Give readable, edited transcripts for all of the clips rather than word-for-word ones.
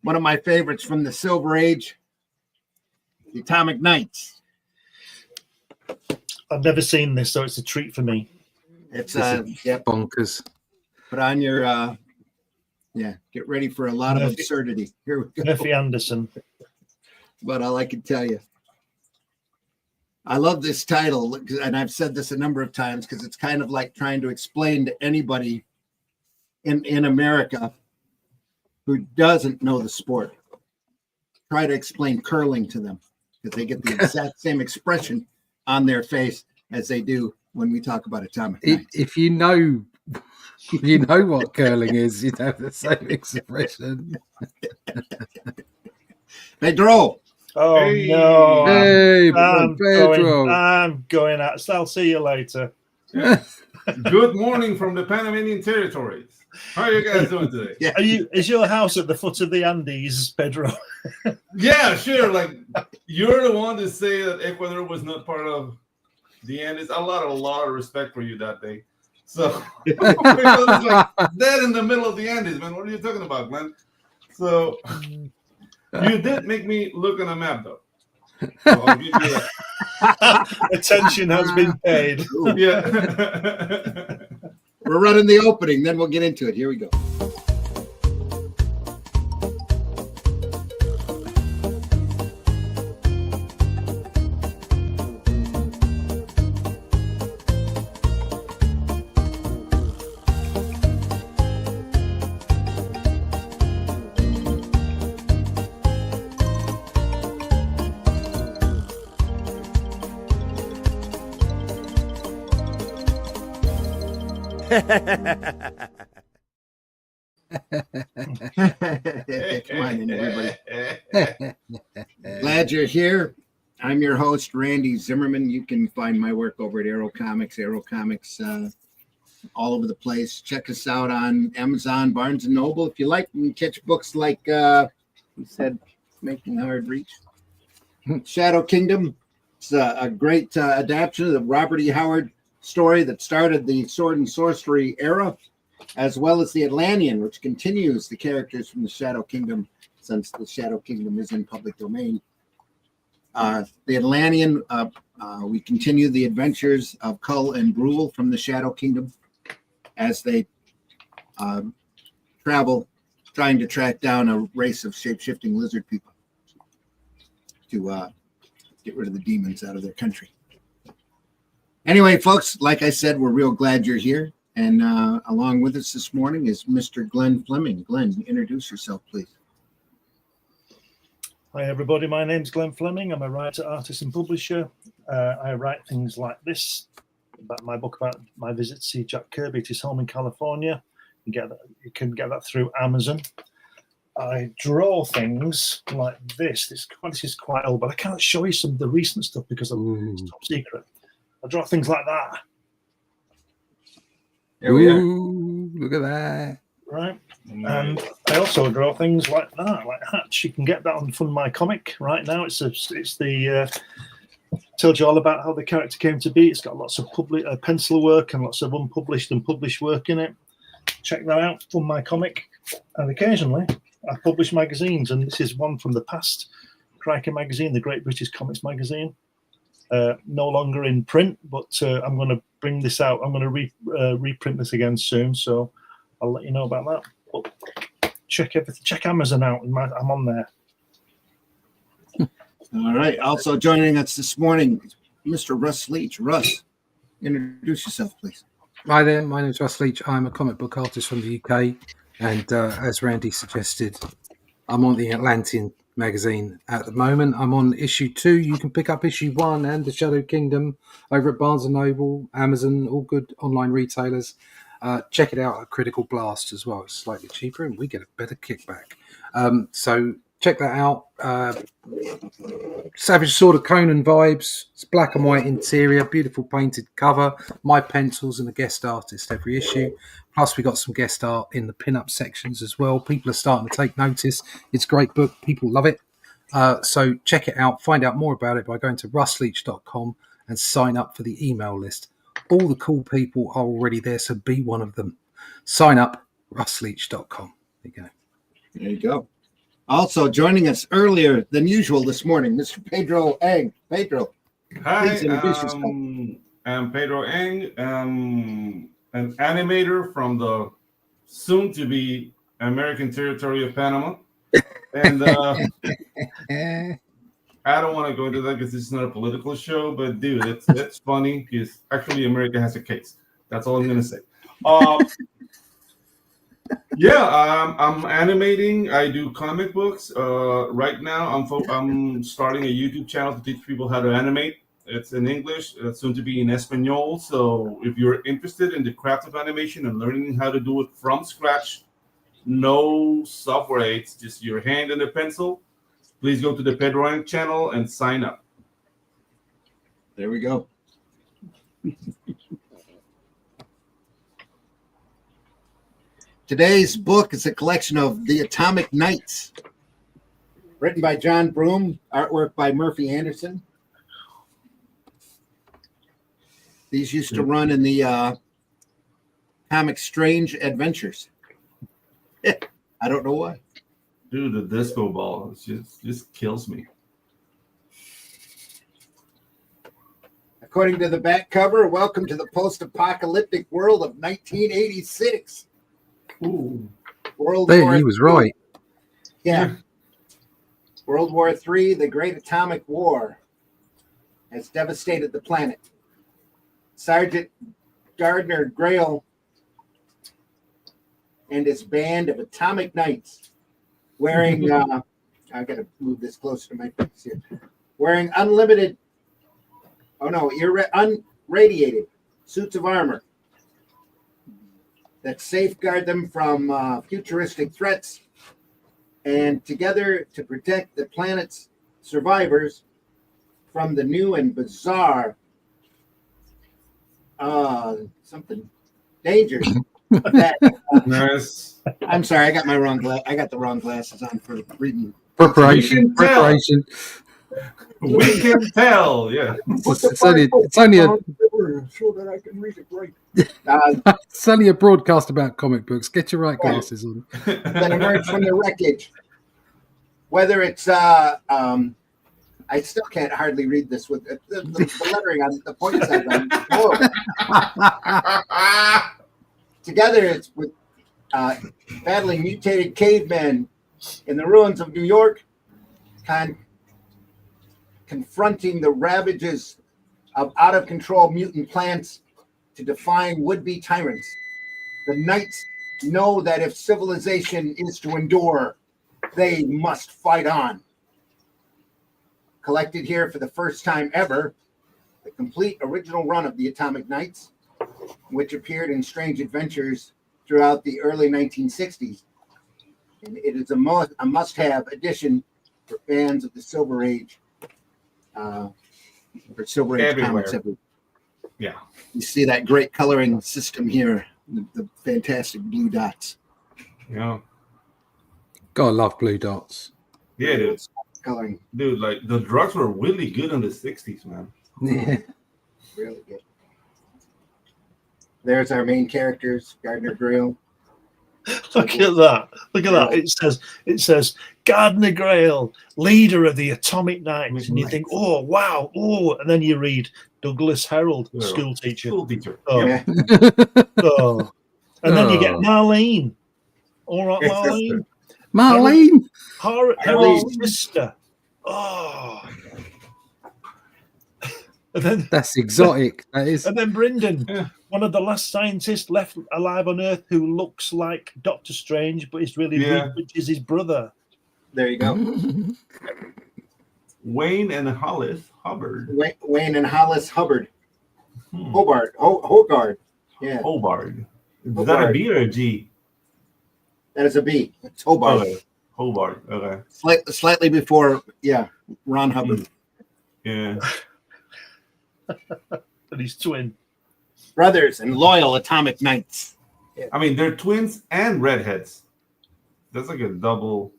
one of my favorites from the Silver Age, the Atomic Knights. I've never seen this, so it's a treat for me. It's bonkers. Put on your get ready for a lot of absurdity. Here we go. Murphy Anderson. But all I can tell you, I love this title, and I've said this a number of times because it's kind of like trying to explain to anybody in America who doesn't know the sport. Try to explain curling to them because they get the exact same expression on their face as they do when we talk about Atomic Knights. If you know what curling is, you'd have the same expression. Pedro. Oh, Hey. no. Hey, Pedro. I'm going out. I'll see you later. Good morning from the Panamanian territories. How are you guys doing today? Yeah. Is your house at the foot of the Andes, Pedro? Yeah, sure. Like, you're the one to say that Ecuador was not part of the Andes. A lot of respect for you that day. So it's like dead in the middle of the Andes, man. What are you talking about, man? So you did make me look on a map, though. So I'll give you that. Attention has been paid. Yeah. We're running the opening, then we'll get into it. Here we go. Come on in, everybody. Glad you're here. I'm your host, Randy Zimmerman. You can find my work over at Arrow Comics, all over the place. Check us out on Amazon, Barnes & Noble. If you like, you can catch books like, we said, Making Hard Reach. Shadow Kingdom. It's a great adaptation of the Robert E. Howard story that started the sword and sorcery era, as well as the Atlantean, which continues the characters from the Shadow Kingdom, since the Shadow Kingdom is in public domain. The Atlantean, we continue the adventures of Cull and Brule from the Shadow Kingdom as they travel, trying to track down a race of shape-shifting lizard people to get rid of the demons out of their country. Anyway, folks, like I said, we're real glad you're here. And along with us this morning is Mr. Glenn Fleming. Glenn, introduce yourself, please. Hi, everybody. My name's Glenn Fleming. I'm a writer, artist, and publisher. I write things like this, about my book about my visit to see Jack Kirby at his home in California. You can get that through Amazon. I draw things like this. This is quite old, but I can't show you some of the recent stuff because it's top secret. I draw things like that. There we are. Look at that. Right. And I also draw things like that, like Hatch. You can get that on Fund My Comic right now. It's the tells you all about how the character came to be. It's got lots of pencil work and lots of unpublished and published work in it. Check that out, Fund My Comic. And occasionally I publish magazines, and this is one from the past. Crikey magazine, the Great British Comics magazine. No longer in print, but I'm going to bring this out. I'm going to reprint this again soon, so I'll let you know about that. But check everything. Check Amazon out. I'm on there. All right. Also joining us this morning, Mr. Russ Leach. Russ, introduce yourself, please. Hi there. My name is Russ Leach. I'm a comic book artist from the UK, and as Randy suggested, I'm on the Atlantean magazine at the moment. I'm on issue 2. You can pick up issue 1 and the Shadow Kingdom over at Barnes & Noble, Amazon, all good online retailers. Check it out at Critical Blast as well. It's slightly cheaper and we get a better kickback. So check that out. Savage Sword of Conan vibes. It's black and white interior, beautiful painted cover, my pencils and a guest artist every issue. Plus, we got some guest art in the pin-up sections as well. People are starting to take notice. It's a great book. People love it. So check it out. Find out more about it by going to russleach.com and sign up for the email list. All the cool people are already there, so be one of them. Sign up, russleach.com. There you go. There you go. Also joining us earlier than usual this morning, Mr. Pedro Egg. Pedro, Hi, please introduce yourself. I'm Pedro Eng, an animator from the soon-to-be American territory of Panama. And I don't want to go into that because it's not a political show, but dude, it's funny because actually America has a case. That's all I'm gonna say. I'm animating. I do comic books. Right now, I'm starting a YouTube channel to teach people how to animate. It's in English, soon to be in Espanol. So if you're interested in the craft of animation and learning how to do it from scratch, no software aids, just your hand and a pencil, please go to the Pedro Eng channel and sign up. There we go. Today's book is a collection of The Atomic Knights, written by John Broome, artwork by Murphy Anderson. These used to run in the comic Strange Adventures. I don't know why. Dude, the disco ball just kills me. According to the back cover, welcome to the post-apocalyptic world of 1986. Ooh. World There, War he was III. right. Yeah. World War III, the Great Atomic War, has devastated the planet. Sergeant Gardner Grail and his band of atomic knights wearing, I got to move this closer to my face here, wearing unradiated suits of armor that safeguard them from futuristic threats, and together to protect the planet's survivors from the new and bizarre dangers. Nice. I'm sorry, I got the wrong glasses on for reading. Preparation. We can tell, yeah. It's only a so that I can read it right. it's only a broadcast about comic books. Get your right glasses on. That emerged from the wreckage. Whether it's I still can't hardly read this with the lettering on the point side. Together, it's with battling mutated cavemen in the ruins of New York, confronting the ravages of out-of-control mutant plants to defying would-be tyrants. The knights know that if civilization is to endure, they must fight on. Collected here for the first time ever, the complete original run of the Atomic Knights, which appeared in Strange Adventures throughout the early 1960s. And it is a must-have edition for fans of the Silver Age. For Silver Age comics. Yeah. You see that great coloring system here, the fantastic blue dots. Yeah. Gotta love blue dots. Yeah, dude. Coloring. Dude, like the drugs were really good in the 60s, man. Yeah. Really good. There's our main characters, Gardner Grail. Look at that. Look at that. It says Gardner Grail, leader of the Atomic Knights. And you think, oh, wow. Oh, and then you read Douglas Herald, school teacher. Oh. Yeah. Oh. And then you get Marlene. All right, Marlene. Marlene. Harold's sister. Oh. And then, that's exotic. That is. And then Brendan, one of the last scientists left alive on Earth who looks like Doctor Strange, but is really Reed, which is his brother. There you go. Wayne and Hollis Hubbard. Wayne and Hollis Hubbard. Hogard. Yeah. Hobart. Is that a B or a G? That is a B. It's Hobart. Okay. Hobart. Okay. Slightly before, Ron Hubbard. Yeah. And he's twin. Brothers and loyal Atomic Knights. Yeah. I mean, they're twins and redheads. That's like a double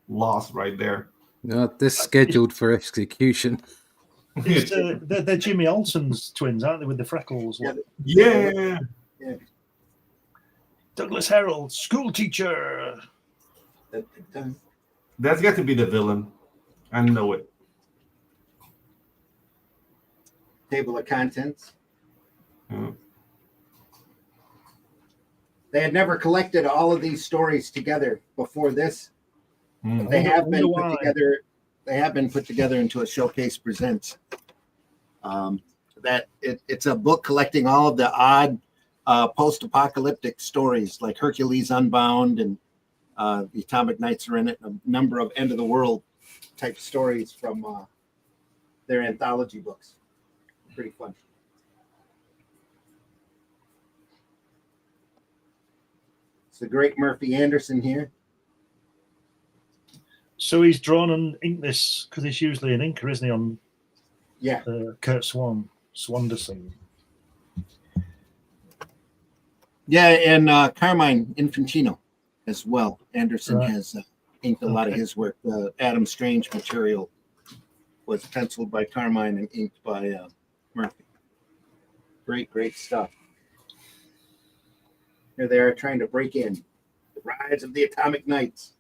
loss right there. They're scheduled for execution. They're Jimmy Olsen's twins, aren't they, with the freckles? Yeah. Douglas Herald, school teacher. That's got to be the villain. I know it. Table of contents. Yeah. They had never collected all of these stories together before this. Mm. They have been why. put together. They have been put together into a showcase presents. It's a book collecting all of the odd post-apocalyptic stories, like Hercules Unbound and the Atomic Knights are in it. A number of end of the world type stories from their anthology books. Pretty fun. It's the great Murphy Anderson here. So he's drawn and inked this because he's usually an inker, isn't he? On Yeah. Kurt Swanderson. Yeah, and Carmine Infantino as well. Anderson Right. has inked a lot of his work. Adam Strange material was penciled by Carmine and inked by Murphy. Great stuff. Here they are trying to break in. The Rise of the Atomic Knights.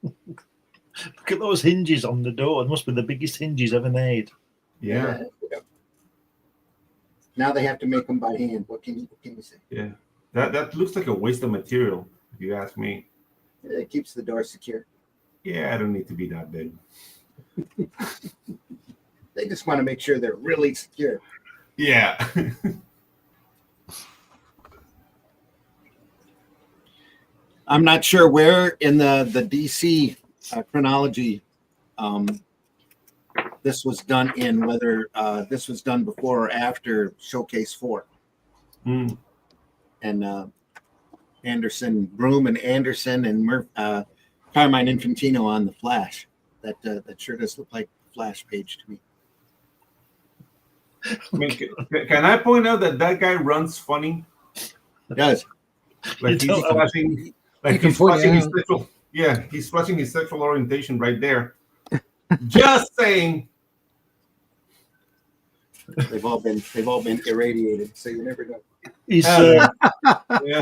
Look at those hinges on the door. It must be the biggest hinges ever made. Yeah. Now they have to make them by hand. What can you say? Yeah. That looks like a waste of material, if you ask me. It keeps the door secure. Yeah, I don't need to be that big. They just want to make sure they're really secure. Yeah. I'm not sure where in the DC chronology this was done in, whether this was done before or after Showcase 4. Mm. And Anderson, Broome and Anderson and Carmine Infantino on the Flash. That sure does look like a Flash page to me. I mean, can I point out that guy runs funny? It does. Like he's flashing, he's flashing his sexual orientation right there. Just saying. They've all been irradiated, so you never know. He's Yeah.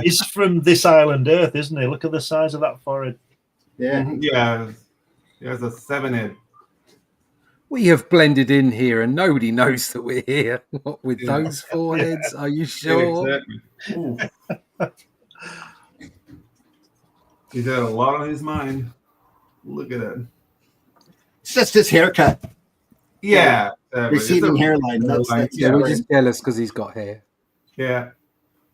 he's from this island Earth, isn't he? Look at the size of that forehead. Yeah. Mhm. Yeah. He has a 7-head. We have blended in here, and nobody knows that we're here. What with Yeah. those foreheads? Are you Yeah, sure? exactly. Ooh. He's had a lot on his mind. Look at that. It's just his haircut. Yeah. Receding hairline. That's Yeah, we're just jealous because he's got hair. Yeah.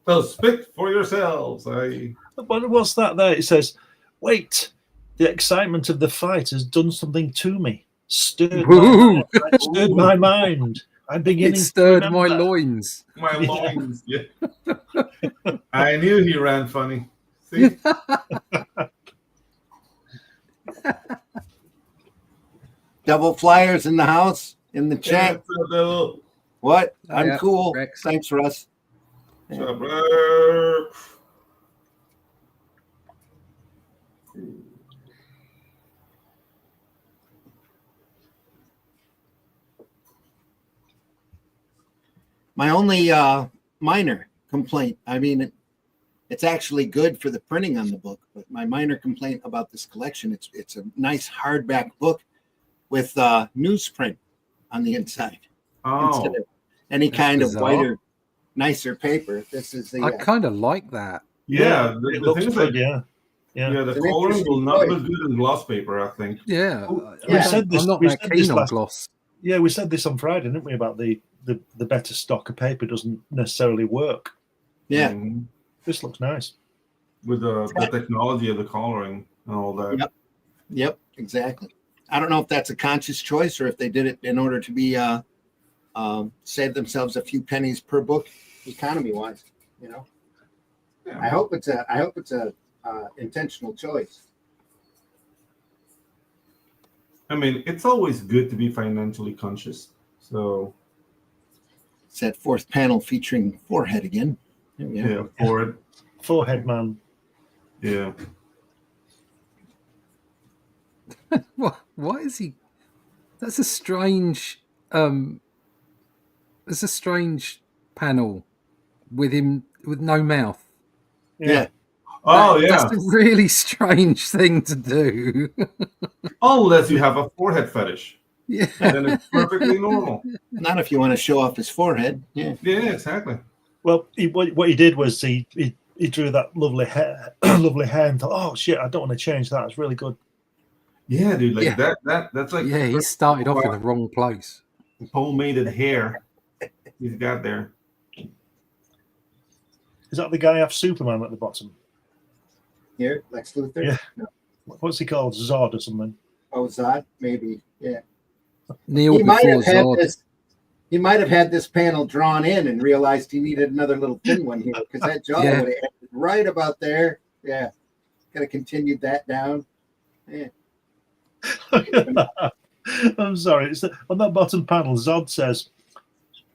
So speak for yourselves. But what's that there? It says, wait, the excitement of the fight has done something to me. Stirred my mind. I'm beginning It stirred to my remember. loins. My loins. Yeah. I knew he ran funny. See? Double flyers in the house, in the chat. What? Oh, I'm yeah. cool. Rex. Thanks, Russ. My only minor complaint, I mean, it's actually good for the printing on the book, but my minor complaint about this collection, it's a nice hardback book with newsprint on the inside instead of any kind of bizarre. whiter, nicer paper. This is the I kind of like that. Yeah, it the looks thing is good. that, Yeah. the It's an coloring interesting will not choice. look good in gloss paper, I think. Yeah, We said this- I'm not we that said this keen on last- gloss. Yeah, we said this on Friday, didn't we? About the better stock of paper doesn't necessarily work. yeah. Mhm. This looks nice. With the technology of the coloring and all that. Yep, exactly. I don't know if that's a conscious choice or if they did it in order to be save themselves a few pennies per book, economy wise. You know, Yeah. I hope it's a intentional choice. I mean, it's always good to be financially conscious. So It's that fourth panel featuring Forehead again. yeah, for it. Forehead man. Yeah. Why is he? That's a strange. It's a strange panel with him with no mouth. Yeah. Oh yeah. That's a really strange thing to do. Unless you have a forehead fetish, Yeah. then it's perfectly normal. Not if you want to show off his forehead. Yeah. Yeah, exactly. Well, what he did was he drew that lovely hair, lovely hair, and thought, oh shit, I don't want to change that. It's really good. Yeah, dude. Like Yeah. that's like Yeah, he started off in the wrong place. homemade hair he's got there. Is that the guy off Superman at the bottom? Here, Lex Luthor. Yeah. No. What's he called? Zod or something? Oh, Zod, maybe. Yeah. Neil He might before have had Zod. this. He might have had this panel drawn in and realized he needed another little thin one here because that jaw Yeah. would have ended right about there. Yeah. Got to continue that down. Yeah. I'm sorry. It's on that bottom panel. Zod says,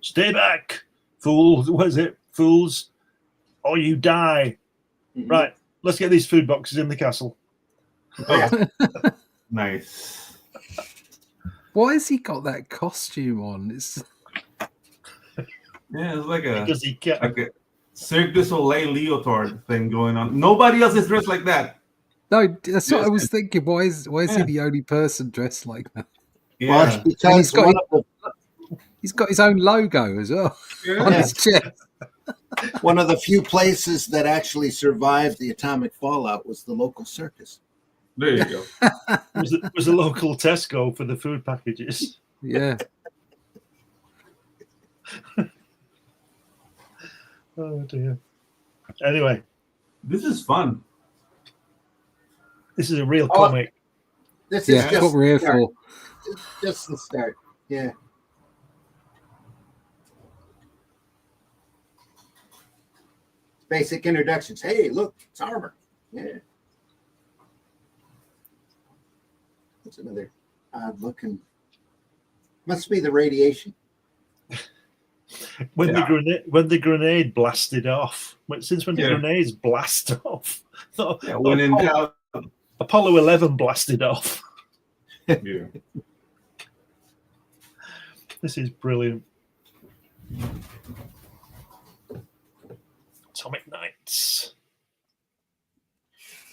"Stay back, fools." What is it, fools? Or you die. Mhm. Right. Let's get these food boxes in the castle. Yeah. Nice. Why has he got that costume on? It's Yeah, it's like a Because he can't. Cirque du Soleil leotard thing going on. Nobody else is dressed like that. no, that's what I Yes. was thinking. Why is he Yeah. the only person dressed like that? Yeah. Well, it's And because he's got one of He's got his own logo as well on yeah. his chest. one of the few places that actually survived the atomic fallout was the local circus. There you go. It was a local Tesco for the food packages. Yeah. Oh dear. Anyway, This is fun. this is a real Oh, comic. This is Yeah, that's just what we're here the start. for. Just the start. Yeah. Basic introductions. Hey, look, it's armor. Yeah. That's another odd looking. Must be the radiation. When Yeah. the grenade blasted off. Since when did Yeah. grenades blast off? Thought- Yeah, when in doubt. Apollo 11 blasted off. Yeah. This is brilliant. Atomic Knights.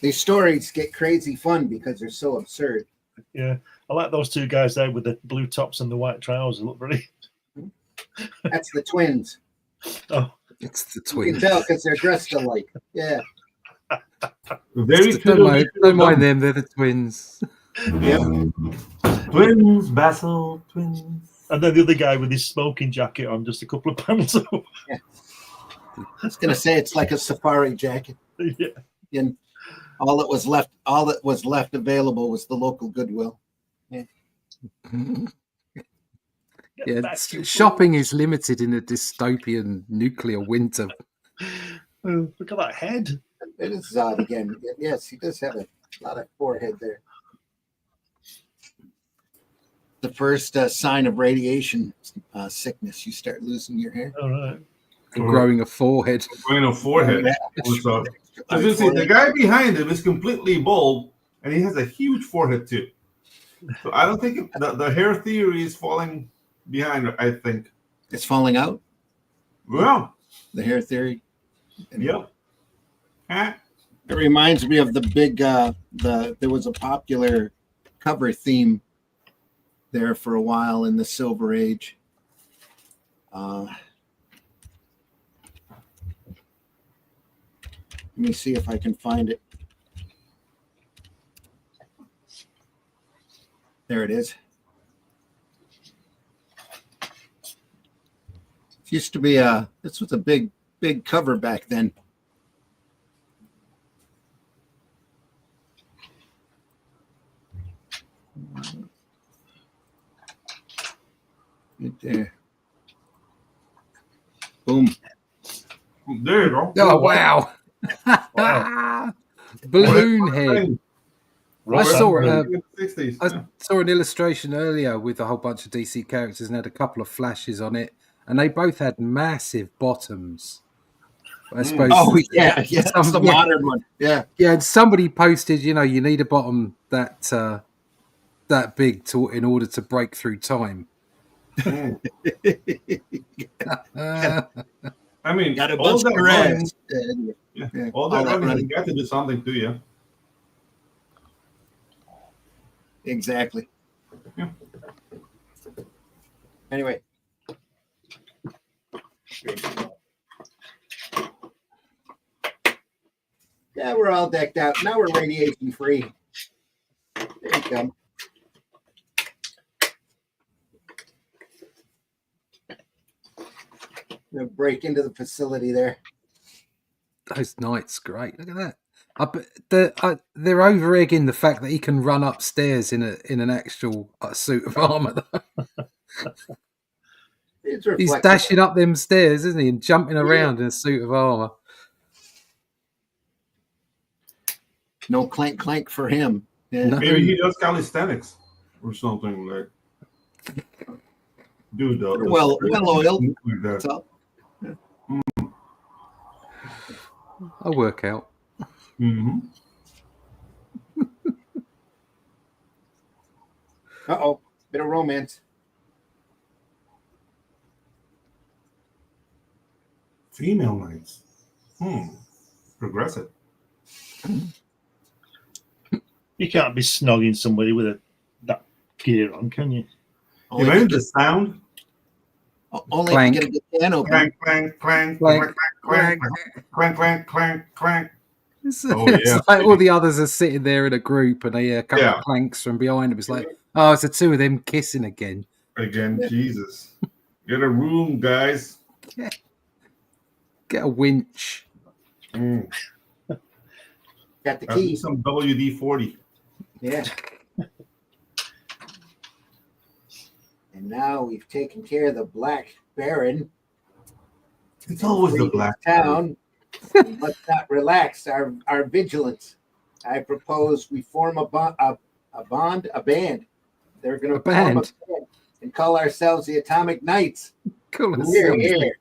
These stories get crazy fun because they're so absurd. Yeah, I like those two guys there with the blue tops and the white trousers. Look really. That's the twins. Oh, It's the You can twins. tell because they're dressed alike. Yeah. Very Don't mind them, they're the twins. Yep. Twins, Basil, twins. and then the other guy with his smoking jacket on, just a couple of panels over. I was gonna say it's like a safari jacket. Yeah. And all that was left available was the local Goodwill. Yeah, Back to shopping is limited in a dystopian nuclear winter. Oh, look at that head. It is Zod again. Yes, he does have a lot of forehead there. The first sign of radiation sickness, you start losing your hair. All right. Growing a forehead. Growing a forehead. So, as you see, the guy behind him is completely bald, and he has a huge forehead too. So I don't think the hair theory is falling behind. I think. It's falling out. Well, The hair theory. yep. Huh? It reminds me of the big. There was a popular cover theme there for a while in the Silver Age. Let me see if I can find it. There it is. It used to be this was a big cover back then. Right there. Boom. There you go. Oh, wow. Wow. Balloon head. I saw in the 60s. I saw an illustration earlier with a whole bunch of DC characters and had a couple of flashes on it, and they both had massive bottoms. I suppose. Oh yeah, yeah, that's the yeah. modern one. Yeah. Yeah, and somebody posted, you need a bottom that big in order to break through time. Mm. I mean, Got a all bunch that of running, reds. yeah, all that running has got to do something to you. Exactly. Yeah. Anyway. Yeah, we're all decked out. Now we're radiation free. There you go. Gonna break into the facility there. Those nights, great. Look at that. They're over egging the fact that he can run upstairs in an actual suit of armor. It's He's reflective. dashing up them stairs, isn't he, and jumping around in a suit of armor. No clank clank for him. Yeah. No. Maybe he does calisthenics or something like. Dude, though, Well oiled. like That's that. all. I'll work out. Mm-hmm. Uh-oh. Bit of romance. Female knights. Progressive. You can't be snogging somebody with that gear on, can you? Only Imagine if the sound. only Clank. if you get a good piano. Clank, clank, clank, Clank, clank, clank, clank, clank, clank. It's, Oh, it's yeah. like all the others are sitting there in a group and they hear a couple Yeah. of clanks from behind them. It's like, oh, it's the two of them kissing again. Again, Jesus. Get a room, guys. Get a winch. Got the I'll key. do some WD-40. Yeah. And now we've taken care of the Black Baron. It's always the Freed black town. We must not relax our vigilance. I propose we form a band. They're going to A band? and call ourselves the Atomic Knights. Cool. We're here.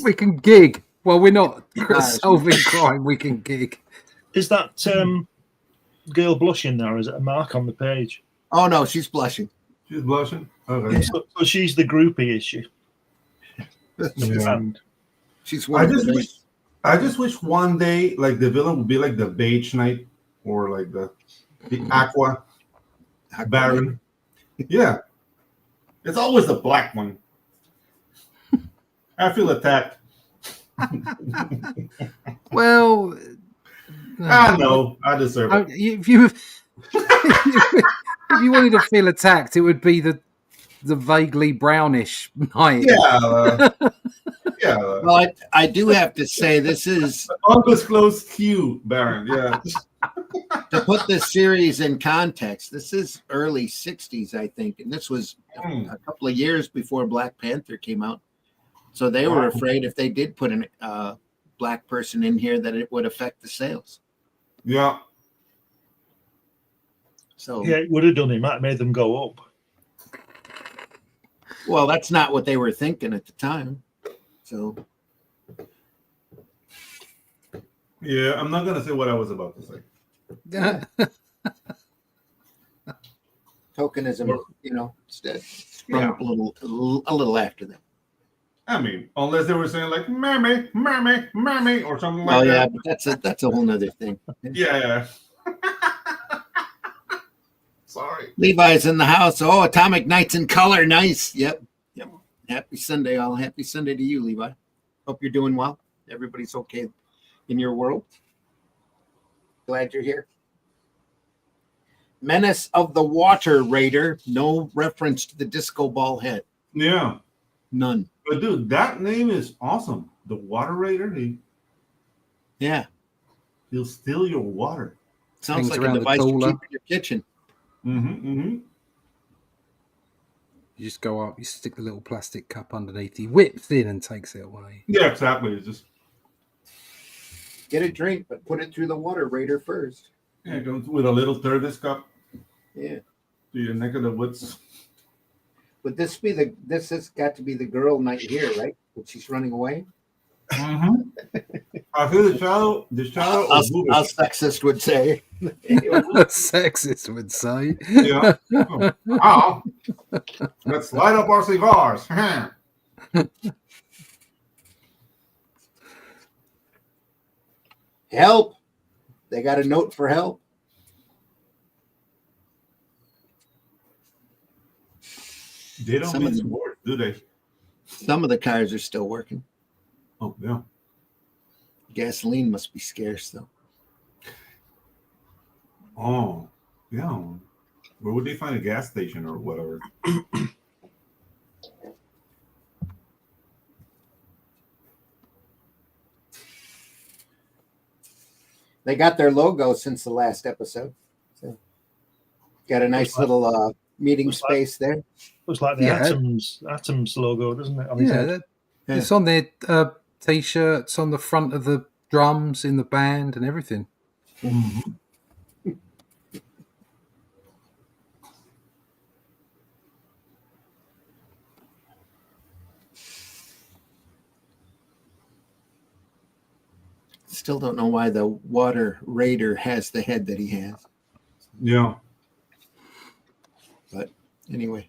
We can gig. Well, we're not Nice. solving crime. We can gig. Is that girl blushing there? Or is it a mark on the page? Oh no, she's blushing. She's blushing. Okay. So she's the groupie, is she? Yeah. And She's I one of just the wish, I just wish one day, like the villain would be like the Beige Knight or like the Aqua Baron. Yeah, it's always the black one. I feel attacked. Well, I know. I deserve it. if you if you wanted to feel attacked, it would be the vaguely brownish knight. Yeah. Yeah. Well, I do have to say this is Undisclosed hue, Baron. Yeah. to put this series in context. This is early '60s, I think, and this was a couple of years before Black Panther came out. So they were afraid if they did put a black person in here that it would affect the sales. Yeah. So yeah, it would have done. It might have made them go up. well, that's not what they were thinking at the time. So Yeah. I'm not gonna say what I was about to say. tokenism, instead sprung up a little after them. I mean, unless they were saying like "mammy, mammy, mammy" or something like Oh yeah, that. but that's a whole nother thing. Yeah. Sorry. Levi's in the house. Oh, Atomic Knights in color. Nice. Yep. Happy Sunday, all. Happy Sunday to you, Levi. Hope you're doing well. Everybody's okay in your world. Glad you're here. Menace of the Water Raider. No reference to the disco ball head. Yeah. None. But dude, that name is awesome. The Water Raider. Yeah. He'll steal your water. Sounds Hangs like around a the device to cooler. keep in your kitchen. Mm-hmm. You just go up, you stick the little plastic cup underneath, he whips in and takes it away. Yeah, exactly. It's just Get a drink, but put it through the Water Raider first. it comes with a little service cup Yeah. to your neck of the woods. Would this be this has got to be the girl knight here, right? But she's running away. Mm-hmm. I feel the shadow Us sexist would say. Sexist would say. Yeah. Oh. Let's light up our cigars. Help! They got a note for help. They don't Some of miss them- words, do they? Some of the cars are still working. Oh, yeah. Gasoline must be scarce, though. Oh, yeah. Where would they find a gas station or whatever? They got their logo since the last episode. So got a nice little meeting space there. Looks like the Yeah. Atoms logo, doesn't it? On his Yeah, head? Yeah. it's on their t-shirts, on the front of the drums in the band and everything. Mm-hmm. Still don't know why the water raider has the head that he has. Yeah. But anyway,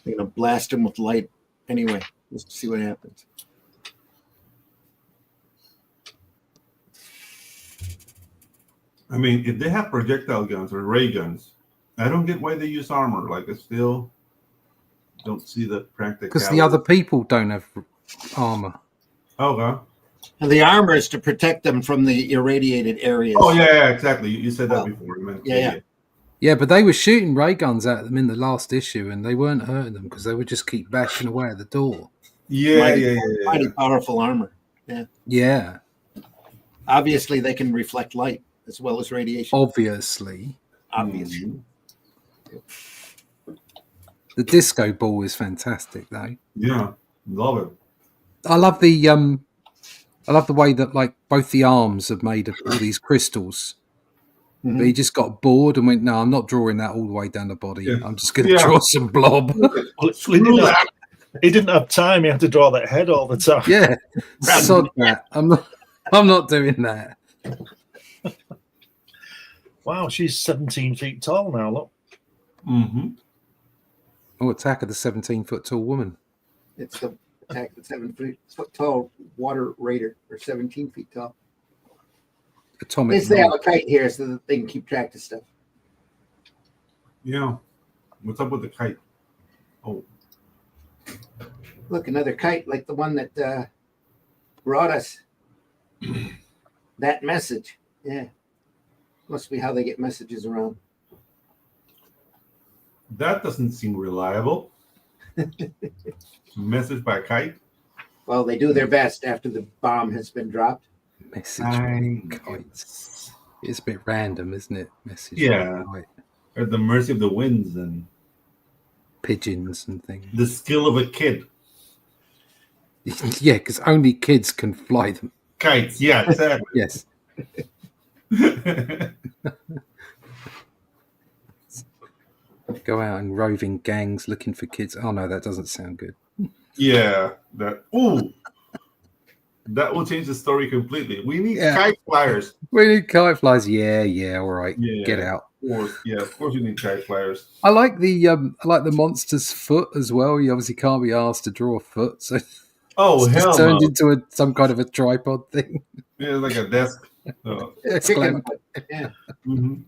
they're going to blast him with light anyway, just to see what happens. I mean, if they have projectile guns or ray guns, I don't get why they use armor. Like, I still don't see the practicality. Because the other people don't have armor. Okay. And the armor is to protect them from the irradiated areas. Oh, yeah, exactly. You said that Well, before. You meant- yeah. Yeah, but they were shooting ray guns at them in the last issue, and they weren't hurting them because they would just keep bashing away at the door. Yeah. Mighty powerful armor. Yeah, Obviously, they can reflect light as well as radiation. obviously. Obviously. The disco ball is fantastic, though. Yeah. Love it. I love the way that like both the arms are made of all these crystals. Mhm. But he just got bored and went, "No, I'm not drawing that all the way down the body. Yeah. I'm just going to Yeah. draw some blob." Well, he didn't have time. He had to draw that head all the time. Yeah, sod that. I'm not doing that. Wow, she's 17 feet tall now. Look. Mm-hmm. Oh, Attack of the 17-foot tall woman. It's the Attack of the 7 foot tall water raider, or 17 feet tall. Atomic. They have a kite here so that they can keep track of stuff. Yeah. What's up with the kite? Oh. Look, another kite like the one that brought us that message. Yeah. Must be how they get messages around. That doesn't seem reliable. Message by kite. Well, they do their best after the bomb has been dropped. Message I kites. It's a bit random, isn't it? Message. Yeah. Kite. At the mercy of the winds and Pigeons and things. the skill of a kid. Yeah, because only kids can fly them. Kites, yeah, exactly. Yes. Go out in roving gangs looking for kids. Oh no, that doesn't sound good. Yeah, that will change the story completely. We need Yeah. kite flyers. We need kite flies. Yeah, all right. Yeah. Get out. Of course you need kite flyers. I like the monster's foot as well. You obviously can't be asked to draw a foot, so Oh it's hell just no! turned into some kind of a tripod thing. Yeah, like a desk. Oh. Exclaim. Yeah. Mhm.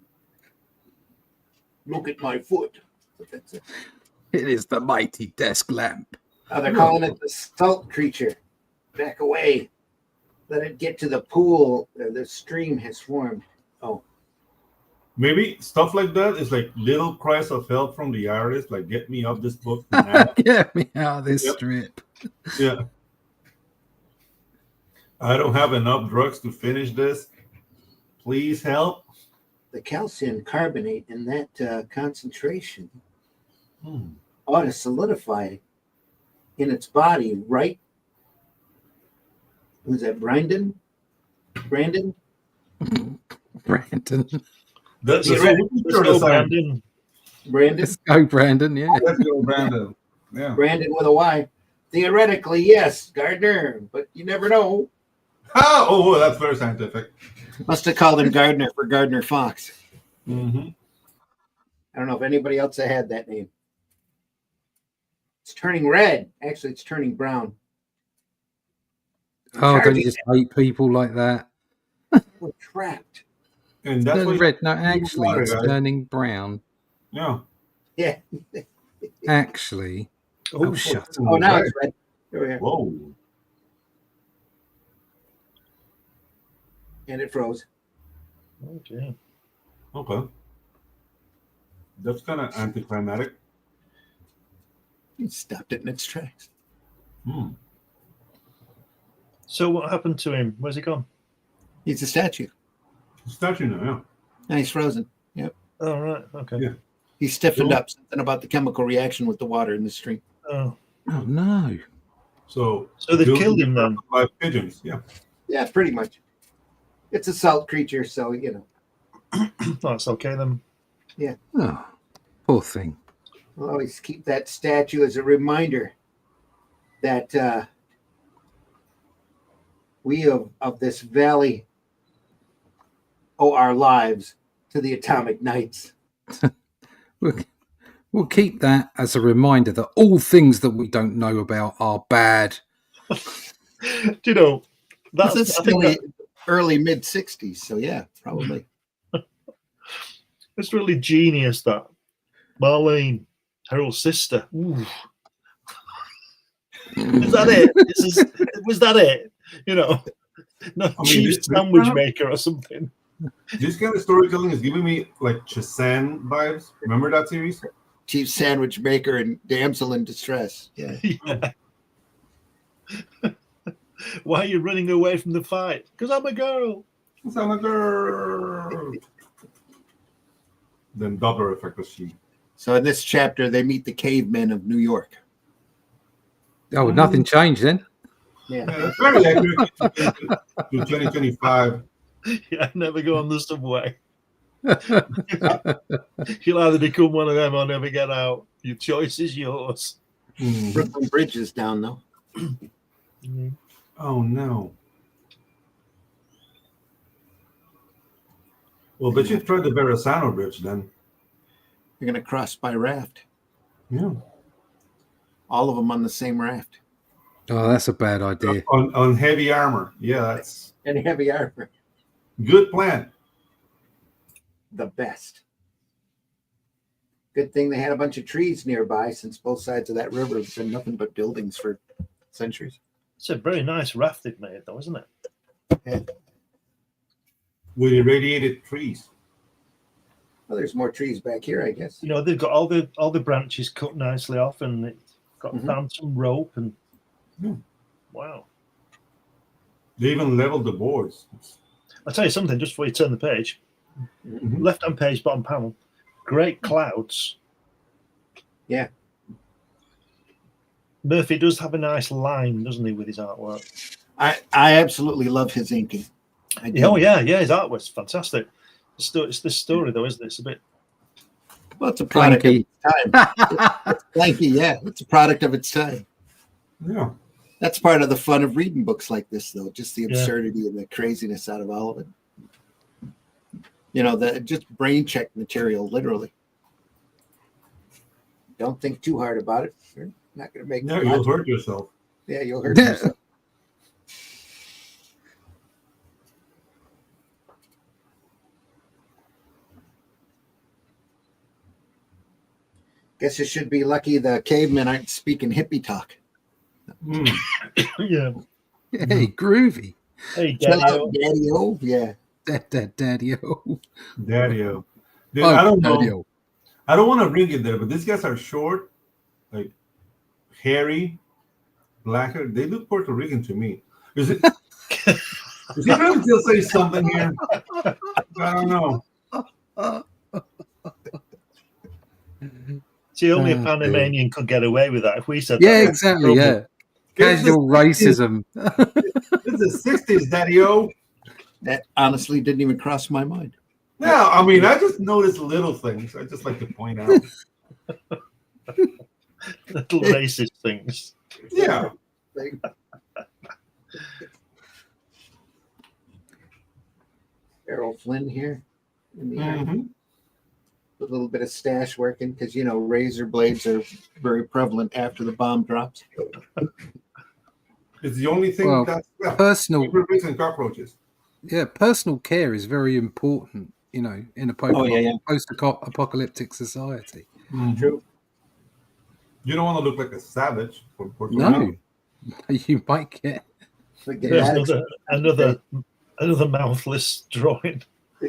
Look at my foot. That's it. It is the mighty desk lamp. Oh, they're calling it the salt creature. Back away. Let it get to the pool. The stream has formed. Oh, Maybe stuff like that is like little cries of help from the artist, like get me off this book now. Get me out of this Yep. strip. Yeah. I don't have enough drugs to finish this. Please help. the calcium carbonate in that concentration Hmm. ought to solidify in its body, right? Who's that? Brandon? Brandon. That's Yeah, the right. Let's go, Brandon. Brandon? Let's go, Brandon. Yeah. Let's go, Brandon. Yeah. Brandon with a Y. Theoretically, yes, Gardner, but you never know. Oh, that's very scientific. Must have called him Gardner for Gardner Fox. Mm-hmm. I don't know if anybody else had that name. It's turning red. Actually, it's turning brown. Oh, don't Charging you just hate people like that? We're trapped. And that's Turning what red. No, actually, water, it's guys. turning brown. Yeah. Yeah. Actually. Oh, shut up. Oh, now it's red. Here we are. Whoa. And it froze. Okay. Okay. That's kind of anticlimactic. It stopped it in its tracks. Hmm. So what happened to him? Where's he gone? He's a statue. Statue now, yeah. And he's frozen. Yep. Oh, right. Okay. Yeah. He stiffened up. Something about the chemical reaction with the water in the stream. Oh. Oh, no. So they've building killed him then? by pigeons, yeah. Yeah, pretty much. It's a salt creature, so, you know. That's okay then. Oh, poor thing. We'll always keep that statue as a reminder that we of this valley owe our lives to the atomic knights. We'll keep that as a reminder that all things that we don't know about are bad. Do you know, This is I think still early mid 60s, so yeah, probably. it's really genius that Marlene, Harold's sister. Ooh. Is that it? Was that it? You know, no chief sandwich maker or something. This kind of storytelling is giving me like Chazan vibes. Remember that series? Chief sandwich maker and damsel in distress. Yeah. Yeah. Why are you running away from the fight? Because I'm a girl. I'm a girl. Then Doppler effect was she. So in this chapter, they meet the cavemen of New York. Oh, nothing changed then. Yeah. Yeah, it's very accurate to 2025. Yeah, never go on the subway. You'll either become one of them or never get out. Your choice is yours. Brooklyn Bridge is down, though. Oh no. Well, but you tried the Verrazano Bridge then. You're going to cross by raft. Yeah. All of them on the same raft. Oh, that's a bad idea. On heavy armor. Yeah, that's And heavy armor. good plan. The best. Good thing they had a bunch of trees nearby, since both sides of that river have been nothing but buildings for centuries. It's a very nice raft they've made, though, isn't it? Yeah. With irradiated trees. Well, there's more trees back here, I guess. You know, they've got all the branches cut nicely off, and it's got found some rope and wow. They even leveled the boards. I'll tell you something, just before you turn the page. Left-hand page, bottom panel. Great clouds. Yeah. Murphy does have a nice line, doesn't he, with his artwork? I absolutely love his inking. I do. Oh, yeah, his artwork's fantastic. It's this story, though, isn't it? It's a bit... Well, it's a product Blanky. of its time. It's blanky, yeah. It's a product of its time. Yeah. That's part of the fun of reading books like this, though. Just the absurdity and the craziness out of all of it. You know, just brain check material, literally. Don't think too hard about it. You're not going to make. No, you'll hurt yourself. Yeah, you'll hurt yourself. Guess you should be lucky the cavemen aren't speaking hippie talk. Yeah. Hey, groovy. Hey, Chill Daddy. out, Daddy-o. Yeah. Daddy-o. Daddy-o. Dude, Oh, I don't know. Daddy-o. I don't want to bring it there, but these guys are short, like hairy, black hair. They look Puerto Rican to me. Is it? Is he trying to still say something here? I don't know. See, only a Panamanian could get away with that. If we said Yeah, that, exactly. Yeah. Casual racism. It's the 60s, Daddy-o. That honestly didn't even cross my mind. Yeah, I mean, I just noticed little things. I just like to point out. little racist things. Yeah. Errol Flynn here in the area. A little bit of stash working because, you know, razor blades are very prevalent after the bomb drops. It's the only thing Well, that's left. personal. Paper plates and cockroaches. Yeah, personal care is very important, you know, in a post-apocalyptic society. True. You don't want to look like a savage for too No, long. you might get. But get There's that another mouthless drawing.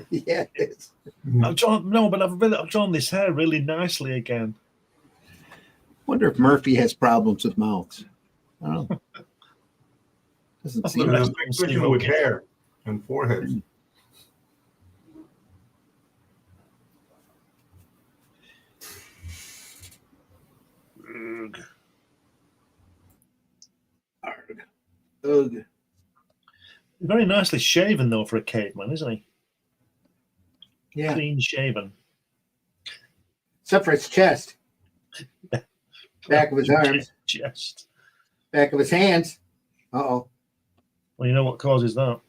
yeah, it's, I've drawn this hair really nicely again. wonder if Murphy has problems with mouths. I don't know. Doesn't seem Well, like that's- Especially with hair and foreheads. Ugh. Very nicely shaven though for a caveman, isn't he? Yeah, Clean shaven. except for his chest, back of his arms, Chest. back of his hands. Uh-oh. Well, you know what causes that?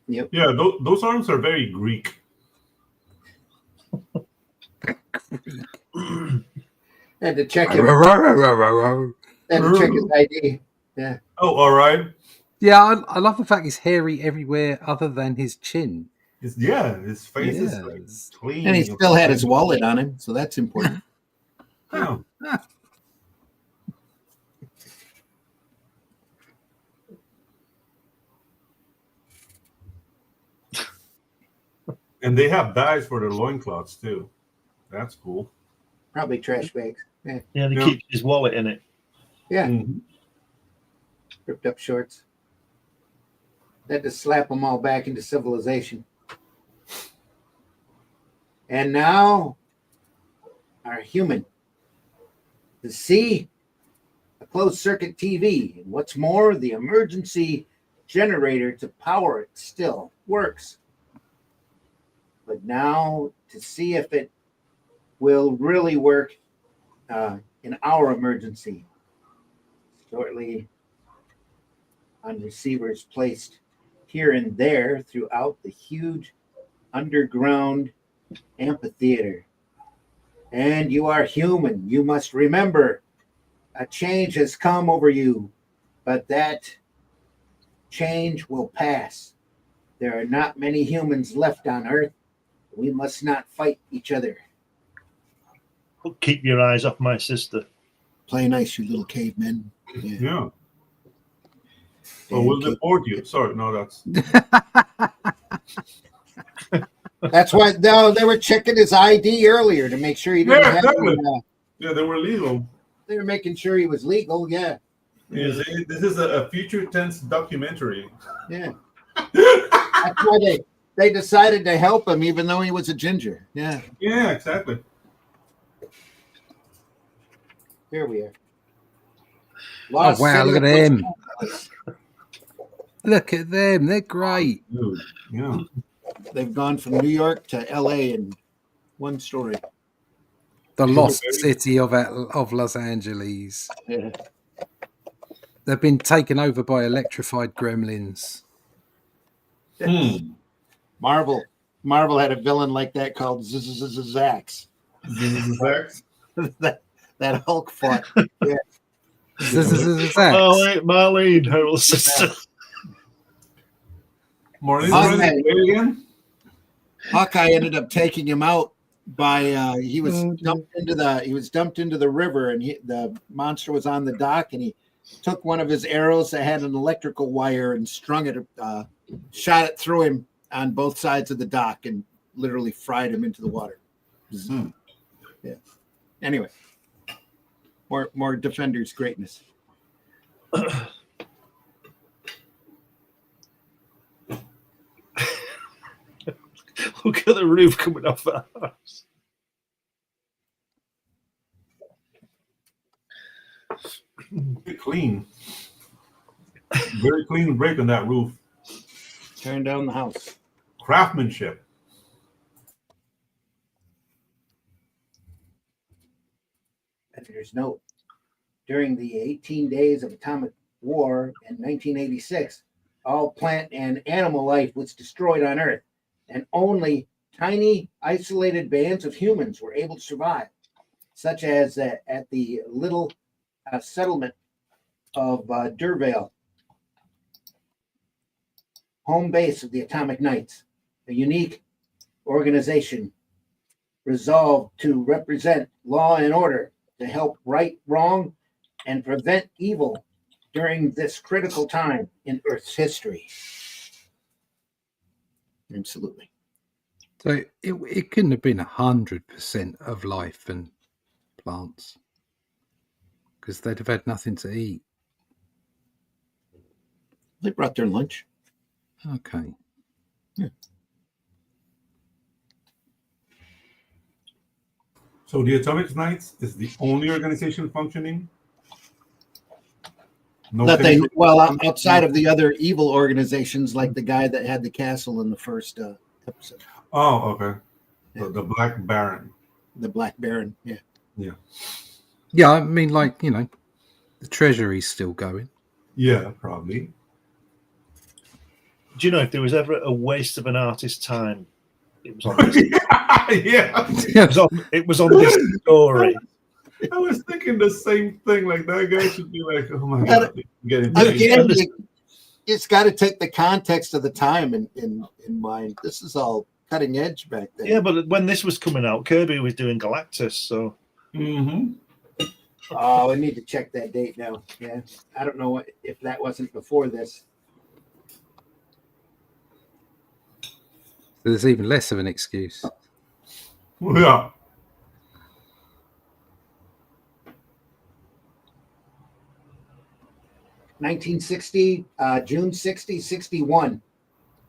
Yep. Yeah, those arms are very Greek. Had to check him. Had to check his ID. Yeah. Oh, all right. Yeah, I love the fact he's hairy everywhere other than his chin. His face is like Yes. clean. And he still had his wallet on him, so that's important. Yeah. And they have dyes for their loincloths too. That's cool. Probably trash bags. Yeah. Yeah, they Yeah. keep his wallet in it. Yeah. Mhm. Ripped up shorts. Had to slap them all back into civilization. And now, our human. To see a closed circuit TV. And what's more, the emergency generator to power it still works. But now, to see if it will really work in our emergency. Shortly on receivers placed here and there throughout the huge underground amphitheater. And you are human. You must remember a change has come over you, but that change will pass. There are not many humans left on Earth. We must not fight each other. Keep your eyes off my sister. Play nice, you little cavemen. Yeah. Yeah. Well, we'll deport you. Sorry, no, that's That's why they were checking his ID earlier to make sure he didn't have exactly. any, Yeah, they were legal. they were making sure he was legal. Yeah. This is a future tense documentary. Yeah. That's why they decided to help him even though he was a ginger. Yeah. Yeah, exactly. Here we are. Oh, wow, look at him. Look at them. They're great. Dude, yeah. They've gone from New York to LA in one story. The lost city of Los Angeles. Yeah. They've been taken over by electrified gremlins. Marvel had a villain like that called Zax. That Hulk fought. Yeah. Zax. Marlene, her little sister. Again? Hawkeye ended up taking him out by he was dumped into the river, and the monster was on the dock, and he took one of his arrows that had an electrical wire and strung it, shot it through him on both sides of the dock, and literally fried him into the water. Yeah. Anyway, more Defenders greatness. Look at the roof coming off that house. Very clean. Very clean break on that roof. Tearing down the house. Craftsmanship. Editor's note. During the 18 days of atomic war in 1986, all plant and animal life was destroyed on Earth, and only tiny, isolated bands of humans were able to survive, such as at the little settlement of Durvale. home base of the Atomic Knights, a unique organization resolved to represent law and order, to help right wrong and prevent evil during this critical time in Earth's history. Absolutely. So it couldn't have been 100% of life and plants because they'd have had nothing to eat. They brought their lunch. Okay. Yeah. So the Atomic Knights is the only organization functioning. No That they, Temple- well, outside of the other evil organizations, like the guy that had the castle in the first episode, Oh, okay. The Black Baron. the Black Baron. Yeah. Yeah, I mean, like, the treasury's still going. Yeah, probably. Do you know if there was ever a waste of an artist's time? It was on this. Yeah. It was on this story. I was thinking the same thing. Like that guy should be like, "Oh my god, getting Again, it's got to take the context of the time in mind. This is all cutting edge back then. Yeah, but when this was coming out, Kirby was doing Galactus, so Mm-hmm. Oh, I need to check that date now. Yeah, I don't know if that wasn't before this. There's even less of an excuse. Yeah. June 60, 61.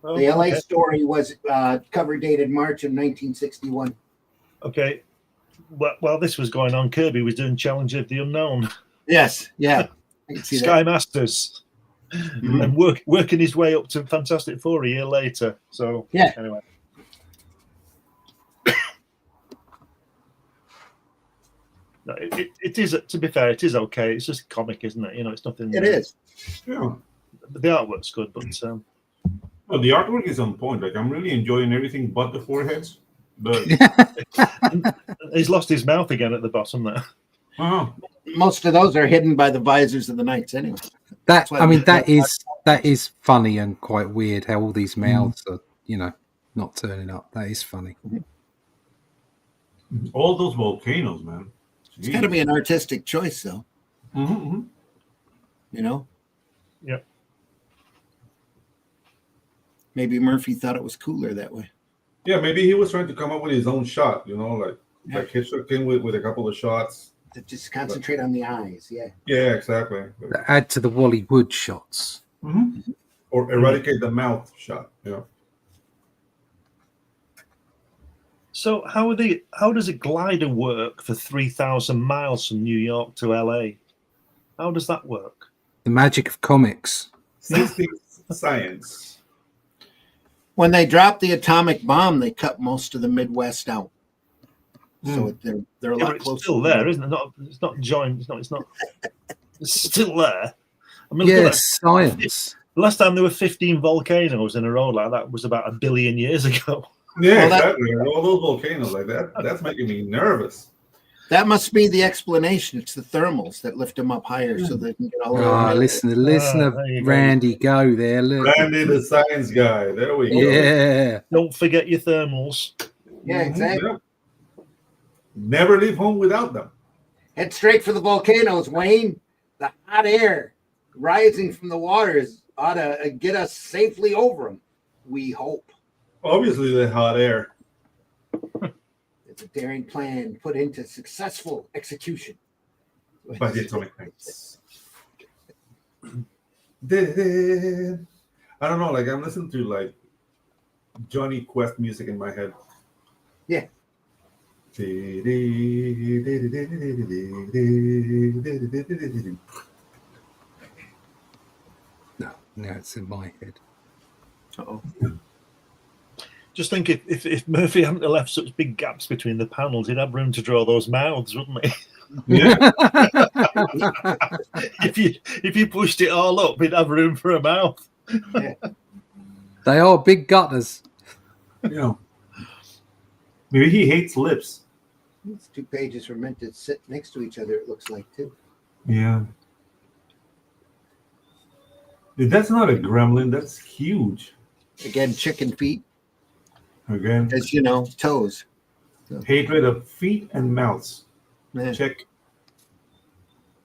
Oh, The LA okay. story was cover dated March of 1961. Okay. Well, while this was going on, Kirby was doing Challenge of the Unknown, Yes, yeah. I can see Sky that. Masters, Mhm. and working his way up to Fantastic Four a year later. So Yeah. anyway. No, it is, to be fair, it is okay. It's just a comic, isn't it? It's nothing. It is. Yeah. The artwork's good, but Well, the artwork is on point. Like I'm really enjoying everything but the foreheads. But he's lost his mouth again at the bottom there. Most of those are hidden by the visors of the knights anyway. That why I mean, we- that is funny and quite weird how all these mouths are, not turning up. That is funny. all those volcanoes, man. It's got to be an artistic choice, though. Mm-hmm. You know? Yep. Maybe Murphy thought it was cooler that way. Yeah, maybe he was trying to come up with his own shot. Like Hitchcock came with a couple of shots. To just concentrate on the eyes. Yeah. Yeah, exactly. Add to the Wally Wood shots. Mm-hmm. Or eradicate the mouth shot. So how does a glider work for 3,000 miles from New York to LA? How does that work? The magic of comics. Science. When they dropped the atomic bomb, they cut most of the Midwest out. So they're a Yeah, lot but it's closer. still there, isn't it? It's not joined. It's not. It's still there. I mean, look at Yes, science. that. Last time there were 15 volcanoes in a row like that was about 1 billion years ago. Yeah, Well, exactly. All those volcanoes like that. That's making me nervous. That must be the explanation. It's the thermals that lift them up higher so they can get all the way Ah, up. listen to there you go. Randy go there. Look. Randy, the science guy. There we go. Yeah. Don't forget your thermals. Yeah, exactly. Yeah. Never leave home without them. Head straight for the volcanoes, Wayne. The hot air rising from the waters ought to get us safely over them. We hope. Obviously, the hot air. It's a daring plan put into successful execution. By the Atomic Knights. I don't know. Like I'm listening to like Johnny Quest music in my head. Yeah. No, it's in my head. Uh-oh. Just think if Murphy hadn't left such big gaps between the panels, he'd have room to draw those mouths, wouldn't he? Yeah. if you pushed it all up, he'd have room for a mouth. They are big gutters. Yeah. Maybe he hates lips. These two pages were meant to sit next to each other, it looks like, too. Yeah. Dude, that's not a gremlin. That's huge. Again, chicken feet, Again, as you know, toes. hatred of feet and mouths. Man, Check.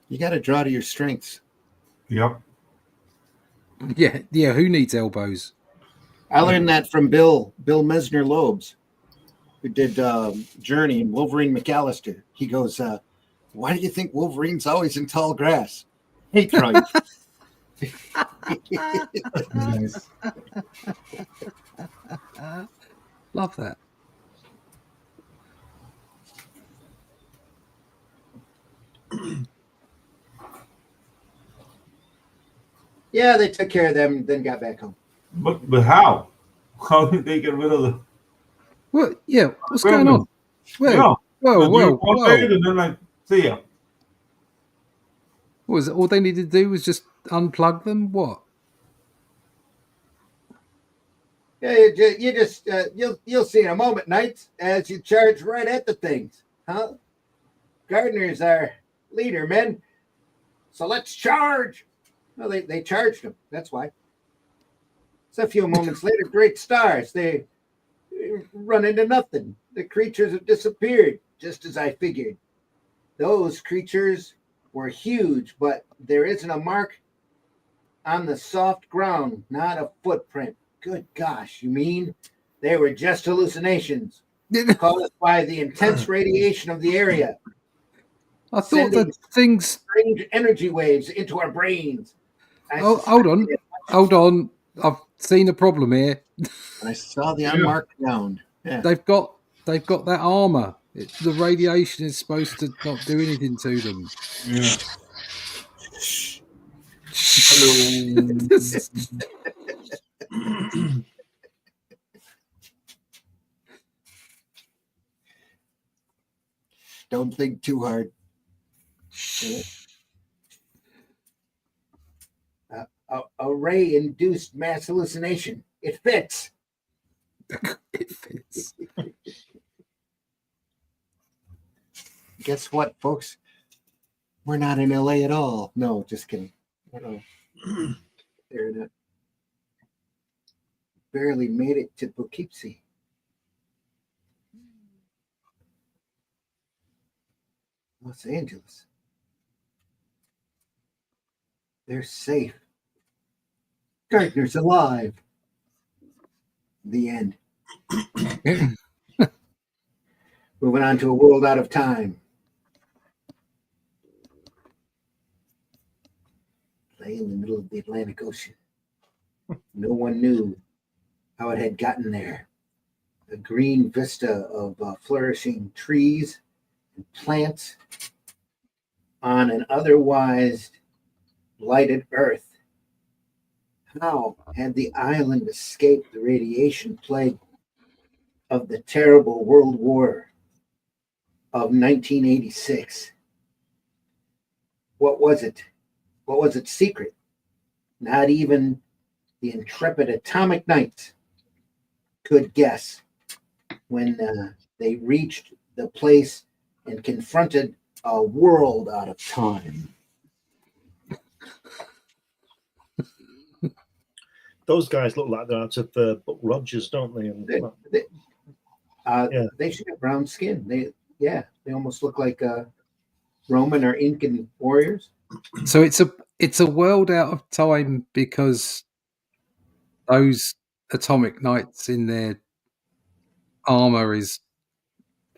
you got to draw to your strengths. Yep. Yeah. Who needs elbows? I learned that from Bill Mesner Loebs, who did Journey and Wolverine McAllister. He goes, "Why do you think Wolverine's always in tall grass?" Hate right. Nice. Love that. Yeah, they took care of them, then got back home. But how? How did they get rid of the What? Yeah. What's going on? Well, yeah. well. One day and then like, see ya. What was it? All they needed to do was just unplug them? What? Yeah, you just you'll see in a moment, Knights, as you charge right at the things, huh? Gardeners are leader men, so let's charge. Well, they charged them. That's why. So a few moments later, great stars. They run into nothing. The creatures have disappeared, just as I figured. Those creatures were huge, but there isn't a mark on the soft ground, not a footprint. Good gosh, you mean they were just hallucinations caused by the intense radiation of the area, I thought that things. strange energy waves into our brains. Oh, hold on. I've seen a problem here. I saw the unmarked ground. Yeah. They've got that armor. The radiation is supposed to not do anything to them. Yeah. Don't think too hard. A ray-induced mass hallucination. It fits. It fits. Guess what, folks? We're not in LA at all. No, just kidding. They're not. Barely made it to Poughkeepsie. Los Angeles. They're safe. Gardner's alive. The end. Moving on to a world out of time. Lay in the middle of the Atlantic Ocean. No one knew how it had gotten there. A green vista of flourishing trees and plants on an otherwise blighted earth. How had the island escaped the radiation plague of the terrible World War of 1986? What was it? What was its secret? Not even the intrepid atomic knights could guess when they reached the place and confronted a world out of time. Those guys look like they're out of Buck Rogers, don't they? And, They should have brown skin. They almost look like Roman or Incan warriors. So it's a world out of time because those atomic knights in their armor is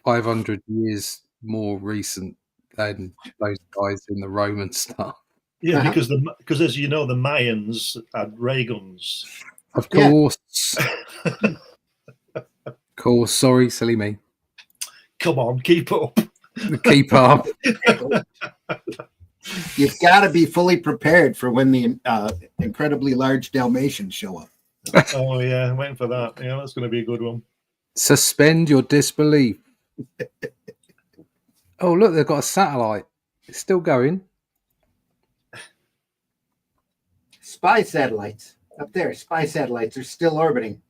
500 years more recent than those guys in the Roman stuff. yeah, because as you know, the Mayans had ray guns. Of course. Of course. Sorry, silly me. Come on, keep up. Keep up. You've got to be fully prepared for when the incredibly large Dalmatians show up. Oh yeah, I'm waiting for that. Yeah, that's going to be a good one. Suspend your disbelief. Oh, look, they've got a satellite. It's still going. Spy satellites up there. Spy satellites are still orbiting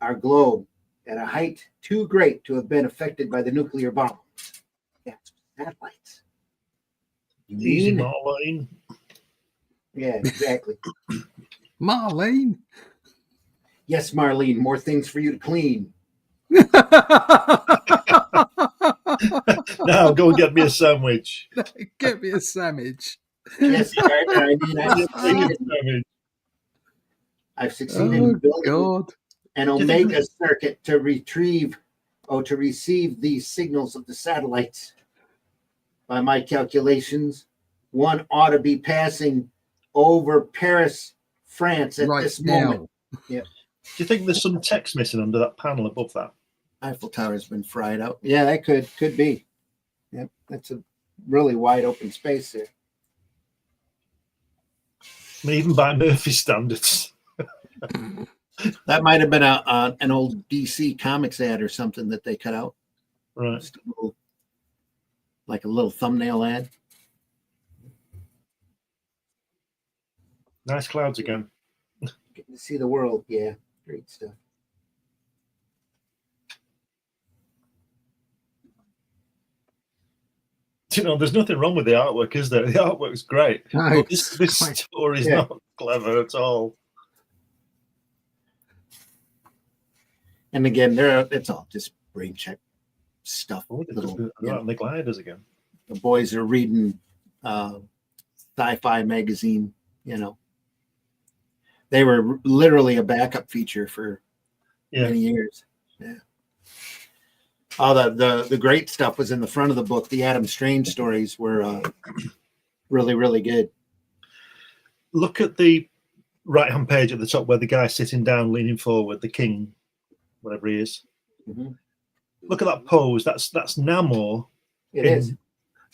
our globe at a height too great to have been affected by the nuclear bomb. That's satellites. Easy, Marlene. Yeah, exactly. Marlene. Yes, Marlene, more things for you to clean. Now go and get me a sandwich. Get me a sandwich. Yes, Gardner, I mean, I've succeeded in Oh building God! an Do you think Omega circuit to receive these signals of the satellites. By my calculations, one ought to be passing over Paris, France at Right this now. moment. Do you think there's some text missing under that panel above that? Eiffel Tower's been fried out. Yeah, that could be. Yep, that's a really wide open space there. I mean, even by Murphy standards. That might have been an old DC Comics ad or something that they cut out. Right. Just like a little thumbnail ad. Nice clouds again. Getting to see the world. Yeah, great stuff. You know, there's nothing wrong with the artwork, is there? The artwork's great. No, But this story's not clever at all. And again, it's all just brain check stuff. The gliders again. The boys are reading sci-fi magazine. You know, they were literally a backup feature for many years. Yeah. All the great stuff was in the front of the book. The Adam Strange stories were really, really good. Look at the right-hand page at the top where the guy's sitting down, leaning forward, the king, whatever he is. Mm-hmm. Look at that pose. That's Namor. It is.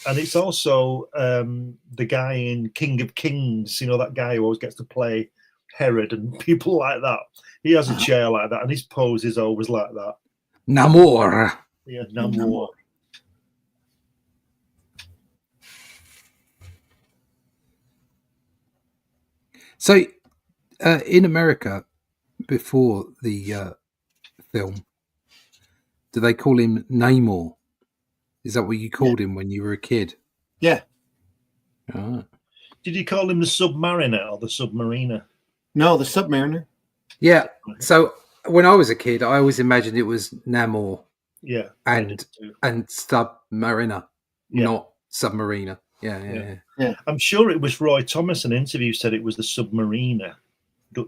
And it's also the guy in King of Kings, you know, that guy who always gets to play Herod and people like that. He has a chair like that, and his pose is always like that. Namor. Yeah, Namor. So, in America, before the film, do they call him Namor? Is that what you called him when you were a kid? Yeah. Oh. Did you call him the Submariner or the Submariner? No, the Submariner. Yeah. So when I was a kid, I always imagined it was Namor. Yeah. And Submariner, not Submariner. Yeah. I'm sure it was Roy Thomas in an interview said it was the Submariner.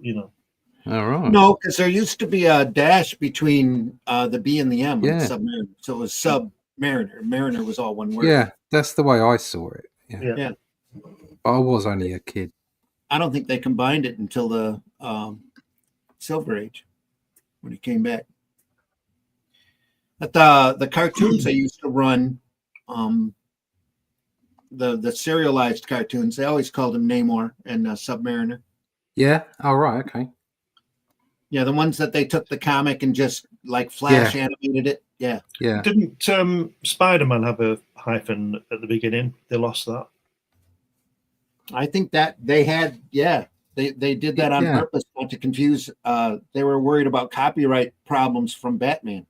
You know. All right. No, because there used to be a dash between the B and the M. Yeah. Submariner. So it was Submariner. Mariner was all one word. Yeah, that's the way I saw it. Yeah. But I was only a kid. I don't think they combined it until the Silver Age when he came back. But the cartoons they used to run, the serialized cartoons, they always called him Namor and Submariner. Yeah. All right. Okay. Yeah, the ones that they took the comic and just like flash animated it. Yeah. Yeah. Didn't Spider-Man have a hyphen at the beginning? They lost that. I think that they had, they did that on purpose not to confuse. They were worried about copyright problems from Batman.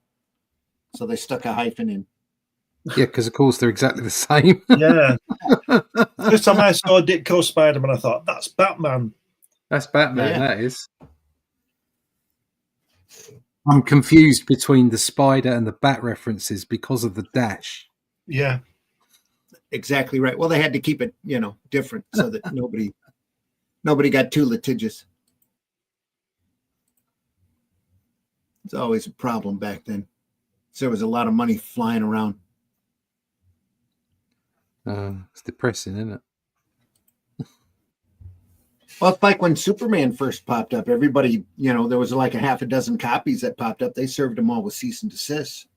So they stuck a hyphen in. Yeah, because of course they're exactly the same. Yeah. First time I saw Ditko Spider-Man, I thought, that's Batman. That's Batman, that is. I'm confused between the spider and the bat references because of the dash. Yeah. Exactly right. Well, they had to keep it, different so that nobody got too litigious. It's always a problem back then. So there was a lot of money flying around. It's depressing, isn't it? Well, it's like when Superman first popped up. Everybody, there was like a half a dozen copies that popped up. They served them all with cease and desist.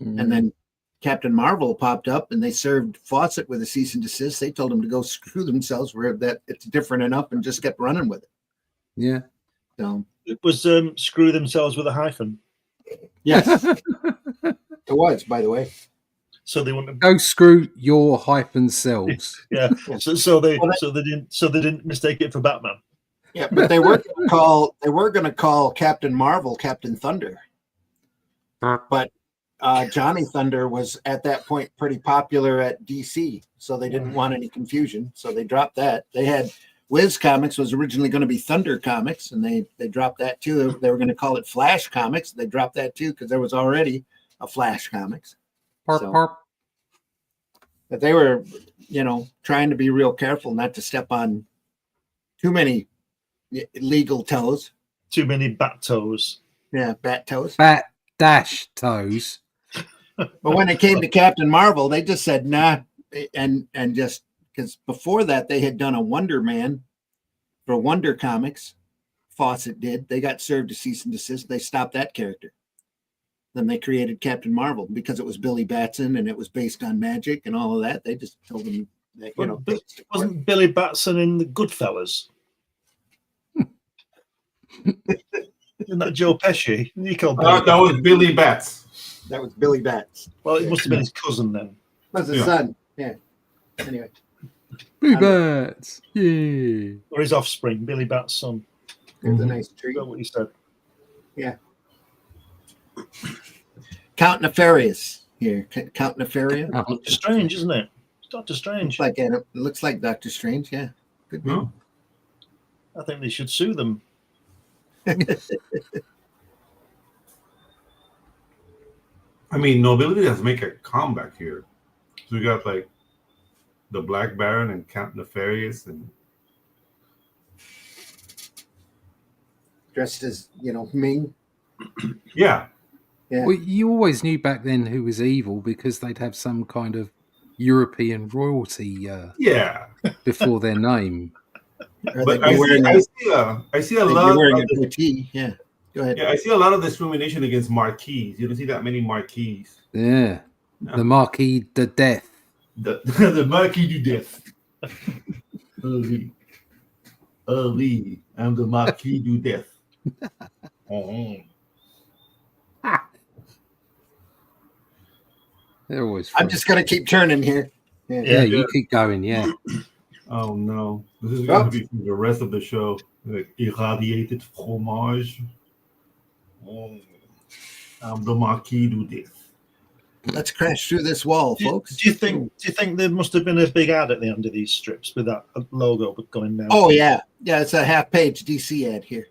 And then Captain Marvel popped up and they served Fawcett with a cease and desist. They told them to go screw themselves where that it's different enough and just kept running with it. Yeah. So it was screw themselves with a hyphen. Yes. It was, by the way. So they wouldn't go screw your hyphen selves. Yeah. So they didn't mistake it for Batman. Yeah, but they were going to call Captain Marvel Captain Thunder. But Johnny Thunder was at that point pretty popular at DC, so they didn't want any confusion. So they dropped that. They had Wiz Comics was originally going to be Thunder Comics, and they dropped that too. They were going to call it Flash Comics. They dropped that too because there was already a Flash Comics. Parp, So- parp. But they were, trying to be real careful not to step on too many legal toes. Too many bat toes. Yeah, bat toes. Bat dash toes. But when it came to Captain Marvel, they just said nah, and just because before that they had done a Wonder Man for Wonder Comics. Fawcett did. They got served a cease and desist. They stopped that character. Then they created Captain Marvel because it was Billy Batson and it was based on magic and all of that. They just told them that But wasn't Billy Batson in the Goodfellas? Isn't that Joe Pesci? You called Billy That was Billy Bats. that was Billy Bats. Well, it must have been his cousin then. Was his son? Yeah. Anyway, Blue bats. Yeah. Or his offspring, Billy Bat's son. it was a nice Is treat. that what he said? Count Nefarious here. Count Nefaria. Doctor Strange, isn't it? It's Doctor Strange. It looks like Doctor Strange. Yeah. Good name. No? I think they should sue them. I mean, Nobility has make a comeback here. So we got like the Black Baron and Count Nefarious, and Dressed as Ming. yeah, Yeah. Well, you always knew back then who was evil because they'd have some kind of European royalty yeah. before their name. Or But they'd be wearing a- I see a they'd be lot. wearing Of a goatee. Yeah. Go ahead. I see a lot of discrimination against marquis. You don't see that many marquis. Yeah. No. The Marquis de Death. The Marquis du Death. Ali, I'm the Marquis du Death. Oh. They're always I'm fun. just gonna keep turning here. Yeah, you keep going, yeah. Oh no, this is going to be for the rest of the show. Like irradiated fromage. Oh, I'm the Marquis du Death. Let's crash through this wall, Do folks. you think there must have been a big ad at the end of these strips with that logo going down? Oh yeah, it's a half-page DC ad here.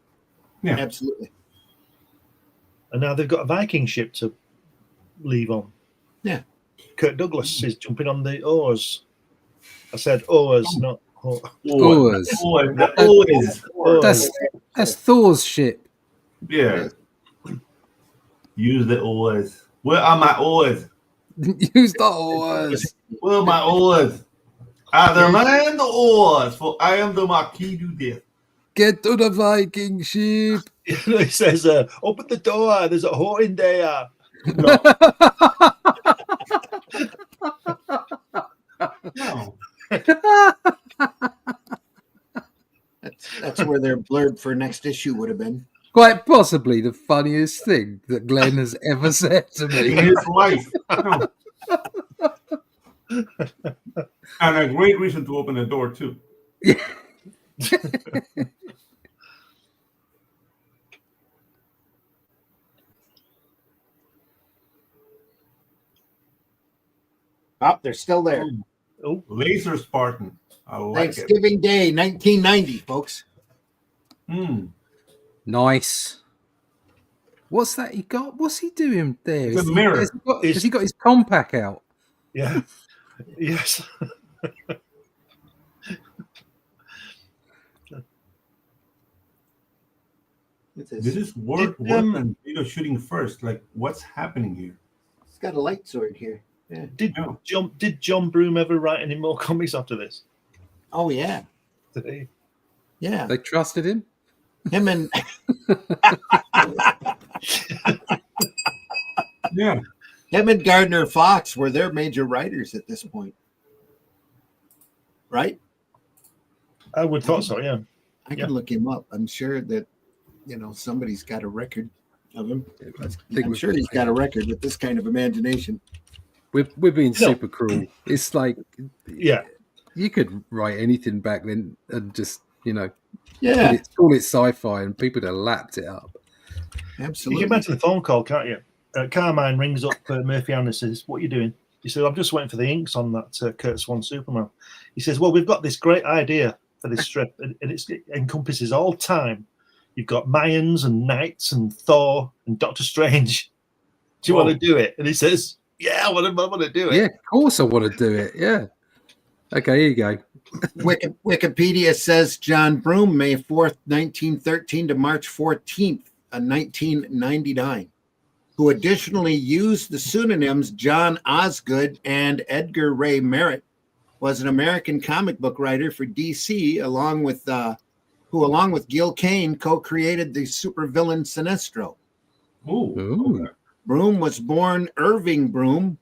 Yeah. Absolutely. And now they've got a Viking ship to leave on. Yeah. Kirk Douglas is jumping on the oars. I said oars, not oars. Oars. Oars. That's Thor's ship. Yeah. Use the oars. Where are my oars? Use the oars. Where are my oars? Either land or oars, for I am the Marquis du Death. Get to the Viking ship. He says, open the door, there's a whore in there. No. That's where their blurb for next issue would have been. Quite possibly the funniest thing that Glenn has ever said to In me. his life. No. And a great reason to open the door, too. Oh, they're still there. Oh, Laser Spartan. I like it. Thanksgiving Day, 1990, folks. Nice. What's that he got? What's he doing there? It's a mirror. Has he got his compact out? yeah. Yes. This is work and video shooting first. Like, what's happening here? It's got a light sword here. Yeah. Did No. John Broome ever write any more comics after this? Oh yeah. Did he? Yeah. They trusted him. Him and Yeah. him and Gardner Fox were their major writers at this point. Right? I would thought so, yeah. I can look him up. I'm sure that somebody's got a record of him. I'm sure he's got a record with this kind of imagination. We're being super cruel. It's like Yeah. you could write anything back then and just Yeah, call it sci-fi and people would have lapped it up. You absolutely. get back to the phone call, can't you? Carmine rings up Murphy Ann and says, "What are you doing?" He says, "I'm just waiting for the inks on that Kurt Swan Superman." He says, "Well, we've got this great idea for this strip, and it encompasses all time. You've got Mayans and knights and Thor and Doctor Strange. Do you want to do it? And he says, yeah, I want to do it. Yeah, of course I want to do it. Yeah. Okay, here you go. Wikipedia says John Broome, May 4th, 1913 to March 14th, 1999, who additionally used the pseudonyms John Osgood and Edgar Ray Merritt, was an American comic book writer for DC, along with Gil Kane, co-created the supervillain Sinestro. Ooh. Okay. Broome was born Irving Broome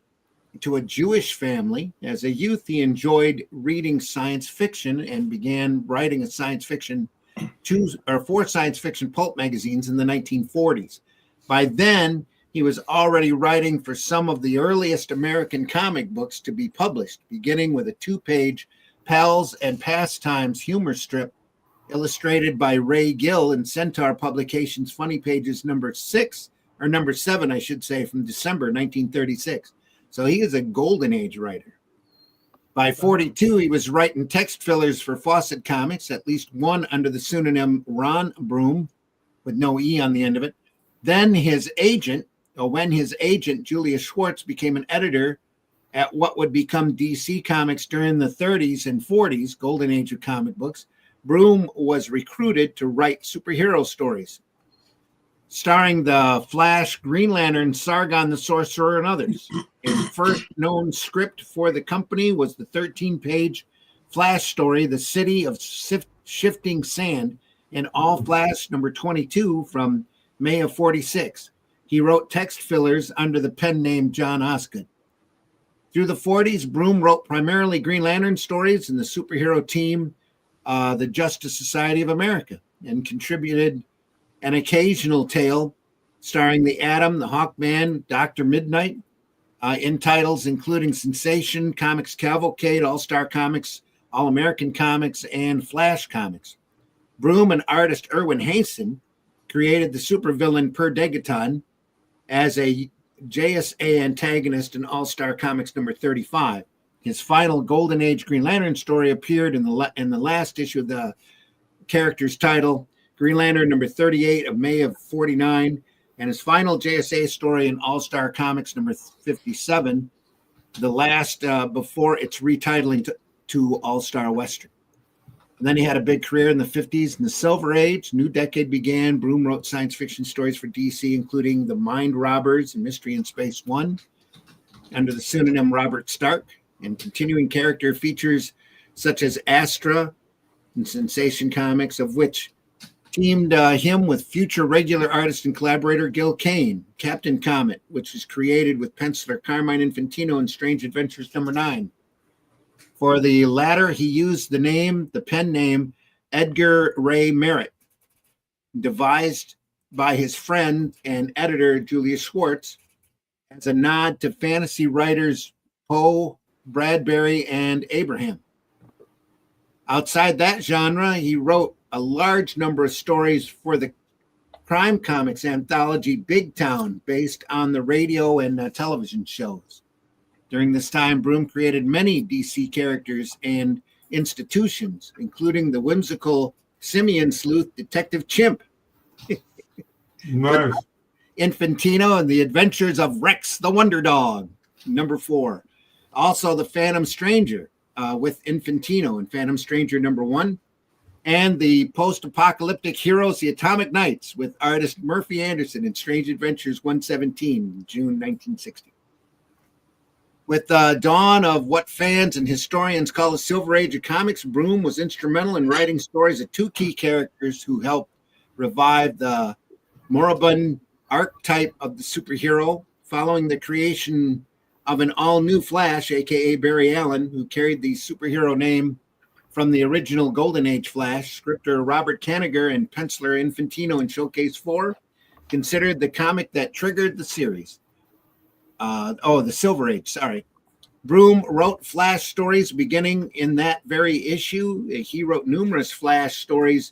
to a Jewish family. As a youth, he enjoyed reading science fiction and began writing a four science fiction pulp magazines in the 1940s. By then, he was already writing for some of the earliest American comic books to be published, beginning with a 2-page Pals and Pastimes humor strip illustrated by Ray Gill in Centaur Publications Funny Pages number 7, I should say, from December 1936. So he is a golden age writer. By 42, he was writing text fillers for Fawcett Comics, at least one under the pseudonym Ron Broome, with no E on the end of it. Then when his agent, Julius Schwartz, became an editor at what would become DC Comics during the 30s and 40s, golden age of comic books, Broome was recruited to write superhero stories, starring the Flash, Green Lantern, Sargon the Sorcerer, and others. His first known script for the company was the 13-page Flash story, The City of Shifting Sand, in All Flash number 22 from May of 46. He wrote text fillers under the pen name John Osgood. Through the 40s, Broome wrote primarily Green Lantern stories in the superhero team, the Justice Society of America, and contributed an occasional tale starring the Atom, the Hawkman, Dr. Midnight, in titles including Sensation, Comics Cavalcade, All-Star Comics, All-American Comics, and Flash Comics. Broome and artist Erwin Hasten created the supervillain Per Degaton as a JSA antagonist in All-Star Comics number 35. His final Golden Age Green Lantern story appeared in the last issue of the character's title, Green Lantern number 38 of May of 49, and his final JSA story in All-Star Comics number 57, the last before its retitling to All-Star Western. And then he had a big career in the 50s. In the Silver Age, new decade began. Broome wrote science fiction stories for DC, including The Mind Robbers and Mystery in Space 1, under the pseudonym Robert Stark, and continuing character features such as Astra and Sensation Comics, of which teamed him with future regular artist and collaborator Gil Kane. Captain Comet, which was created with penciler Carmine Infantino in Strange Adventures number 9. For the latter, he used the pen name Edgar Ray Merritt, devised by his friend and editor Julius Schwartz as a nod to fantasy writers Poe, Bradbury, and Abraham. Outside that genre, he wrote a large number of stories for the crime comics anthology Big Town, based on the radio and television shows. During this time, Broome created many DC characters and institutions, including the whimsical simian sleuth Detective Chimp, Nice. Infantino, and the Adventures of Rex the Wonder Dog, number 4. Also, the Phantom Stranger with Infantino in Phantom Stranger number 1, and the post-apocalyptic heroes, the Atomic Knights, with artist Murphy Anderson in Strange Adventures 117, June 1960. With the dawn of what fans and historians call the Silver Age of comics, Broome was instrumental in writing stories of 2 key characters who helped revive the moribund archetype of the superhero, following the creation of an all-new Flash, a.k.a. Barry Allen, who carried the superhero name from the original Golden Age Flash. Scripter Robert Kanigher and penciler Infantino in Showcase 4 considered the comic that triggered the series. The Silver Age, sorry. Broome wrote Flash stories beginning in that very issue. He wrote numerous Flash stories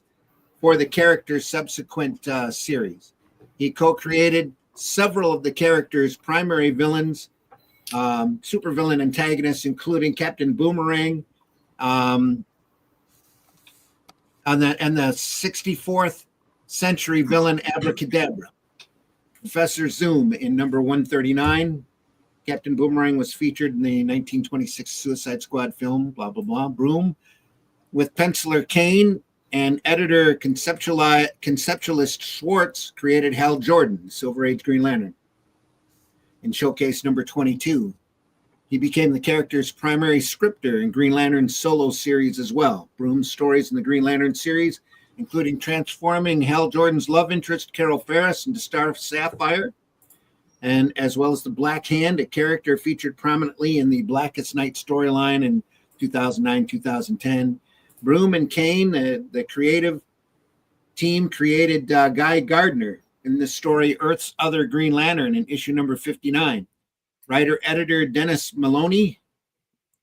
for the character's subsequent series. He co-created several of the character's primary villains, supervillain antagonists, including Captain Boomerang, and the 64th century villain Abracadabra. Professor Zoom in number 139. Captain Boomerang was featured in the 1926 Suicide Squad film, blah, blah, blah. Broome with penciler Kane and editor conceptualist Schwartz created Hal Jordan, the Silver Age Green Lantern. In Showcase number 22, he became the character's primary scripter in Green Lantern's solo series as well. Broome's stories in the Green Lantern series, including transforming Hal Jordan's love interest, Carol Ferris, into Star Sapphire, and as well as the Black Hand, a character featured prominently in the Blackest Night storyline in 2009-2010. Broome and Kane, the creative team, created Guy Gardner in the story Earth's Other Green Lantern in issue number 59. Writer-editor Dennis Maloney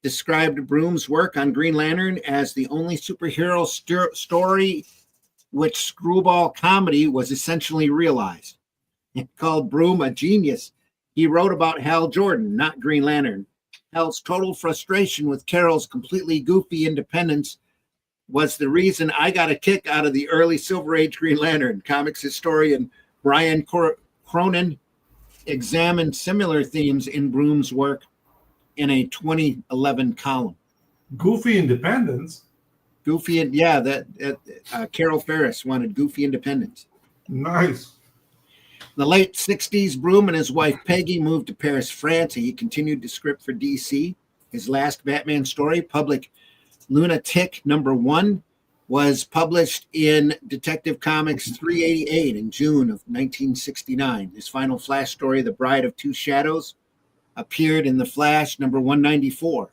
described Broome's work on Green Lantern as the only superhero story which screwball comedy was essentially realized. He called Broome a genius. He wrote about Hal Jordan, not Green Lantern. Hal's total frustration with Carol's completely goofy independence was the reason I got a kick out of the early Silver Age Green Lantern. Comics historian Brian Cronin examined similar themes in Broome's work in a 2011 column. Goofy independence. Goofy, and yeah, Carol Ferris wanted goofy independence. Nice. In the late 60s, Broome and his wife Peggy moved to Paris, France. He continued to script for DC. His last Batman story, Public Lunatic number 1, was published in Detective Comics 388 in June of 1969. His final Flash story, The Bride of Two Shadows, appeared in The Flash number 194.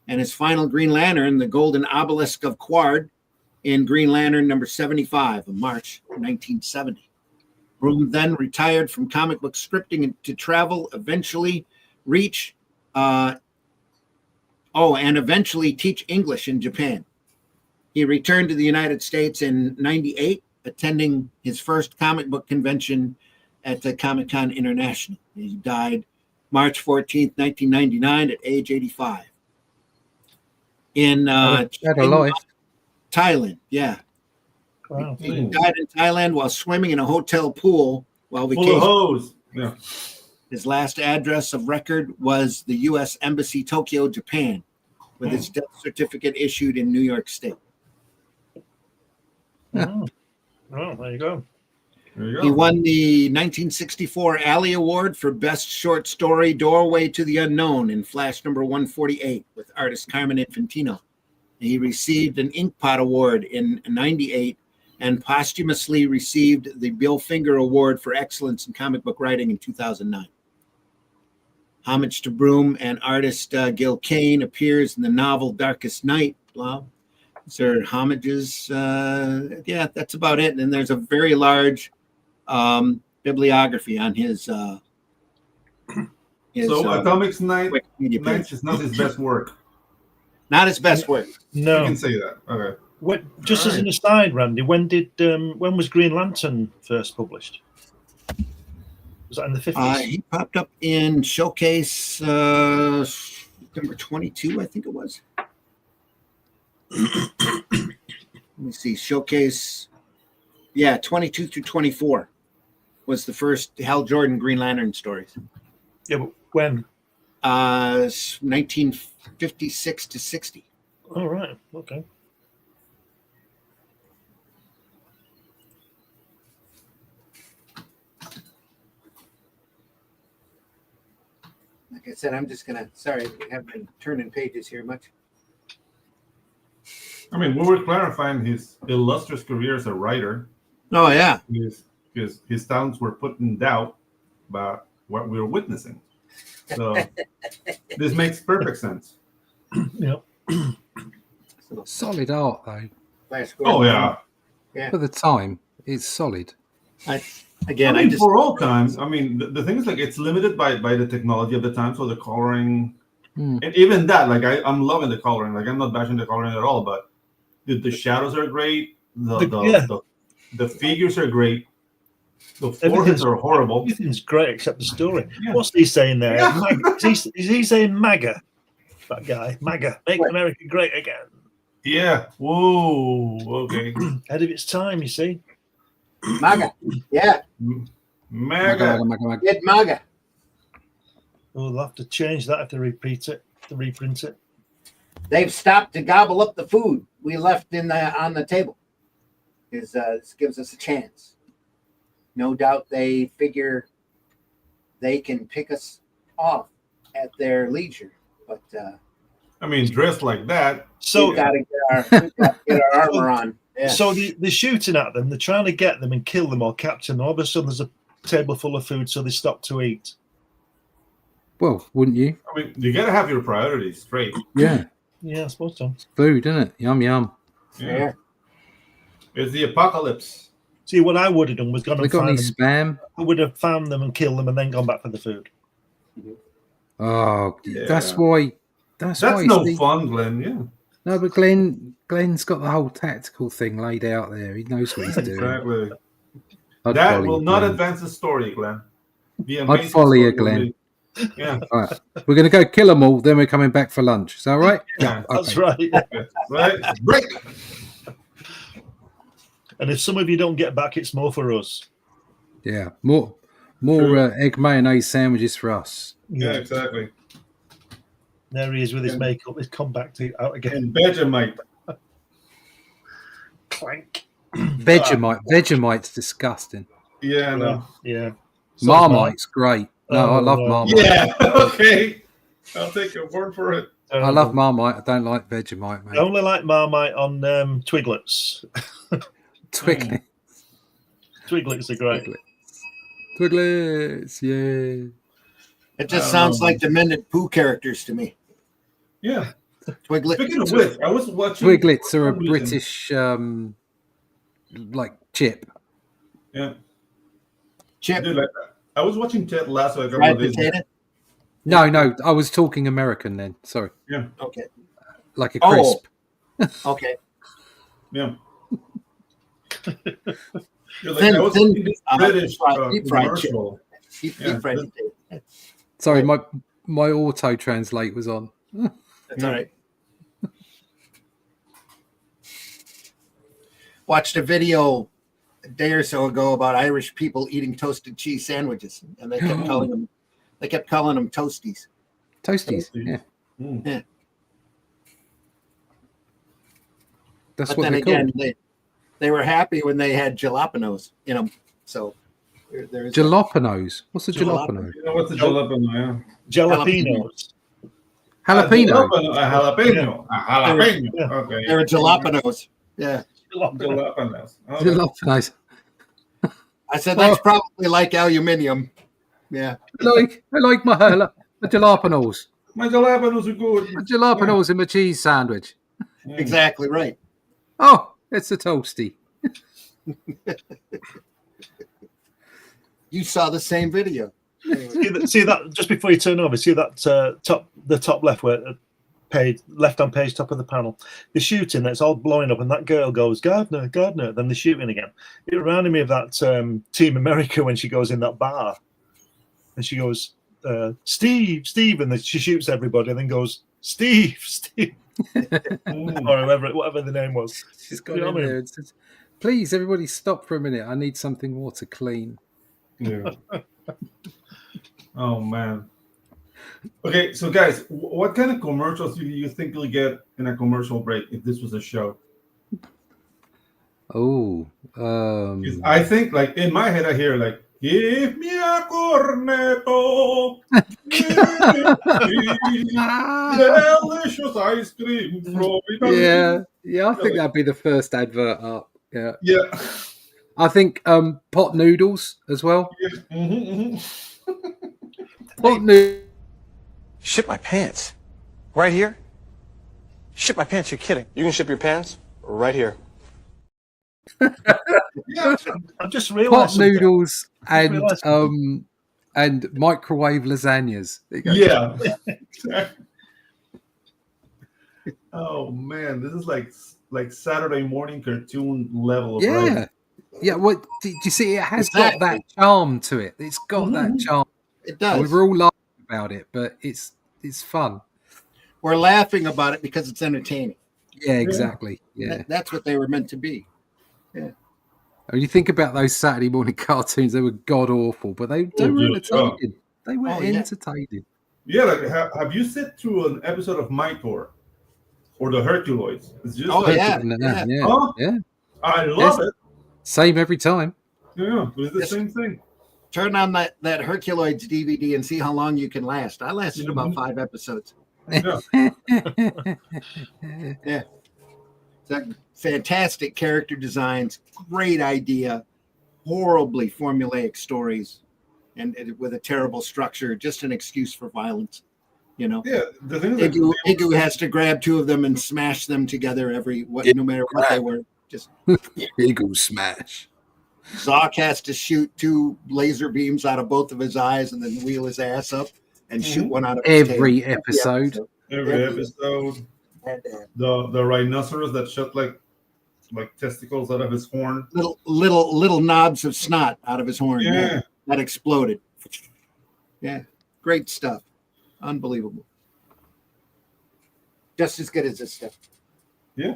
And his final Green Lantern, The Golden Obelisk of Quard, in Green Lantern number 75 of March 1970. Broome then retired from comic book scripting to travel, eventually eventually teach English in Japan. He returned to the United States in 98, attending his first comic book convention at the Comic-Con International. He died March 14th, 1999 at age 85. In Thailand, yeah. Wow. He died in Thailand while swimming in a hotel pool while Full of vacationing. hose. Yeah. His last address of record was the U.S. Embassy, Tokyo, Japan, with his death certificate issued in New York State. Oh, there you go. There you go. He won the 1964 Alley Award for Best Short Story, Doorway to the Unknown, in Flash number 148 with artist Carmen Infantino. He received an Inkpot Award in 98 and posthumously received the Bill Finger Award for Excellence in Comic Book Writing in 2009. Homage to Broome and artist Gil Kane appears in the novel Darkest Night. These are homages. Yeah, that's about it. And then there's a very large bibliography on his so Atomics Night is not his best work. Not his best work. No. You can say that. Okay. Just as an aside, Randy, when was Green Lantern first published? Was that in the 50s? He popped up in Showcase number 22, I think it was. Let me see. Showcase, 22 through 24 was the first Hal Jordan Green Lantern stories. Yeah, but when? 1956 to 60. Oh, right. Okay. Like I said, I'm just going to, sorry, I haven't been turning pages here much. I mean, we were clarifying his illustrious career as a writer. Oh, yeah. Because his talents were put in doubt by what we were witnessing. So this makes perfect sense. Yep. Solid art, though. Oh, yeah. For the time, it's solid. For all times, I mean, the thing is, like, it's limited by the technology of the time, so the coloring, and even that, like, I'm loving the coloring. Like, I'm not bashing the coloring at all, but the shadows are great. The figures are great. The foreheads are horrible. Everything's great except the story. Yeah. What's he saying there? Yeah. Is he saying MAGA? That guy, MAGA, make America great again. Yeah. Whoa. Okay. Ahead of its time, you see. MAGA. Yeah. Mega. Get MAGA. Oh, they'll have to change that if they reprint it. They've stopped to gobble up the food we left on the table. This gives us a chance. No doubt they figure they can pick us off at their leisure. But I mean, dressed like that. So we've got to get our armor on. Yeah. So they're shooting at them. They're trying to get them and kill them or capture them. All of a sudden, there's a table full of food, so they stop to eat. Well, wouldn't you? I mean, you gotta have your priorities straight. Yeah. Yeah, I suppose so. Food, isn't it? Yum, yum. Yeah. It's the apocalypse. See, what I would have done was gone They and got any found them. spam? I would have found them and killed them and then gone back for the food. Oh, Yeah. that's why. That's why. no Steve- fun, Glenn. Yeah. No, but Glenn's got the whole tactical thing laid out there. He knows what he's doing. Exactly. I'd That follow will you, not Glenn. advance the story, Glenn. The I'd amazing follow you, story will Glenn. be- Yeah. All right. We're going to go kill them all, then we're coming back for lunch. Is that all right? Yeah. That's Okay. right. Right. Break. And if some of you don't get back, it's more for us. Yeah. More True. egg mayonnaise sandwiches for us. Yeah, exactly. There he is with his makeup. He's come back out again. And Vegemite. Clank. Vegemite's disgusting. Yeah, no. Yeah. Marmite's great. No, I love Marmite. Yeah. Okay. I'll take your word for it. I love Marmite. I don't like Vegemite, I mate. only like Marmite on Twiglets. Twiglets. Twiglets are great. Twiglets, yeah. It just sounds like Demented Pooh characters to me. Yeah. Twiglet. Speaking of which, I was watching. Twiglets are a British, like chip. Yeah. Chip. Dude, like, I was watching Ted Lasso. Like, Fried potato. No, I was talking American then. Sorry. Yeah. Okay. Like a Oh. crisp. Okay. Yeah. You're like, Thin- I was thin, watching this British deep fried chip. commercial. Deep Yeah. fried potato. Sorry, my auto translate was on. That's all right. Watched a video a day or so ago about Irish people eating toasted cheese sandwiches, and they kept calling them toasties. Toasties. Yeah. Mm. Yeah. That's But what then they're again, called. they were happy when they had jalapenos in them. So there's Jalapenos. What's a Jalapeno. jalapeno? You know what's the jalapeno? Yeah. Jalapenos. Jalapeno. A jalapeno. A jalapeno. Yeah. Okay. they were jalapenos. Yeah, Jalapenos. Okay. Jalapenos. I said that's probably like aluminium. Yeah, I like my jalapenos. My jalapenos are good. Jalapenos in my cheese sandwich. Yeah. exactly right. Oh, it's a toasty. You saw the same video. See that just before you turn over. See that the top left where left on page top of the panel. The shooting that's all blowing up, and that girl goes Gardner. Then they're shooting again. It reminded me of that Team America when she goes in that bar, and she goes Steve, and then she shoots everybody, and then goes Steve, or whatever the name was. She's got You know in what I mean? there and says, please, everybody stop for a minute. I need something more to clean. Yeah. Oh man. Okay, so guys, what kind of commercials do you think you'll get in a commercial break if this was a show? Oh, 'Cause I think, like in my head, I hear like, "Give me a cornetto, delicious ice cream from Italy." yeah. I think that'd be the first advert up. Yeah, Yeah. I think pot noodles as well. Pot noodles. Ship my pants. Right here? Ship my pants, you're kidding. You can ship your pants right here. Yeah. I've just Pot realised something. noodles and realised and microwave lasagnas. There you go. Yeah. Oh man, this is like Saturday morning cartoon level of writing. Yeah. Yeah, what did you see? It has Exactly. got that charm to it. It's got that charm. It And does. we're all laughing about it, but it's fun. We're laughing about it because it's entertaining. Yeah, exactly. Yeah. That's what they were meant to be. When you think about those Saturday morning cartoons, they were god awful, but they Oh, were yeah. entertaining. They were Oh, yeah. entertaining. Yeah, like have you sit through an episode of My Tour or the Herculoids? It's just Oh, yeah. Yeah. Huh? Yeah. I love Yes. it. Same every time. Yeah, it's the Yes. same thing. Turn on that Herculoids DVD and see how long you can last. I lasted about 5 episodes. Yeah. It's a fantastic character designs, great idea, horribly formulaic stories, and with a terrible structure, just an excuse for violence. You know, Yeah, the thing is, Igu has to grab 2 of them and smash them together no matter what they were. Just Eagle smash. Zoc has to shoot 2 laser beams out of both of his eyes and then wheel his ass up and shoot one out of his Every tail. episode. every episode, And, the rhinoceros that shot like testicles out of his horn. little knobs of snot out of his horn. Yeah. That exploded. Yeah, great stuff. Unbelievable. Just as good as this stuff. Yeah.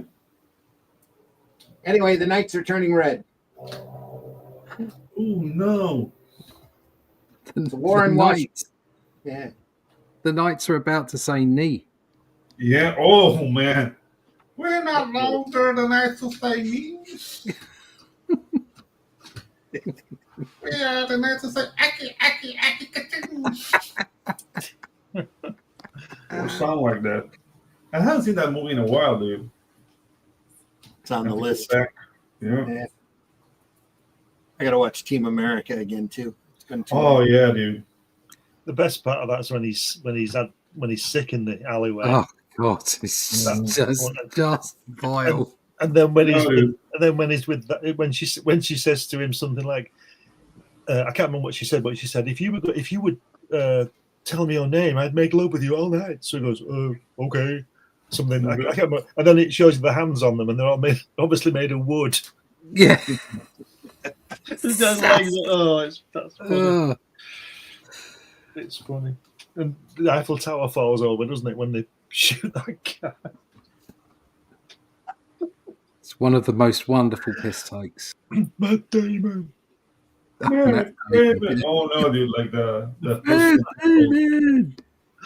Anyway, the nights are turning red. Oh no. The war in Washington. Yeah. The Knights are about to say knee. Yeah. Oh man. We're not longer than I to say me. We are the night to say aki. Or sound like that. I haven't seen that movie in a while, dude. It's on the list. Yeah. I gotta watch Team America again too. It's been too Oh long. yeah, dude. The best part of that is when he's sick in the alleyway. Oh God, it's just vile. And then when he's No, with, dude. and then when he's with when she says to him something like, I can't remember what she said, but she said, if you would tell me your name, I'd make love with you all night. So he goes, okay, something. I can't remember. And then it shows you the hands on them, and they're all obviously made of wood. Yeah. It's just like, that's funny. It's funny. And the Eiffel Tower falls over, doesn't it, when they shoot that guy? It's one of the most wonderful piss takes. Matt Damon. Matt Damon. Oh no, dude! Like the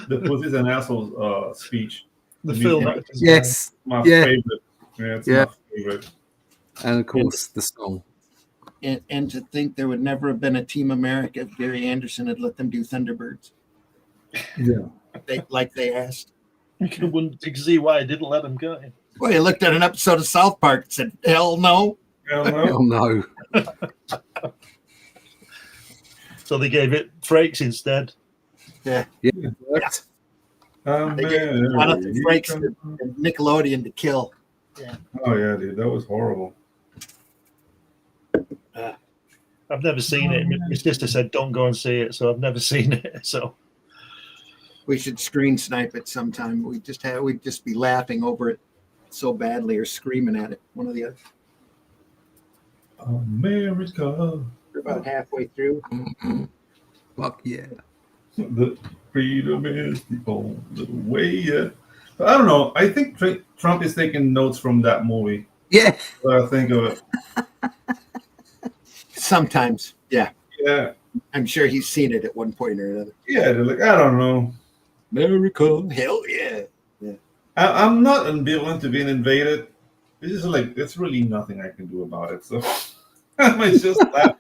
pussies and assholes speech. The film. Yes. My Yeah. favorite. Yeah, it's Yeah. my favorite. And of course, the song. And to think there would never have been a Team America if Gary Anderson had let them do Thunderbirds. Yeah. They asked. You can see why I didn't let him go. Well, he looked at an episode of South Park and said, hell no. Hell no. Hell no. So they gave it Frakes instead. Yeah. Yeah. They gave one of the Frakes and Nickelodeon to kill. Oh yeah, dude, that was horrible. I've never seen it. My sister said, don't go and see it. So I've never seen it. So We should screen snipe it sometime. We'd just be laughing over it so badly or screaming at it. One or the other. America. We're about halfway through. Fuck yeah. The freedom is the only way. Yeah. I don't know. I think Trump is taking notes from that movie. Yeah. What I think of it. Sometimes, yeah. Yeah. I'm sure he's seen it at one point or another. Yeah. They're like, I don't know. America, hell yeah. I'm not ambivalent to being invaded. It's just like there's really nothing I can do about it. So I might just laugh.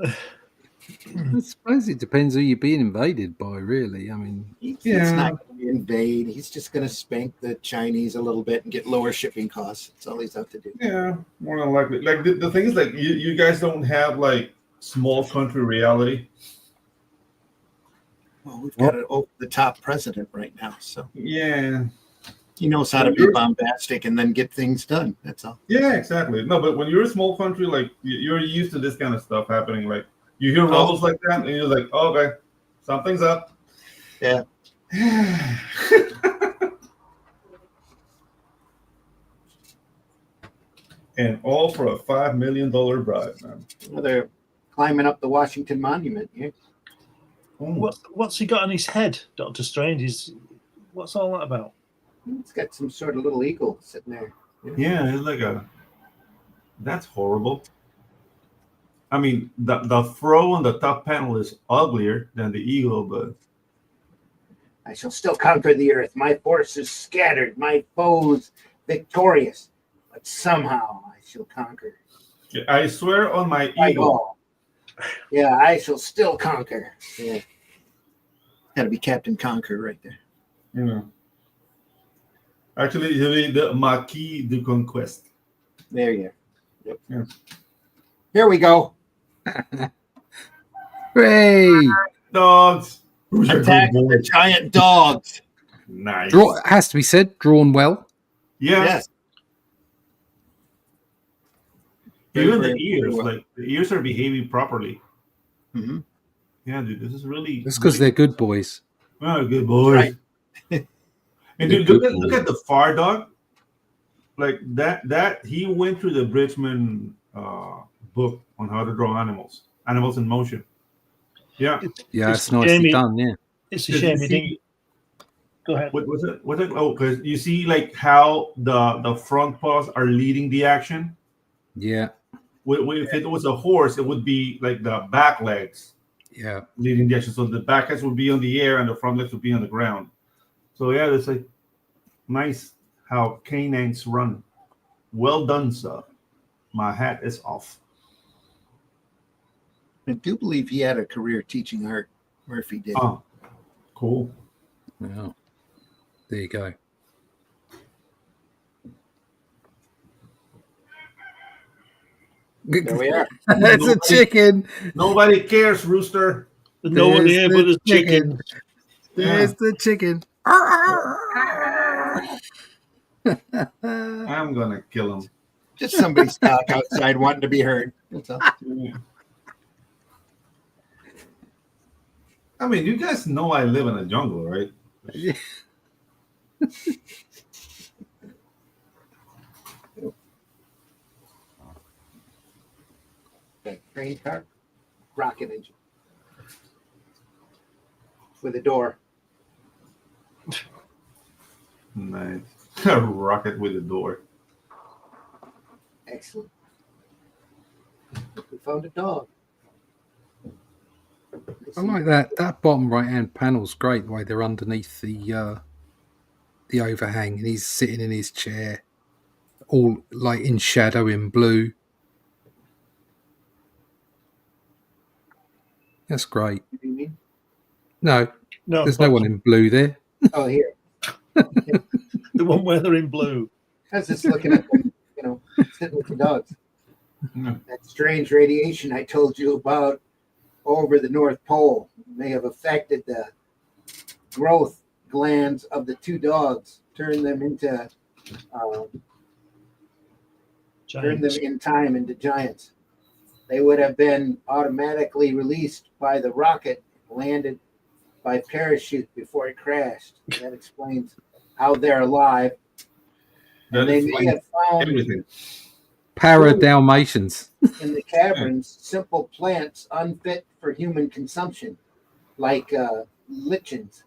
I suppose it depends who you're being invaded by, really. I mean, He's Yeah. not going to invade. He's just going to spank the Chinese a little bit and get lower shipping costs. That's all he's out to do. Yeah, more than likely. Like the thing is, like you guys don't have like small country reality. Well, we've got an over-the-top president right now, so Yeah. he knows how to be bombastic and then get things done. That's all. Yeah, exactly. No, but when you're a small country, like you're used to this kind of stuff happening. Like you hear rumbles like that, and you're like, oh, okay, something's up. Yeah. And all for a $5 million bribe, man. Well, they're climbing up the Washington Monument here. what's he got on his head, Doctor Strange? What's all that about? It's got some sort of little eagle sitting there. Yeah, it's like a. That's horrible. I mean, the throw on the top panel is uglier than the eagle, but I shall still conquer the earth. My forces scattered, my foes victorious, but somehow I shall conquer. I swear on my By eagle. all. Yeah, I shall still conquer. Yeah. Got to be Captain Conquer right there. Yeah. Actually, it'll be the Marquis de Conquest. There you go. Yep. Yeah. Here we go. Hooray! Dogs. Who's your Attack good boy? the giant dogs. Nice. Has to be said, drawn well. Yeah. Yes. Even Very, the ears, very well. like the ears are behaving properly. Mm-hmm. Yeah, dude, this is really. That's because they're good boys. Oh, good boys. Right. And They're dude, good look at the far dog. Like that he went through the Bridgman book on how to draw animals in motion. Yeah. Yeah, It's it's nicely Jamie- done. Yeah. It's a Did shame you you see- didn't. Go ahead. What was it? What's it? Oh, because you see, like how the front paws are leading the action. Yeah. If it was a horse, it would be like the back legs Yeah. leading the action. So the back legs would be on the air and the front legs would be on the ground. So yeah, it's like nice how canines run. Well done, sir. My hat is off. I do believe he had a career teaching art. Murphy did. Oh, cool. Well, there you go. There we are. It's a chicken. Nobody cares, Rooster. There's no one There's here the but there's chicken. chicken. There's the chicken. I'm gonna kill him. Just somebody stuck outside wanting to be heard. That's all. I mean, you guys know I live in a jungle, right? Okay, train car, rocket engine with a door. Nice. A rocket with a door. Excellent. We found a dog. I like that. That bottom right hand panel's great. The way they're underneath the overhang, and he's sitting in his chair, all like in shadow in blue. That's great. What do you mean? No, No, there's no one in blue there. Oh, here. the one where they're in blue. I was just looking at them, sitting with the dogs. Mm. That strange radiation I told you about over the North Pole may have affected the growth glands of the two dogs, turned them in time into giants. They would have been automatically released by the rocket, landed by parachute before it crashed. That explains how they're alive. And they may have found everything. Para-dalmatians. in the caverns simple plants unfit for human consumption, like lichens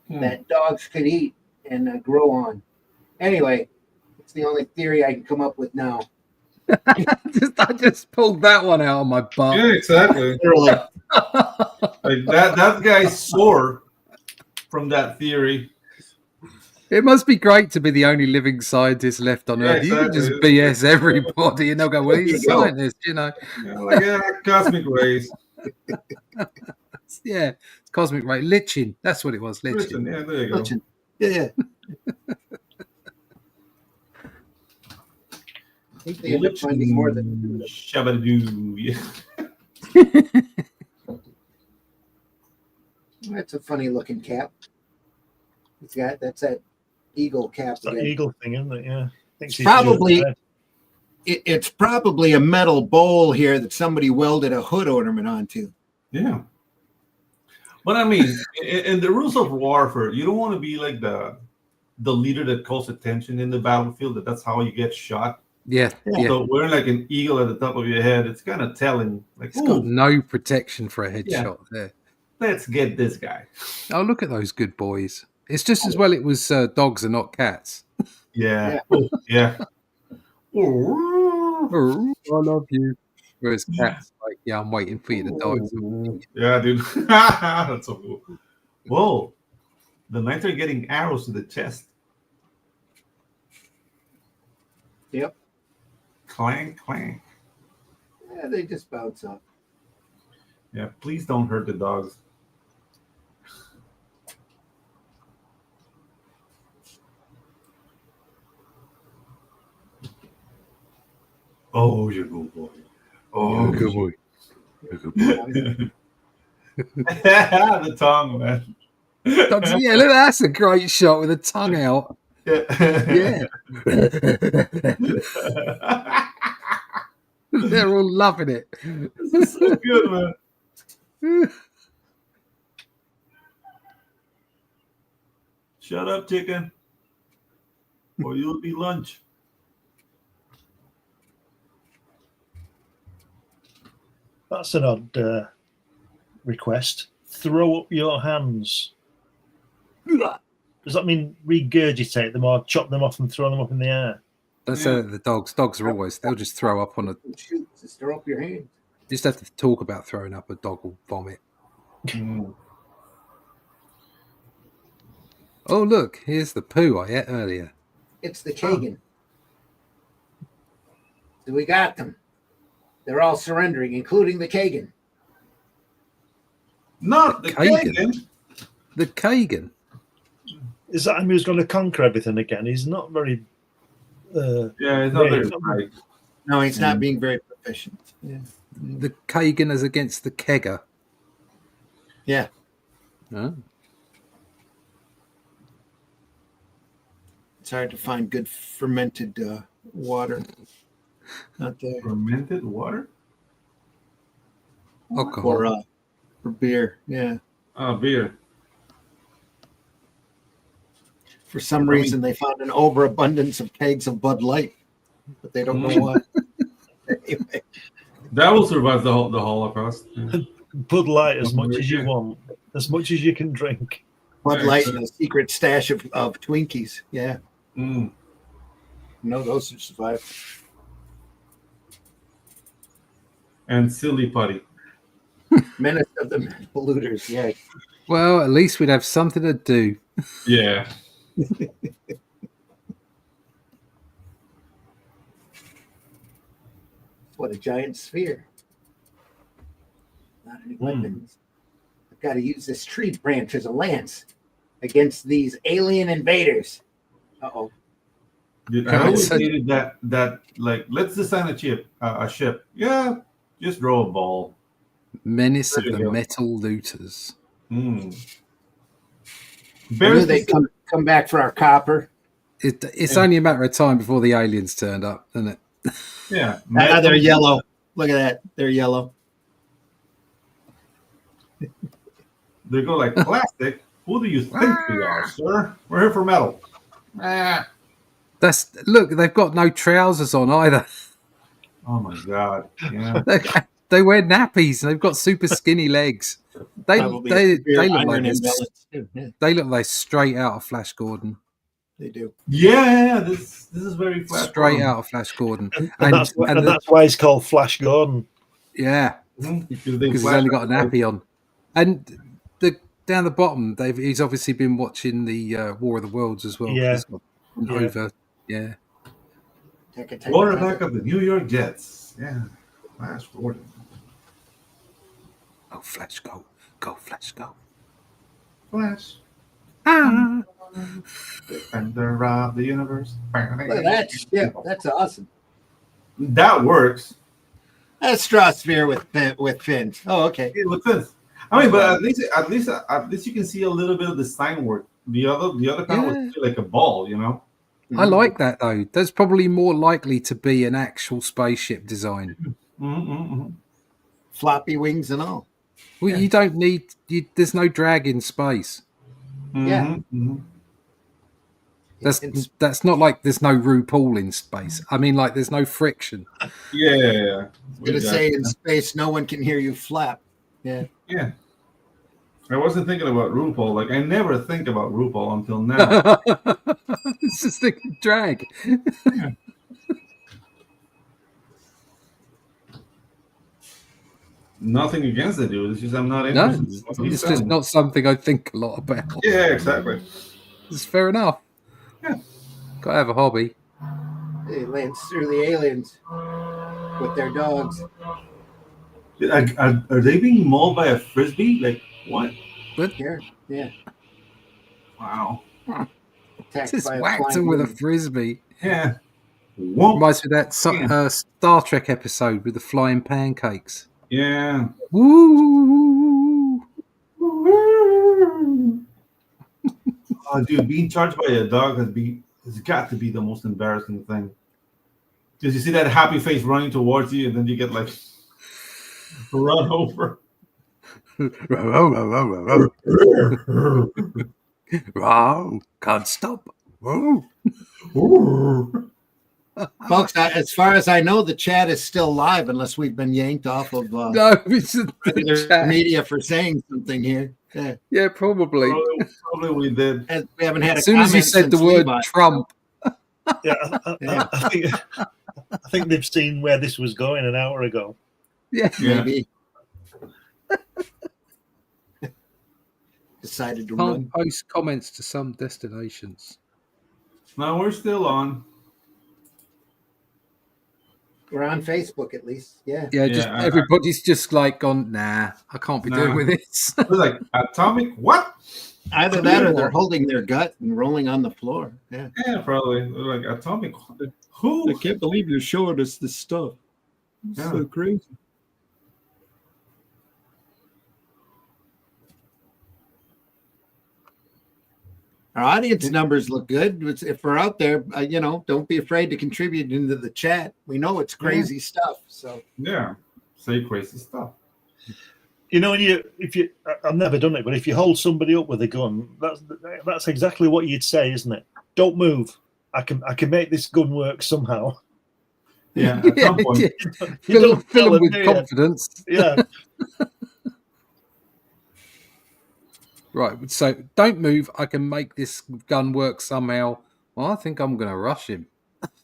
that dogs could eat and grow on. Anyway, it's the only theory I can come up with now. I just pulled that one out of my butt. Yeah, exactly. Really. Like that guy's sore from that theory. It must be great to be the only living scientist left on Yeah, Earth. You can just exactly. BS everybody and they'll go, well, he's a There you go. scientist, you know. Cosmic rays. Yeah, it's cosmic ray. Liching. That's what it was, Listen, liching. yeah, there you go. Lichen. Yeah. I think they end up finding more than Shabadoo. Yeah. That's a funny looking cap. That's that eagle cap It's that again. eagle thing, isn't it? Yeah. It's probably it's probably a metal bowl here that somebody welded a hood ornament onto. Yeah. But I mean, in the rules of warfare, you don't want to be like the leader that calls attention in the battlefield. That's how you get shot. Yeah, yeah. So wearing like an eagle at the top of your head, it's kind of telling. Like, It's got ooh, no protection for a headshot there. let's get this guy. Oh, look at those good boys. It's just as well it was dogs and not cats. Yeah. Oh, yeah. Oh. Oh, I love you. Whereas cats, like, yeah, I'm waiting for you to die. Yeah, dude. That's so cool. Whoa. The knights are getting arrows to the chest. Yep. Clank, clank. Yeah, they just bounce up. Yeah, please don't hurt the dogs. Oh, you good boy. Oh, Good boy. Good boy. The tongue, man. Yeah, look, that's a great shot with the tongue out. Yeah. They're all loving it. This is so good, man. Shut up, chicken, or you'll be lunch. That's an odd request. Throw up your hands. Does that mean regurgitate them or chop them off and throw them up in the air? That's the dogs. Dogs are always, they'll just throw up on a. Shoot, just throw up your hand. You just have to talk about throwing up. A dog will vomit. Mm. Oh, look, here's the poo I ate earlier. It's the Kagan. So we got them. They're all surrendering, including the Kagan. Not the Kagan. Kagan. The Kagan. Is that him who's going to conquer everything again? He's not very. Yeah, it's not very right. No, he's not being very proficient. Yeah. The Kagan is against the Kegger. Yeah. Huh? It's hard to find good fermented water. Not there. Fermented water? Alcohol. For beer. Yeah. Oh, beer. For some reason, they found an overabundance of kegs of Bud Light, but they don't know why. Anyway. That will survive the Holocaust. Yeah. Bud Light as much as you want, as much as you can drink. Bud Light and a secret stash of Twinkies. Yeah. Mm. No, those will survive. And silly putty. Menace of the polluters. Yeah. Well, at least we'd have something to do. Yeah. What a giant sphere. Not any weapons. I've got to use this tree branch as a lance against these alien invaders. Uh-oh. Dude, I always hated that like, let's design a ship. Yeah, just draw a ball. Menace of the Metal Looters. Mm. I knew they'd come back for our copper. It's only a matter of time before the aliens turned up, isn't it? Yeah. They're yellow. Look at that. They're yellow. They go like, plastic? Who do you think we are, sir? We're here for metal. Look, they've got no trousers on either. Oh my god. Yeah. They wear nappies and they've got super skinny legs. They look like straight out of Flash Gordon. They do. Yeah, this is very Flash straight Gordon. out of Flash Gordon. And that's why he's called Flash Gordon. Yeah. Because he's only got a nappy on. And down the bottom, he's obviously been watching the War of the Worlds as well. Yeah. Over. Yeah. Quarterback of the New York Jets. Yeah. Flash Gordon. Oh, Flash, go. Go, Flash, go. Flash. Ah. Defender of the universe. Look at that ship. That's awesome. That works. That's straw sphere with fins. Oh, okay. Yeah, with fins. I mean, but at least you can see a little bit of the sign work. The other panel was like a ball, you know. I like that though. That's probably more likely to be an actual spaceship design. Mm-hmm. Floppy wings and all. Well, you don't need. There's no drag in space. Yeah. Mm-hmm. That's not like there's no RuPaul in space. I mean, like there's no friction. Yeah. Gonna say in space, no one can hear you flap. Yeah. Yeah. I wasn't thinking about RuPaul. Like I never think about RuPaul until now. It's just a drag. Yeah. Nothing against the dude. It's just I'm not No, interested. in what he's it's just selling. not something I think a lot about. Yeah, exactly. It's fair enough. Yeah. Gotta have a hobby. They lance through the aliens with their dogs. Are they being mauled by a frisbee? Like what? Here, yeah, Wow. attacked Just by a whacked flying him with a alien. frisbee. Yeah. Whoop. Reminds me of that Star Trek episode with the flying pancakes. Yeah. Woo! Oh, dude, being charged by a dog has got to be the most embarrassing thing. Because you see that happy face running towards you, and then you get like run over. Wow, can't stop. Woo. Folks, as far as I know, the chat is still live unless we've been yanked off of No, it's the regular chat. media for saying something here. Yeah. Yeah, probably. Probably we did. And we haven't had a As soon as you comment said the since word Levi. Trump, Yeah, Yeah. I think they've seen where this was going an hour ago. yeah, Yeah. Maybe. Decided to can't run. post comments to some destinations. No, we're still on. We're on Facebook at least. Yeah. Yeah, just Yeah, everybody's just like gone. Nah, I can't be doing Nah. with this. We're like atomic. What? Either that or they're holding their gut and rolling on the floor. Yeah. Yeah, probably. They're like atomic. Who? I can't believe you're showing us this stuff. It's Yeah. so crazy. Our audience numbers look good. If we're out there, don't be afraid to contribute into the chat. We know it's crazy stuff. So Yeah. Say crazy stuff. You know, I've never done it, but if you hold somebody up with a gun, that's exactly what you'd say, isn't it? Don't move. I can make this gun work somehow. Yeah. At some point. You don't Fill tell them them, with do you? confidence. Yeah. Right, so don't move. I can make this gun work somehow. Well, I think I'm going to rush him.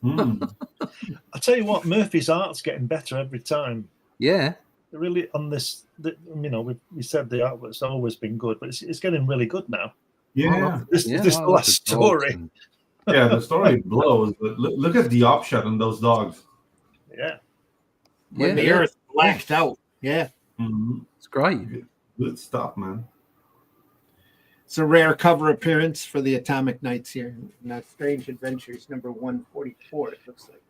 I tell you what, Murphy's art's getting better every time. Yeah. Really, on this, we said the artwork's always been good, but it's getting really good now. Yeah. This Yeah, is I the like last the dogs story. and- Yeah. The story blows, but look at the upshot on those dogs. Yeah. when the earth blacked out. Yeah. Mhm. It's great. Good stuff, man. It's a rare cover appearance for the Atomic Knights here. Not Strange Adventures number 144, it looks like.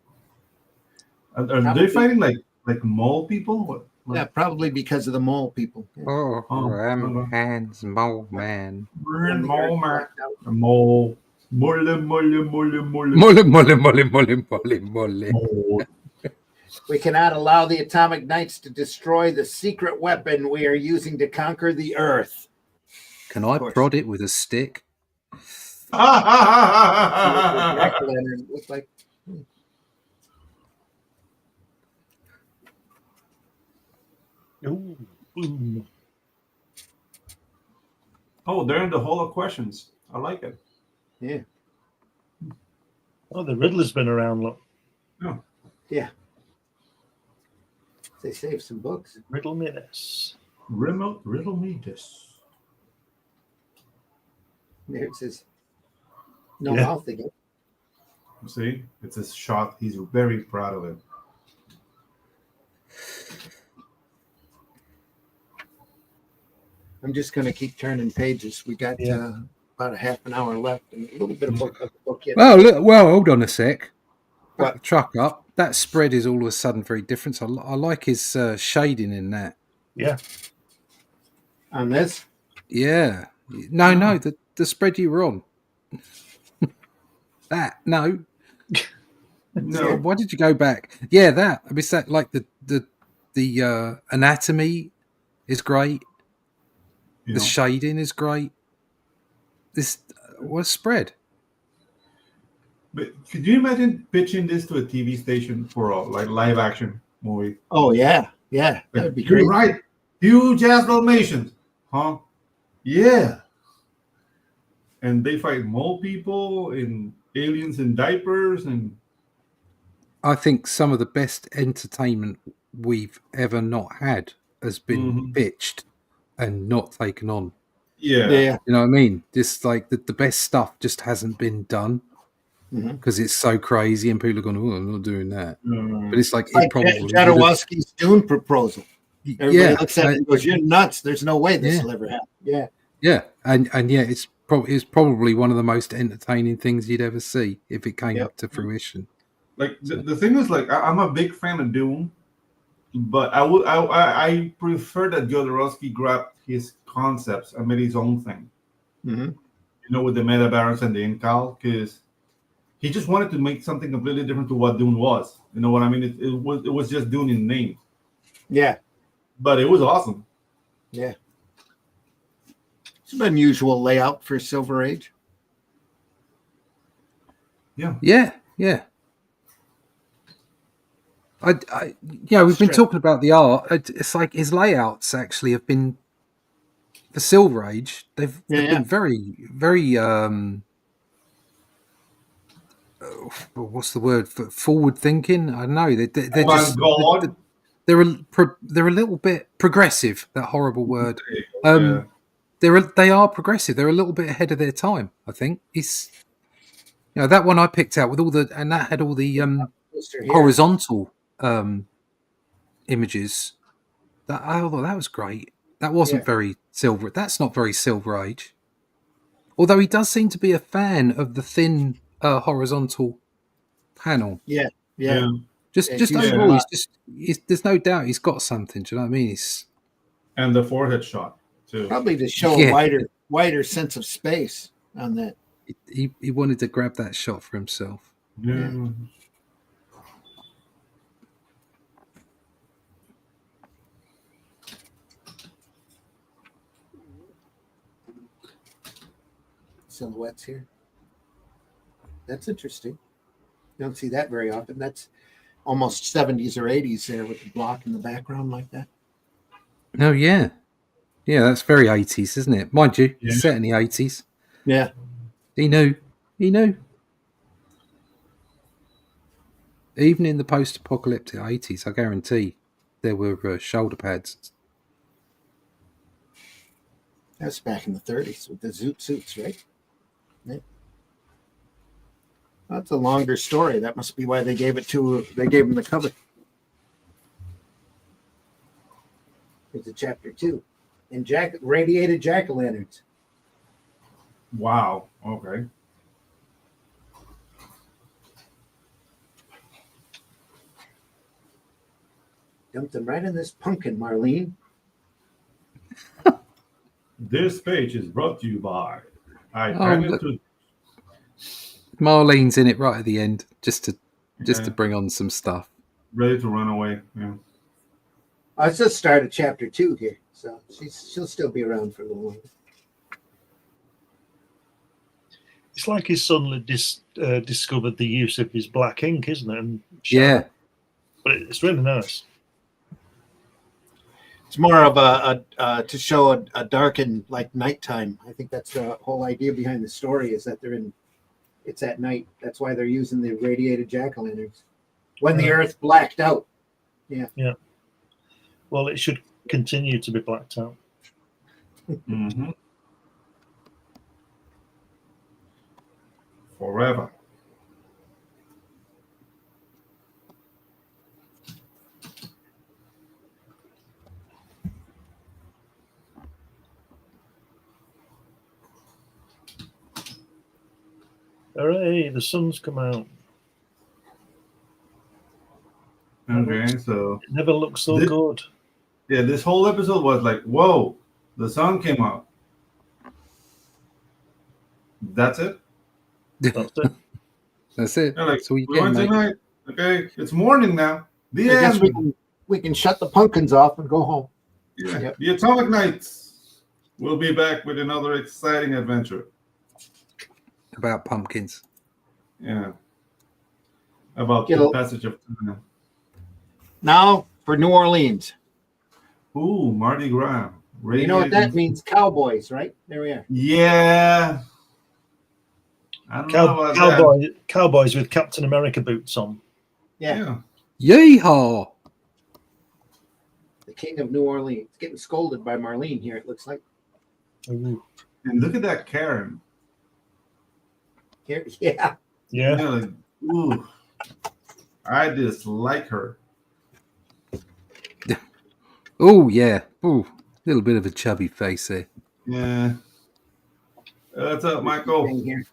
Are they fighting like mole people? What? Yeah, probably because of the mole people. Yeah. Oh, Oh. hands, mole man. When the earth blacked out. Mole. Mole. Mole, mole, mole, mole, mole, mole. We cannot allow the Atomic Knights to destroy the secret weapon we are using to conquer the earth. Can I course. prod it with a stick? Jack-o'-lantern looks like. Ooh. Ooh. Oh, they're in the hall of questions. I like it. Yeah. Oh, the Riddler's been around. Look, Yeah. They saved some books. riddle me this. Riddle me this. There it says no Yeah. mouth again. See, it's a shot. He's very proud of it. I'm just going to keep turning pages. We got about a half an hour left and a little bit of book yet. Well, look, hold on a sec. What? Back the truck up. That spread is all of a sudden very different. I like his shading in that. Yeah. On this? Yeah. No, the spread you were on. That, no. No. Why did you go back? Yeah, that. I mean, that like the anatomy is great. You The know. shading is great. This what a spread. But could you imagine pitching this to a TV station for a live action movie? Oh, yeah. Yeah. That would be You're great. right. Huge ass Dalmatians. Huh? Yeah. And they fight mole people and aliens in diapers and I think some of the best entertainment we've ever not had has been Mhm. pitched and not taken on. yeah. Yeah. You know what I mean? Just like the best stuff just hasn't been done Mhm. because it's so crazy and people are going, "Oh, I'm not doing that." But Mm. it's like Like it probably would have. Jodorowsky's Dune proposal. Everybody Yeah, looks at it and goes, "You're nuts. There's no way this Yeah. will ever happen." Yeah. yeah, and yeah, it's probably one of the most entertaining things you'd ever see if it came Yep. to fruition. Like the thing is, like I'm a big fan of Dune, but I prefer that Jodorowsky grabbed his concepts and made his own thing. Mm-hmm. You know, with the meta barons and the incal, because he just wanted to make something completely different to what Dune was. You know what I mean? It was just Dune in name, Yeah. but it was awesome. Yeah. It's an unusual layout for Silver Age. Yeah. Yeah. We've been talking about the art. It's like his layouts actually have been for Silver Age. They've been very, very. What's the word? Forward thinking. I don't know. They're just God. they're a little bit progressive. That horrible word. Yeah. They are progressive. They're a little bit ahead of their time. I think it's that one I picked out with all the and that had all the horizontal images. I thought that was great. That wasn't very silver. That's not very Silver Age. Although he does seem to be a fan of the thin horizontal panel. Yeah. Just he's overall, there's no doubt he's got something. Do you know what I mean? And the forehead shot too. Probably to show a wider sense of space on that. He wanted to grab that shot for himself. Yeah. Silhouettes here. That's interesting. You don't see that very often. That's almost 70s or 80s there with the block in the background like that. Oh, yeah. Yeah, that's very 80s, isn't it? Mind you, it's set in the 80s. Yeah. He knew. Even in the post-apocalyptic 80s, I guarantee there were shoulder pads. That's back in the 30s with the zoot suits, right? Yeah. That's a longer story. That must be why they gave him the cover. It's a chapter 2. And radiated jack-o'-lanterns. Wow. Okay. Dumped them right in this pumpkin, Marlene. This page is brought to you by Marlene's in it right at the end, just to bring on some stuff. Ready to run away. Yeah. I just started chapter 2 here, so she'll still be around for a little longer. It's like his son discovered the use of his black ink, isn't it? And but it's really nice. It's more of a to show a darkened like nighttime. I think that's the whole idea behind the story is that it's at night. That's why they're using the radiated jack-o'-lanterns when the earth blacked out. Yeah. Well, it should continue to be blacked out. Mm-hmm. Forever. Hooray, the sun's come out. Okay, so it never looked so good. Yeah, this whole episode was like, whoa, the sun came out. That's it? That's it. That's it. Like, that's all you we went get, tonight. Okay, it's morning now. The I guess end. we can shut the pumpkins off and go home. Yeah. Yep. The Atomic Knights will be back with another exciting adventure. About pumpkins. Yeah. About the passage of time. Now for New Orleans. Ooh, Mardi Gras. You know what that means? Cowboys, right? There we are. Yeah. I don't know about that. Cowboys with Captain America boots on. Yeah. Yeehaw! The King of New Orleans. Getting scolded by Marlene here, it looks like. Ooh. And look at that Karen. Here, yeah. Yeah. Like, ooh. I dislike her. Oh, yeah. Ooh, little bit of a chubby face there. Yeah. What's up, Michael? Here.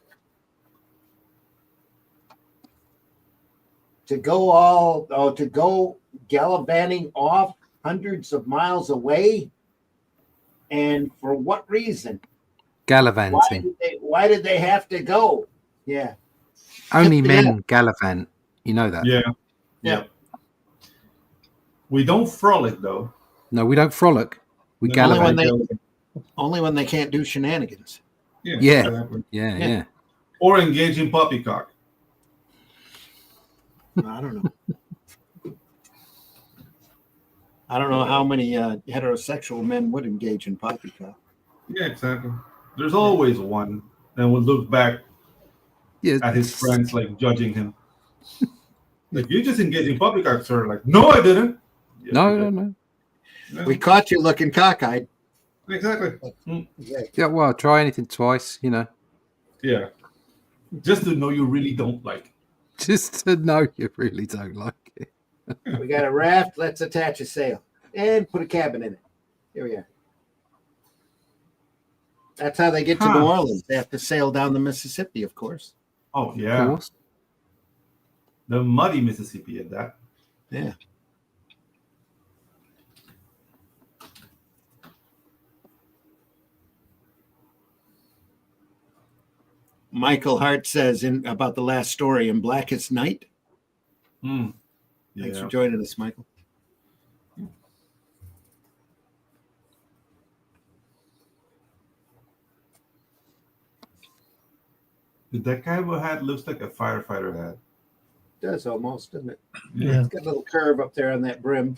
To go gallivanting off hundreds of miles away, and for what reason? Gallivanting. Why did they have to go? Yeah. Only men gallivant. You know that. Yeah. We don't frolic though. No, we don't frolic. We No, gallivant. Only when they can't do shenanigans. Yeah. Exactly. Yeah. Or engage in poppycock. I don't know. I don't know how many heterosexual men would engage in poppycock. Yeah, exactly. There's always one that would look back at his friends, like judging him. Like, you just engaged in poppycock, sir. Like, no, I didn't. Yes, No. We caught you looking cockeyed. Exactly. Yeah, well, try anything twice, you know. Yeah. Just to know you really don't like. Just to know you really don't like it. We got a raft. Let's attach a sail and put a cabin in it. Here we are. That's how they get to New Orleans. They have to sail down the Mississippi, of course. Oh, yeah. Of course. The muddy Mississippi at that. Yeah. Michael Hart says about the last story in Blackest Night. Yeah. Thanks for joining us, Michael. That cowboy hat looks like a firefighter hat. It does almost, doesn't it? Yeah. It's got a little curve up there on that brim.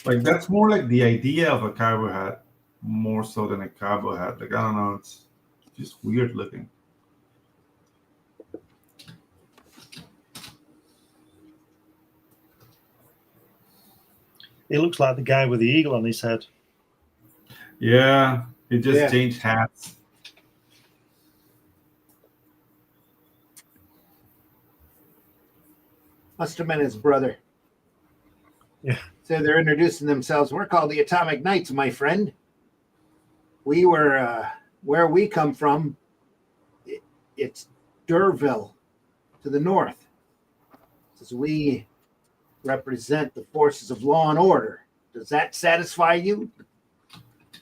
Like, that's more like the idea of a cowboy hat, more so than a cowboy hat. Like, I don't know, it's just weird looking. He looks like the guy with the eagle on his head. Yeah, he just changed hats. Must have been his brother. Yeah. So they're introducing themselves. We're called the Atomic Knights, my friend. We were where we come from. It's Durville to the north. Says we represent the forces of law and order. Does that satisfy you?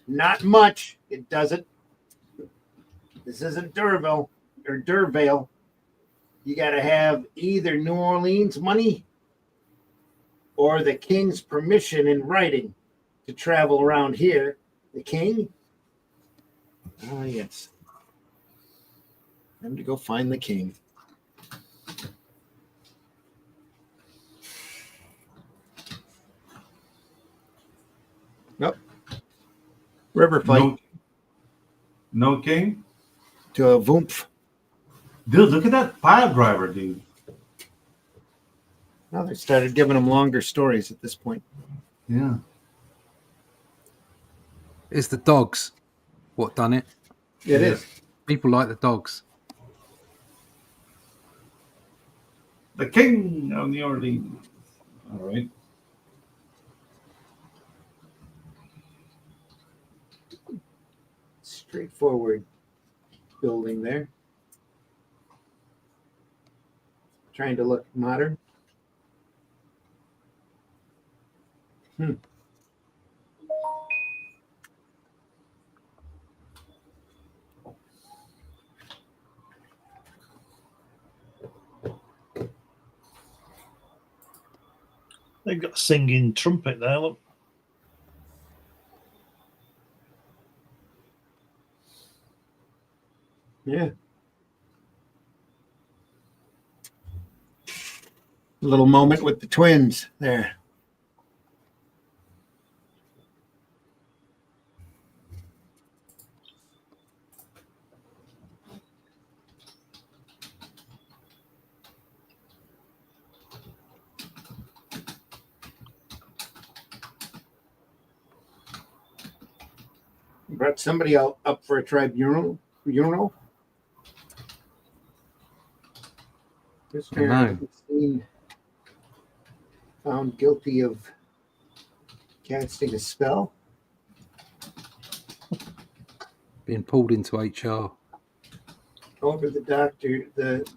Not much. It doesn't. This isn't Durville or Durvale. You got to have either New Orleans money or the king's permission in writing to travel around here. The king? Oh, yes. Time to go find the king. Nope. River fight. No king? To a Voomf. Dude, look at that pile driver, dude. Now they started giving them longer stories at this point. Yeah. It's the dogs what done it. It is. People like the dogs. The king of New Orleans. All right. Straightforward building there. Trying to look modern. They've got a singing trumpet there. Look. Yeah. A little moment with the twins there. brought somebody up for a tribunal. This I know. man seen found guilty of casting a spell. Being pulled into HR. Over the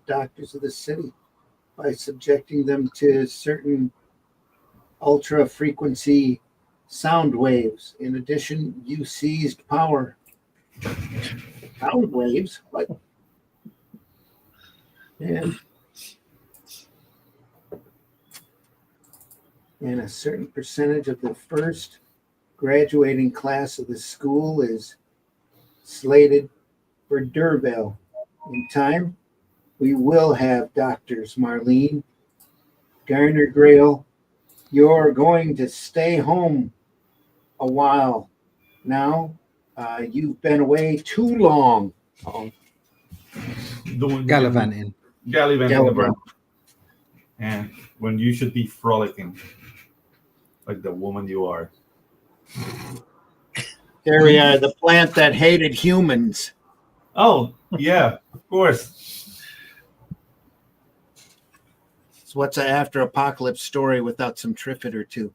doctors of the city by subjecting them to certain ultra frequency sound waves. In addition, you seized power. Sound waves? What? And a certain percentage of the first graduating class of the school is slated for Durville. In time, we will have doctors, Marlene. Garner Grail, you're going to stay home a while now. You've been away too long. Gallivanting. Gallivanting around. And when you should be frolicking like the woman you are. There we are, the plant that hated humans. Oh, yeah, of course. So what's an after apocalypse story without some Triffid or two?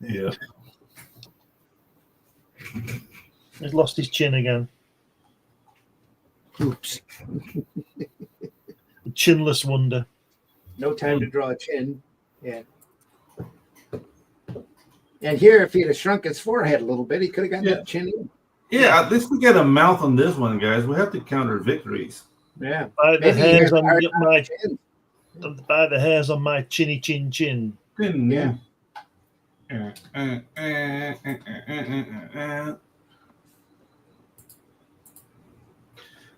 Yeah. He's lost his chin again. Oops. The chinless wonder. No time to draw a chin. Yeah. And here, if he'd have shrunk his forehead a little bit, he could have got that chin in. Yeah, at least we get a mouth on this one, guys. We have to count our victories. Yeah. By the Maybe hairs he on had my chin. by the hairs on my chinny chin chin. Yeah.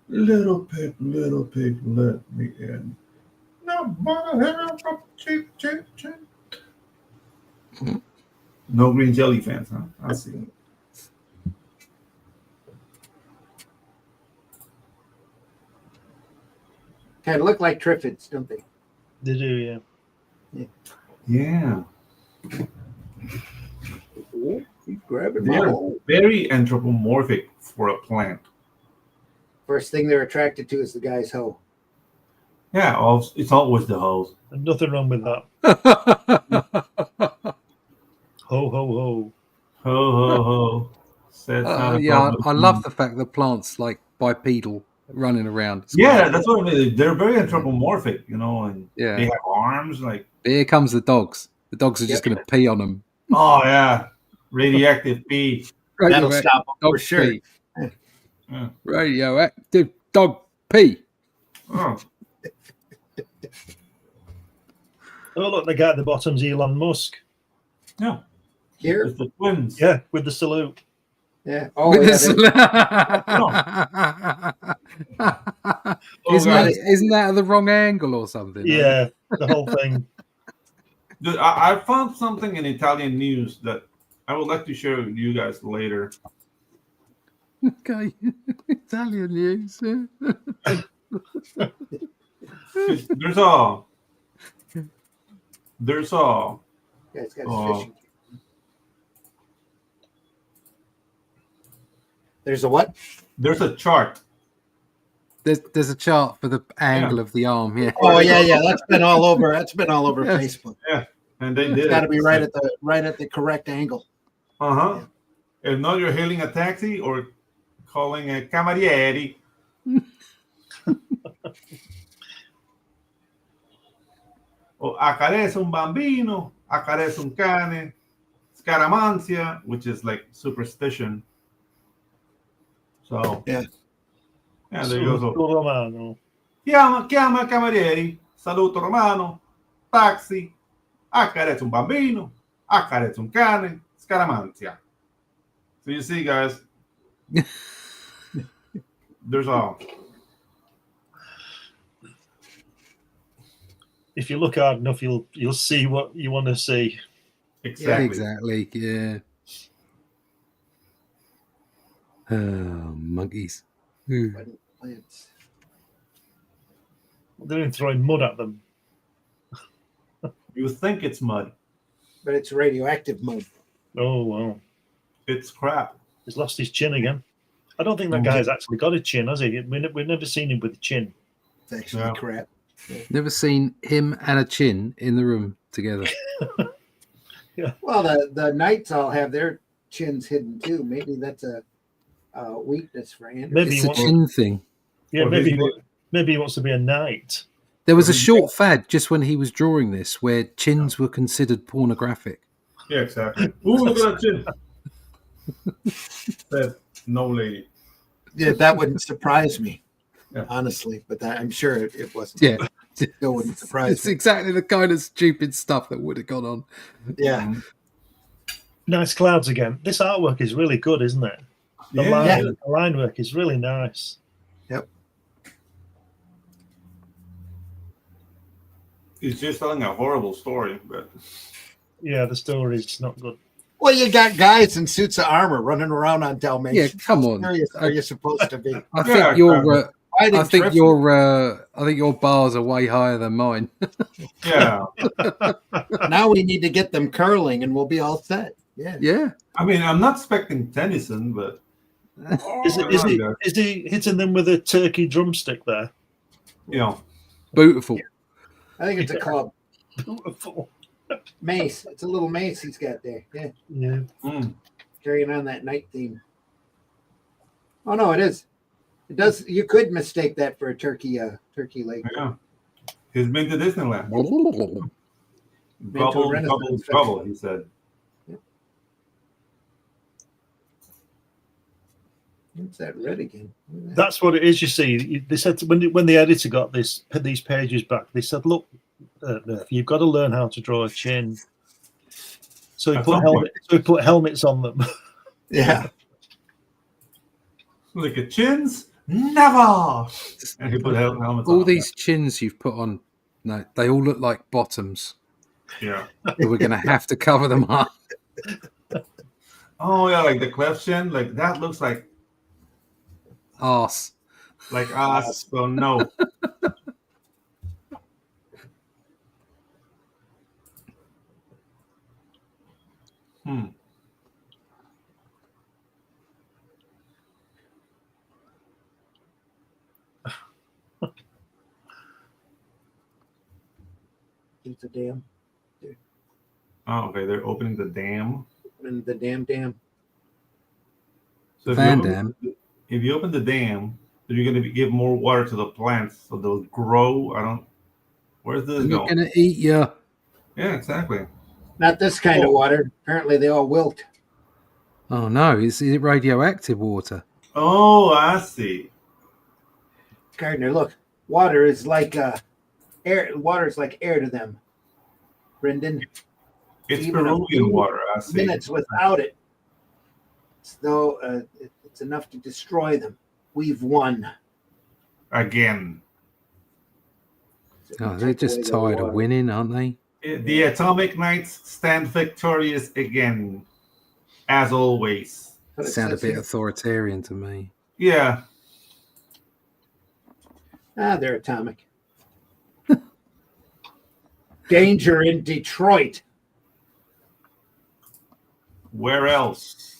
Little pig, let me in. No green jelly fans, huh? I see. Kind of look like Triffids, don't they? They do, yeah. Yeah. Oh, he's grabbing my They're hole. very anthropomorphic for a plant. First thing they're attracted to is the guy's hoe. Yeah, it's always the hose. And nothing wrong with that. Ho, ho, ho. Ho, ho, ho. Said Yeah, I love the fact that plants like bipedal running around. It's Yeah, great. that's what I mean. They're very anthropomorphic, and Yeah. they have arms like. Here comes the dogs. The dogs are just going to pee on them. Oh yeah, radioactive pee. That'll stop them for Dog sure. pee. Yeah. Radioactive dog pee. Oh, Oh, look, the guy at the bottom's Elon Musk. yeah. Here? It's the twins. Yeah, with the salute. Yeah. Oh, With yeah. this- Oh, guys. isn't that at the wrong angle or something? Yeah, the whole thing. Dude, I found something in Italian news that I would like to share with you guys later. Okay. Italian news. There's a Guy's got his Oh. fishing. There's a what? there's a chart. There's a chart for the angle of the arm. Yeah. Oh yeah. That's been all over. Facebook. And they did It's got to it. be right at the correct angle. Uh-huh. If not, you're hailing a taxi or calling a camerieri. O accarezza un bambino, accarezza un cane, scaramanzia, which is like superstition. So Yeah. Yeah, there you go. Saluto romano. Chiama camerieri, saluto romano, taxi, accarezza un bambino, accarezza un cane, scaramanzia. So you see, guys, there's all. If you look hard enough, you'll see what you want to see. Exactly. Exactly. Yeah. Oh, monkeys. Plants. They're even throwing mud at them. You think it's mud. But it's radioactive mud. Oh, well. It's crap. He's lost his chin again. I don't think that guy's actually got a chin, has he? We've never seen him with a chin. It's actually crap. Never seen him and a chin in the room together. Well, the knights all have their chins hidden too. Maybe that's a weakness for Andrew. Maybe It's he a wants chin thing. Yeah, maybe he wants to be a knight. There was a short fad just when he was drawing this where chins were considered pornographic. Yeah, exactly. Ooh, look at that chin. Says no lady. Yeah, that wouldn't surprise me, Yeah. honestly. But I'm sure it wasn't. Yeah. Still wouldn't surprise It's me. exactly the kind of stupid stuff that would have gone on. Yeah. Nice clouds again. This artwork is really good, isn't it? The line work is really nice. Yep. He's just telling a horrible story, but Yeah, the story's not good. Well, you got guys in suits of armor running around on dalmations. Yeah, come on. How serious are you supposed to be? I think your Fighting I think Triffids. your bars are way higher than mine. yeah. Now we need to get them curling, and we'll be all set. Yeah. Yeah. I mean, I'm not expecting Tennyson, but Is he hitting them with a turkey drumstick there? you know, Beautiful. I think it's a club Beautiful. mace. It's a little mace he's got there. Yeah, Yeah. carrying on that night theme. Oh no, it is. It does. You could mistake that for a turkey leg. yeah. He's been to Disneyland. Been to a Trouble, Renaissance trouble, he said. What's that red again? That's what it is. You see, they said when the editor got these pages back, they said, "Look, you've got to learn how to draw a chin." So he put helmets on them. Yeah. Like a chins? Never! And he put helmets on. All these chins you've put on, no, they all look like bottoms. Yeah. So we're going to have to cover them up. Oh, yeah, like the cleft chin. Like that looks like Arse. us. So no. It's a dam. Oh, okay. They're opening the dam. And the dam. So Van Dam. if you open the dam, then you're going to give more water to the plants, so they'll grow. Where's this They're going? going to eat you. Yeah, exactly. Not this kind of water. Apparently, they all wilt. Oh, no. Is it radioactive water? Oh, I see. Gardner, look. Water is like air. Water is like air to them. Brendan. It's Even a Peruvian few water. I see. Minutes without it. As though it's enough to destroy them. We've won. Again. Oh, they're just tired of winning, aren't they? The Atomic Knights stand victorious again, as always. Sound a bit authoritarian to me. Yeah. They're atomic. Danger in Detroit. Where else?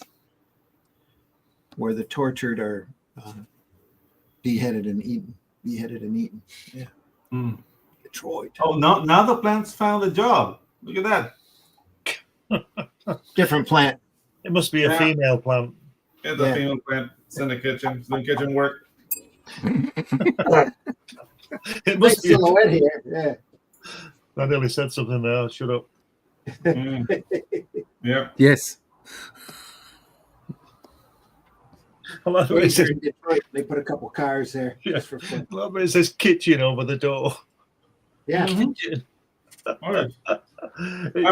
Where the tortured are beheaded and eaten. Yeah. Detroit. Oh, now the plants found a job. Look at that. Different plant. It must be a female plant. Yeah, the female plant. It's in the kitchen. It's doing kitchen work. It Nice must be. silhouette here. Yeah. I nearly said something there. Shut up. Yeah. Yes. I love it. It says, In Detroit, they put a couple cars there just for fun. I love it. It says kitchen over the door. Yeah. Kitchen. All right. I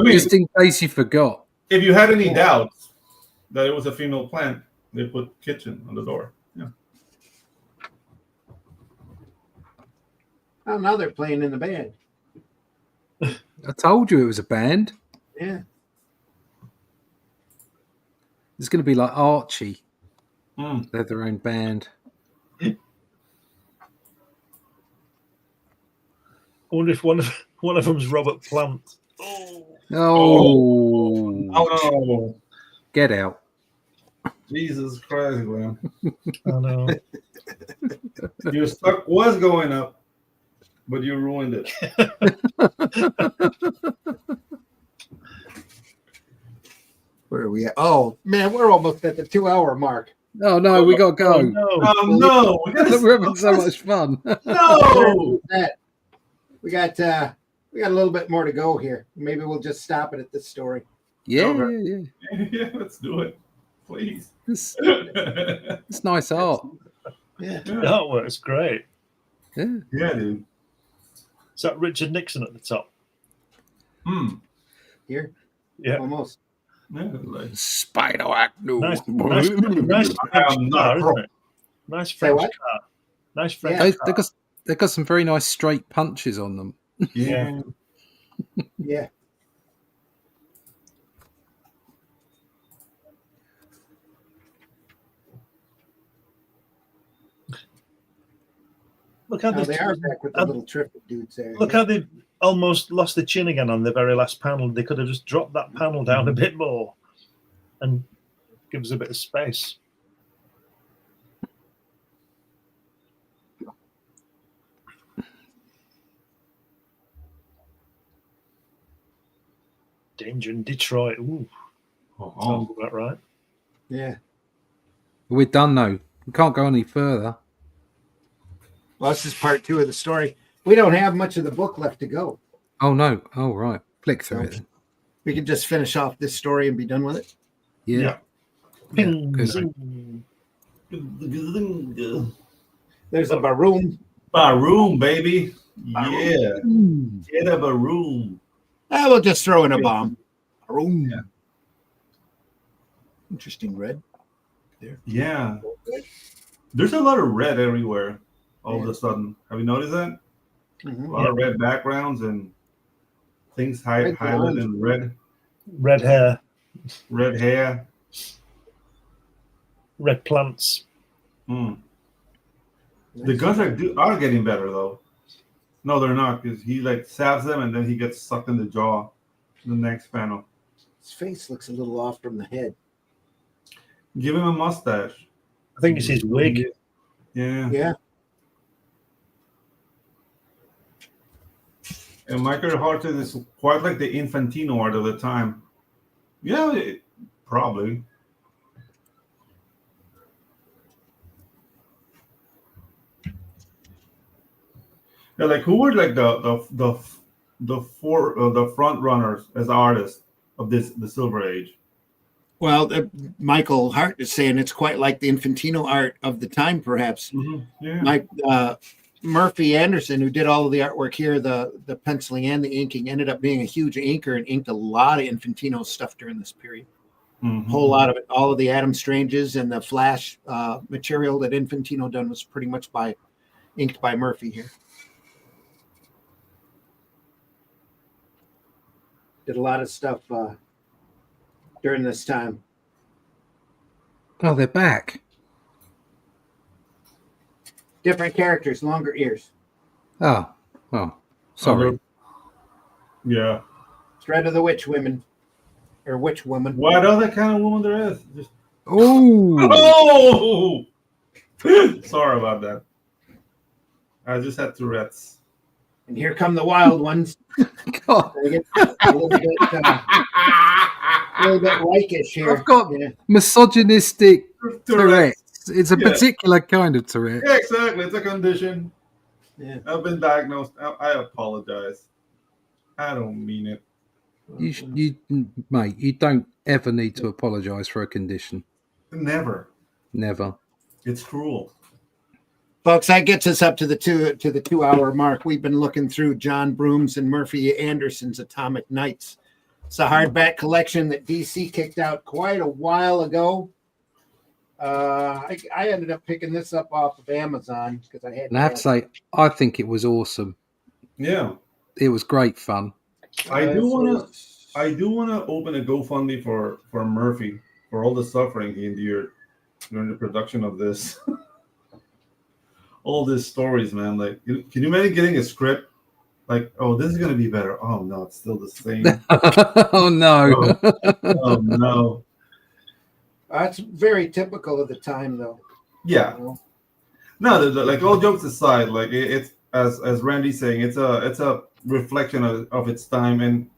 mean, Just in case you forgot. if you had any doubts that it was a female plant, they put kitchen on the door. Yeah. Oh, now they're playing in the band. I told you it was a band. Yeah. It's going to be like Archie. Mm. They have their own band. I wonder if one of them's Robert Plant. Oh. Oh no. Get out. Jesus Christ, man. I know. Your stock was going up, but you ruined it. Where are we at? Oh man, we're almost at the 2-hour mark. Oh no, we got to go. Oh, no. Oh no, we gotta We're having so stop much fun. this. No. We got a little bit more to go here. Maybe we'll just stop it at this story. Yeah, Okay. yeah. Yeah, let's do it, please. It's nice art. Yeah. The artwork's great. Yeah. Yeah, dude. Is that Richard Nixon at the top? Here, Yeah. almost. Yeah, like, Spider Acno. Nice French I'm not car, pro. isn't it? Nice Say French what? car. Nice French Yeah. car. They've got some very nice straight punches on them. Yeah. Yeah. Look how Now they they are back with the little terrific dudes there. Look how they almost lost the chin again on the very last panel. They could have just dropped that panel down a bit more and give us a bit of space. Danger in Detroit. Ooh, sounds about right. Yeah. We're done though. We can't go any further. Well, this is part 2 of the story. We don't have much of the book left to go. Oh no. Oh right. Flick through it. We can just finish off this story and be done with it. Yeah. Ping, good. zing. There's a baroom. Baroom, baby. Yeah. Get a baroom. We'll just throw in a bomb. Baroom. Yeah. Interesting red. Yeah. There's a lot of red everywhere all of a sudden. Have you noticed that? Mhm. A lot of red backgrounds and things Red highlighted in red. Red hair, Red hair. red plants. Mm. The guns are getting better though. No, they're not, because he like stabs them and then he gets sucked in the jaw in the next panel. His face looks a little off from the head. Give him a mustache. I think it's his wig. Yeah. Yeah. And Michael Hart is quite like the Infantino art of the time. Yeah, probably. Yeah, like who were like the front runners as artists of the Silver Age? Well, Michael Hart is saying it's quite like the Infantino art of the time, perhaps. Mm-hmm. Yeah. Mike Murphy Anderson, who did all of the artwork here, the penciling and the inking, ended up being a huge inker and inked a lot of Infantino stuff during this period. Mm-hmm. A whole lot of it. All of the Adam Stranges and the Flash material that Infantino done was pretty much inked by Murphy here. Did a lot of stuff during this time. Oh, they're back. Different characters, longer ears. Oh, sorry. Yeah. Thread of the Witch Women. Or Witch Woman. What other kind of woman there is? Just... Oh, Oh! Sorry about that. I just had Tourette's. And here come the wild ones. God. They get a little bit whitish here. I've got misogynistic Tourette's. It's a particular kind of Tourette. Yeah, exactly. It's a condition. Yeah. I've been diagnosed. I apologize. I don't mean it. Mate, you don't ever need to apologize for a condition. Never. Never. It's cruel. Folks, that gets us up to the 2-hour mark. We've been looking through John Broome's and Murphy Anderson's Atomic Knights. It's a hardback collection that DC kicked out quite a while ago. I ended up picking this up off of Amazon because I had. And I have to say, I think it was awesome. Yeah. It was great fun. I do want to open a GoFundMe for Murphy for all the suffering he endured during the production of this. All these stories, man. Like, can you imagine getting a script? Like, oh, this is gonna be better. Oh no, it's still the same. Oh no. Oh no. That's very typical of the time, though. Yeah. You know? No, like all jokes aside, like it's as Randy's saying, it's a reflection of its time, and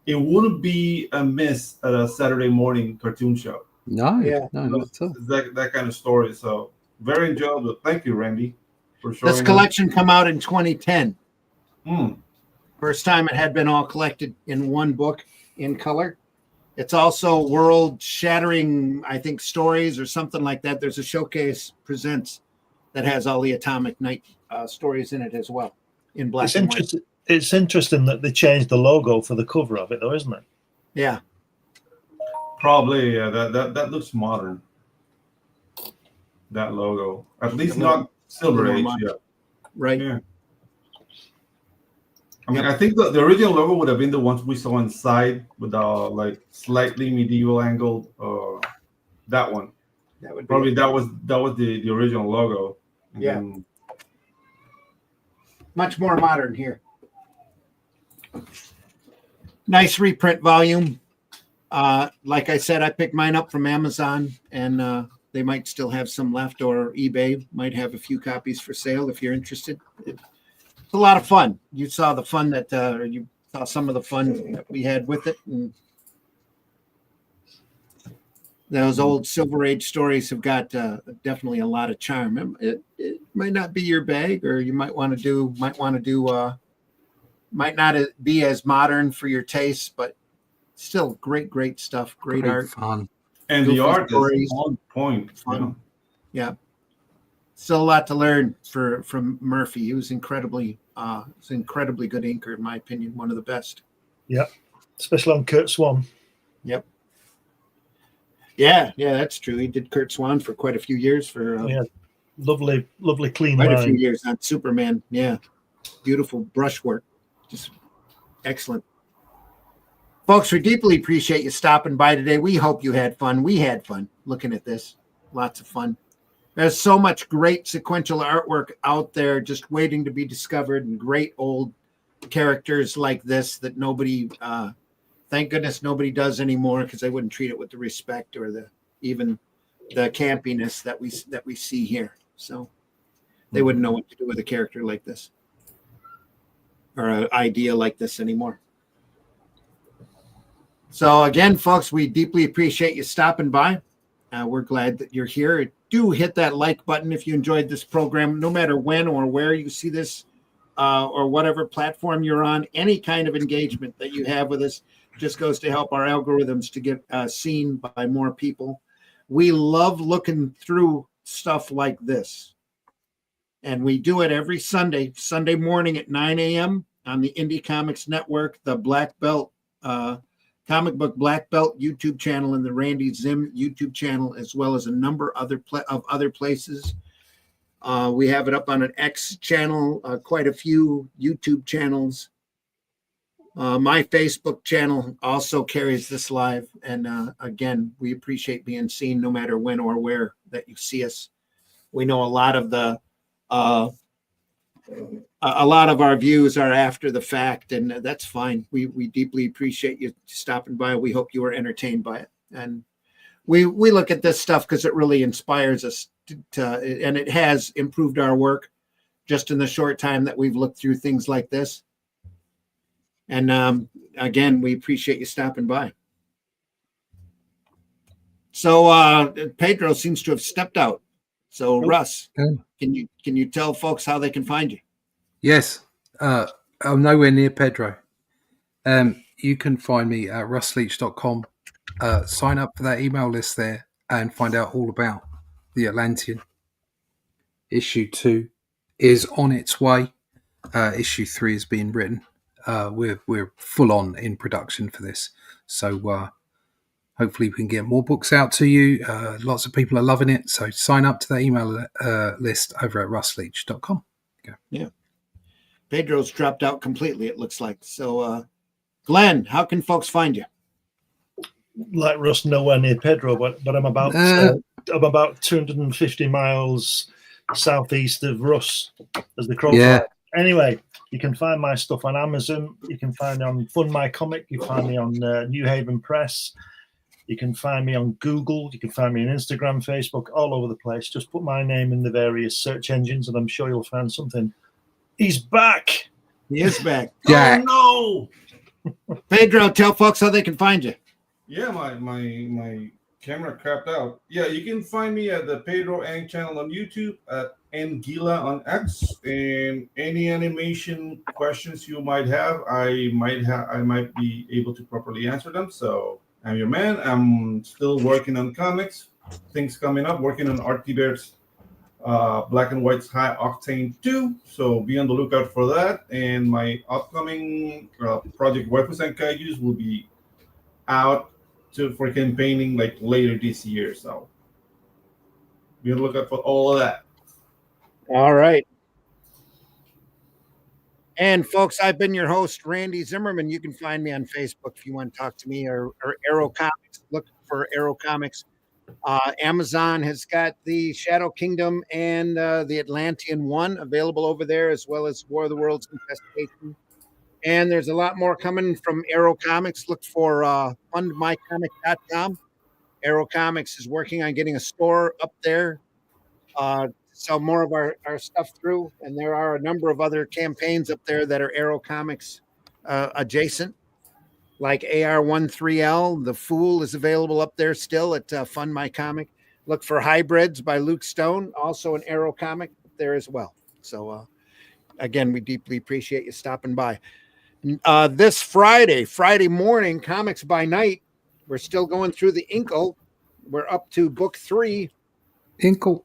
it wouldn't be amiss at a Saturday morning cartoon show. No, Yeah. no, not at all. It's that kind of story. So very enjoyable. Thank you, Randy, for showing This us. collection come out in 2010. Mm. First time it had been all collected in one book in color. It's also world-shattering, I think, stories or something like that. There's a showcase presents that has all the Atomic Knight stories in it as well, in black and white. It's interesting that they changed the logo for the cover of it, though, isn't it? Yeah. Probably, yeah. That looks modern. That logo, at least not Silver Age. Yeah. Right. Yeah. I mean, I think the original logo would have been the ones we saw inside with the like slightly medieval angled. That one. That would be Probably it. that was the original logo. And Yeah. then- Much more modern here. Nice reprint volume. Like I said, I picked mine up from Amazon, and they might still have some left, or eBay might have a few copies for sale if you're interested. It's a lot of fun. You saw the fun that you saw some of the fun that we had with it, and those old Silver Age stories have got definitely a lot of charm. It might not be your bag, or you might not be as modern for your taste, but still great stuff. Great art. Fun. and the Goofy art stories. is on point. Fun. Yeah. Still a lot to learn from Murphy. He was incredibly good inker, in my opinion, one of the best. Yep. Especially on Kurt Swan. Yep. Yeah, that's true. He did Kurt Swan for quite a few years for Yeah. Lovely clean quite a few line. years on Superman. Yeah. Beautiful brushwork. Just excellent. Folks, we deeply appreciate you stopping by today. We hope you had fun. We had fun looking at this. Lots of fun. There's so much great sequential artwork out there just waiting to be discovered, and great old characters like this that nobody, thank goodness nobody does anymore, because they wouldn't treat it with the respect or even the campiness that we see here. So they wouldn't know what to do with a character like this or an idea like this anymore. So again, folks, we deeply appreciate you stopping by. We're glad that you're here. Do hit that like button if you enjoyed this program, no matter when or where you see this, or whatever platform you're on. Any kind of engagement that you have with us just goes to help our algorithms to get seen by more people. We love looking through stuff like this. And we do it every Sunday morning at 9 a.m. on the Indie Comics Network, the Black Belt Comic Book Black Belt YouTube channel, and the Randy Zim YouTube channel, as well as a number of other places. We have it up on an X channel, quite a few YouTube channels. My Facebook channel also carries this live. And again, we appreciate being seen no matter when or where that you see us. We know a lot of our views are after the fact, and that's fine. We deeply appreciate you stopping by. We hope you were entertained by it. And we look at this stuff because it really inspires us and it has improved our work just in the short time that we've looked through things like this. And again, we appreciate you stopping by. So Pedro seems to have stepped out. So Russ, can you tell folks how they can find you? Yes, I'm nowhere near Pedro. You can find me at russleach.com. Sign up for that email list there and find out all about the Atlantean. Issue 2 is on its way. Issue 3 is being written. We're full on in production for this. So hopefully we can get more books out to you. Lots of people are loving it. So sign up to that email list over at russleach.com. Yeah. Pedro's dropped out completely, it looks like. So, Glenn, how can folks find you? Like Russ, nowhere near Pedro, but I'm about 250 miles southeast of Russ, as the crow flies. Anyway, you can find my stuff on Amazon. You can find me on Fund My Comic. You find me on New Haven Press. You can find me on Google. You can find me on Instagram, Facebook, all over the place. Just put my name in the various search engines, and I'm sure you'll find something. He's back. He is back. Jack. Oh no! Pedro, tell folks how they can find you. Yeah, my camera crapped out. Yeah, you can find me at the Pedro Ang channel on YouTube, at Angila on X, and any animation questions you might have, I might be able to properly answer them. So I'm your man. I'm still working on comics, things coming up, working on Artie Bear's Black and White's High Octane 2. So be on the lookout for that. And my upcoming project Waifus and Kaijus will be out for campaigning like later this year. So be on the lookout for all of that. All right. And folks, I've been your host, Randy Zimmerman. You can find me on Facebook if you want to talk to me, or Arrow Comics. Look for Arrow Comics. Amazon has got the Shadow Kingdom and the Atlantean One available over there, as well as War of the Worlds Infestation. And there's a lot more coming from Arrow Comics. Look for fundmycomic.com. Arrow Comics is working on getting a store up there to sell more of our stuff through. And there are a number of other campaigns up there that are Arrow Comics adjacent, like AR13L. The Fool is available up there still at Fund My Comic. Look for Hybrids by Luke Stone, also an Arrow comic there as well. So, again, we deeply appreciate you stopping by. This Friday morning, Comics by Night, we're still going through the Inkle. We're up to book 3. Inkle.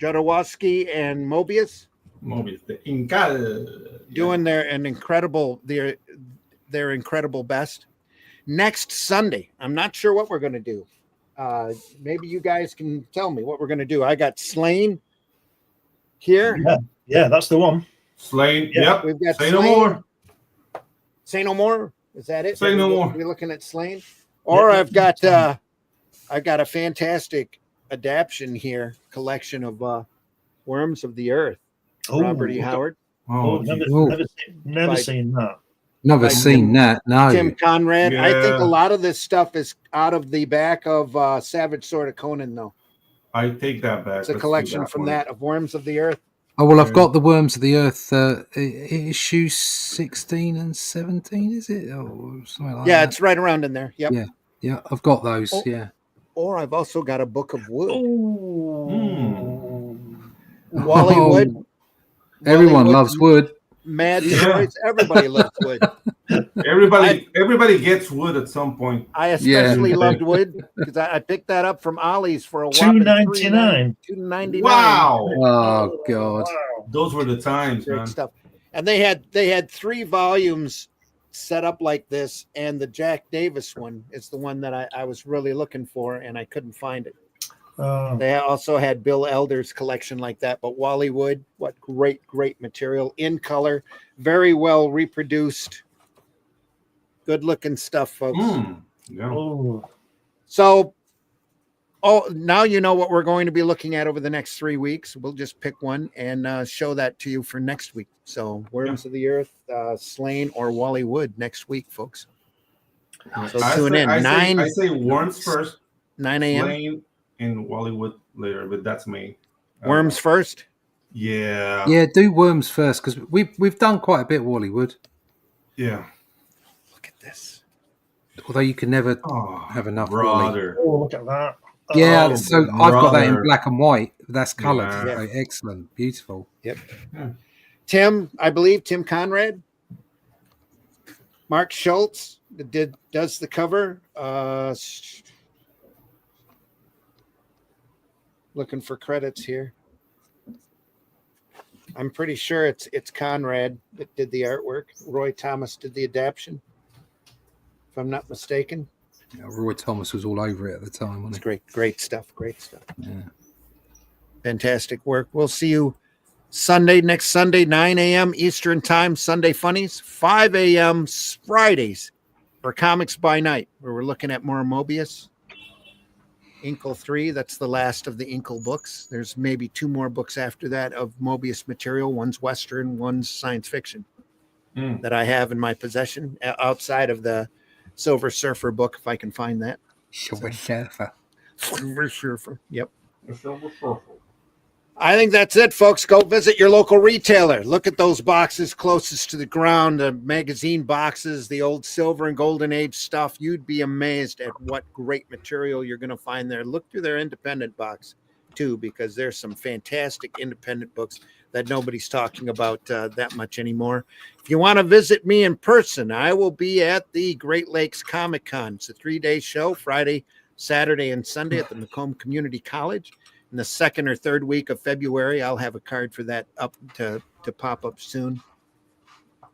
Jodorowsky and Mobius The Incal. doing their incredible best. Next Sunday, I'm not sure what we're going to do. Maybe you guys can tell me what we're going to do. I got Slain here. Yeah, that's the one. Slain. Yeah, Yep. We've got Say Slain. no more. Say No More. Is that it? Say No More. We're looking at Slain. Or Yeah. I've got a fantastic adaptation here, collection of Worms of the Earth. Robert E. Howard. Oh, never, geez. never By- seen that. Never Like seen that. No. Tim Conrad. I think Yeah. a lot of this stuff is out of the back of Savage Sword of Conan, though. I take that back. It's a Let's do collection from one. that of Worms of the Earth. Oh, well, I've got the Worms of the Earth issue 16 and 17, is it? Or something like Yeah, that. it's right around in there. Yep. Yeah. Yeah, I've got those. Oh. Yeah. Or I've also got a book of wood. Oh. Wally Wood. Everyone Wally loves wood. Mad Yeah. Stories. Everybody loves wood. Everybody gets wood at some point. I especially loved wood because I picked that up from Ollie's for a whopping $2.99. $2.99. Wow. Oh, God. Wow. Those were the times, Great man. stuff. And they had 3 volumes set up like this, and the Jack Davis one is the one that I was really looking for, and I couldn't find it. They also had Bill Elder's collection like that, but Wally Wood, what great material in color, very well reproduced, good looking stuff, folks. Yeah. Oh. So, now you know what we're going to be looking at over the next 3 weeks. We'll just pick one and show that to you for next week. So, Worms of the Earth, Slain, or Wally Wood next week, folks. So tune in. I say Worms first, 9 a.m. Slain, and Wallywood later, but that's me. Worms first. Yeah. Yeah, do Worms first, because we've done quite a bit of Wallywood. Yeah. Look at this. Although you can never Oh, have enough Wally. brother. Oh, look at that. Yeah, Oh, so I've got that in brother. black and white. That's coloured. Yeah. So excellent. Beautiful. Tim, I believe Tim Conrad. Mark Schultz does the cover. Looking for credits here. I'm pretty sure it's Conrad that did the artwork. Roy Thomas did the adaptation, if I'm not mistaken. Yeah, Roy Thomas was all over it at the time, It's wasn't great stuff. he? Yeah. Fantastic work. We'll see you next Sunday, 9 a.m. Eastern Time, Sunday Funnies, 5 a.m. Fridays for Comics by Night, where we're looking at more Mobius. Inkle 3, that's the last of the Inkle books. There's maybe 2 more books after that of Mobius material. One's Western, one's science fiction that I have in my possession outside of the Silver Surfer book if I can find that. Silver Surfer. Silver Surfer. Yep. I think that's it, folks. Go visit your local retailer. Look at those boxes closest to the ground, the magazine boxes, the old silver and golden age stuff. You'd be amazed at what great material you're going to find there. Look through their independent box, too, because there's some fantastic independent books that nobody's talking about that much anymore. If you want to visit me in person, I will be at the Great Lakes Comic Con. It's a 3-day show, Friday, Saturday, and Sunday at the Macomb Community College. In the second or third week of February, I'll have a card for that up to pop up soon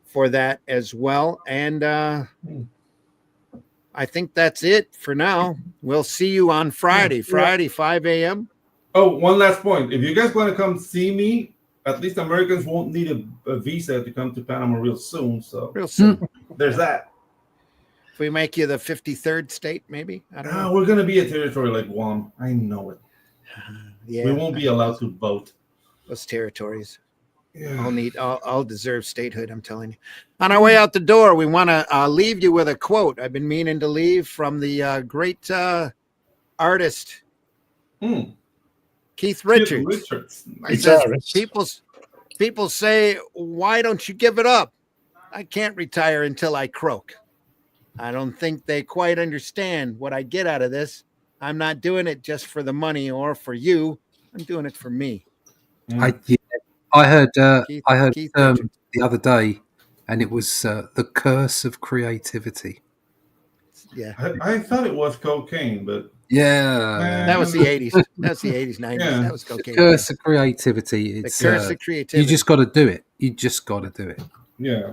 for that as well. And I think that's it for now. We'll see you on Friday, 5 a.m. Oh, one last point. If you guys want to come see me, at least Americans won't need a visa to come to Panama real soon. So Real soon. there's that. If we make you the 53rd state, maybe? I don't know. We're going to be a territory like Guam. I know it. Yeah, We won't be allowed to vote. those territories. Yeah. I'll deserve statehood, I'm telling you. On our way out the door, we want to leave you with a quote I've been meaning to leave from the great artist, Keith Richards. He says, people say, why don't you give it up? I can't retire until I croak. I don't think they quite understand what I get out of this. I'm not doing it just for the money or for you. I'm doing it for me. I heard Keith the other day, and it was the curse of creativity. Yeah, I thought it was cocaine, but that was the 80s. That's the 80s, 90s. Yeah. That was cocaine. Curse of creativity. The It's curse of creativity. you just got to do it. You just got to do it. yeah.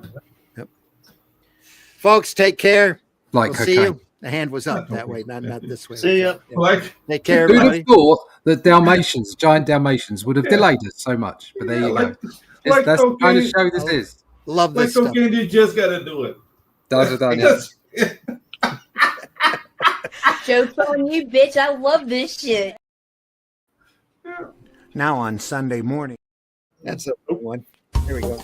Folks, take care. Like We'll see cocaine. you. The hand was up that way, not this way. See ya. Like, Take care, Who'd everybody. have thought that Dalmatians, giant Dalmatians, would have delayed us so much? But there you go. like That's the kind of cocaine. show this is. Love Like this stuff. cocaine, you just got to do it. Joke's on you, bitch. I love this shit. Now on Sunday morning. That's a good one. Here we go.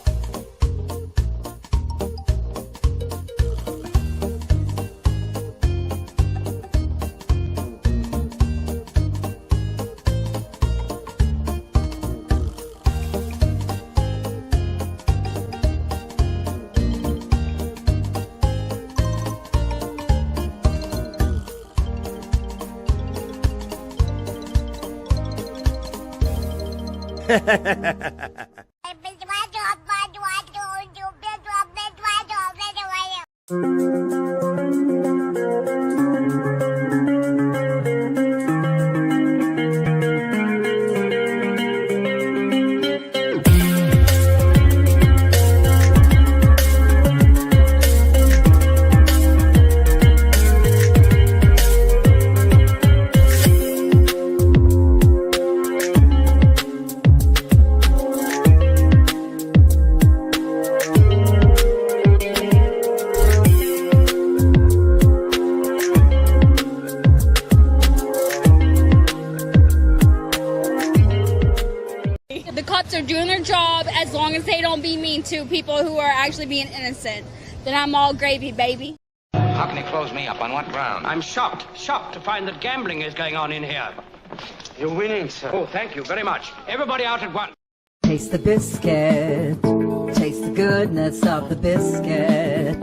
The cops are doing their job as long as they don't be mean to people who are actually being innocent. Then I'm all gravy, baby. How can you close me up? On what ground? I'm shocked to find that gambling is going on in here. You're winning, sir. Oh, thank you very much. Everybody out at once. Taste the biscuit. Taste the goodness of the biscuit.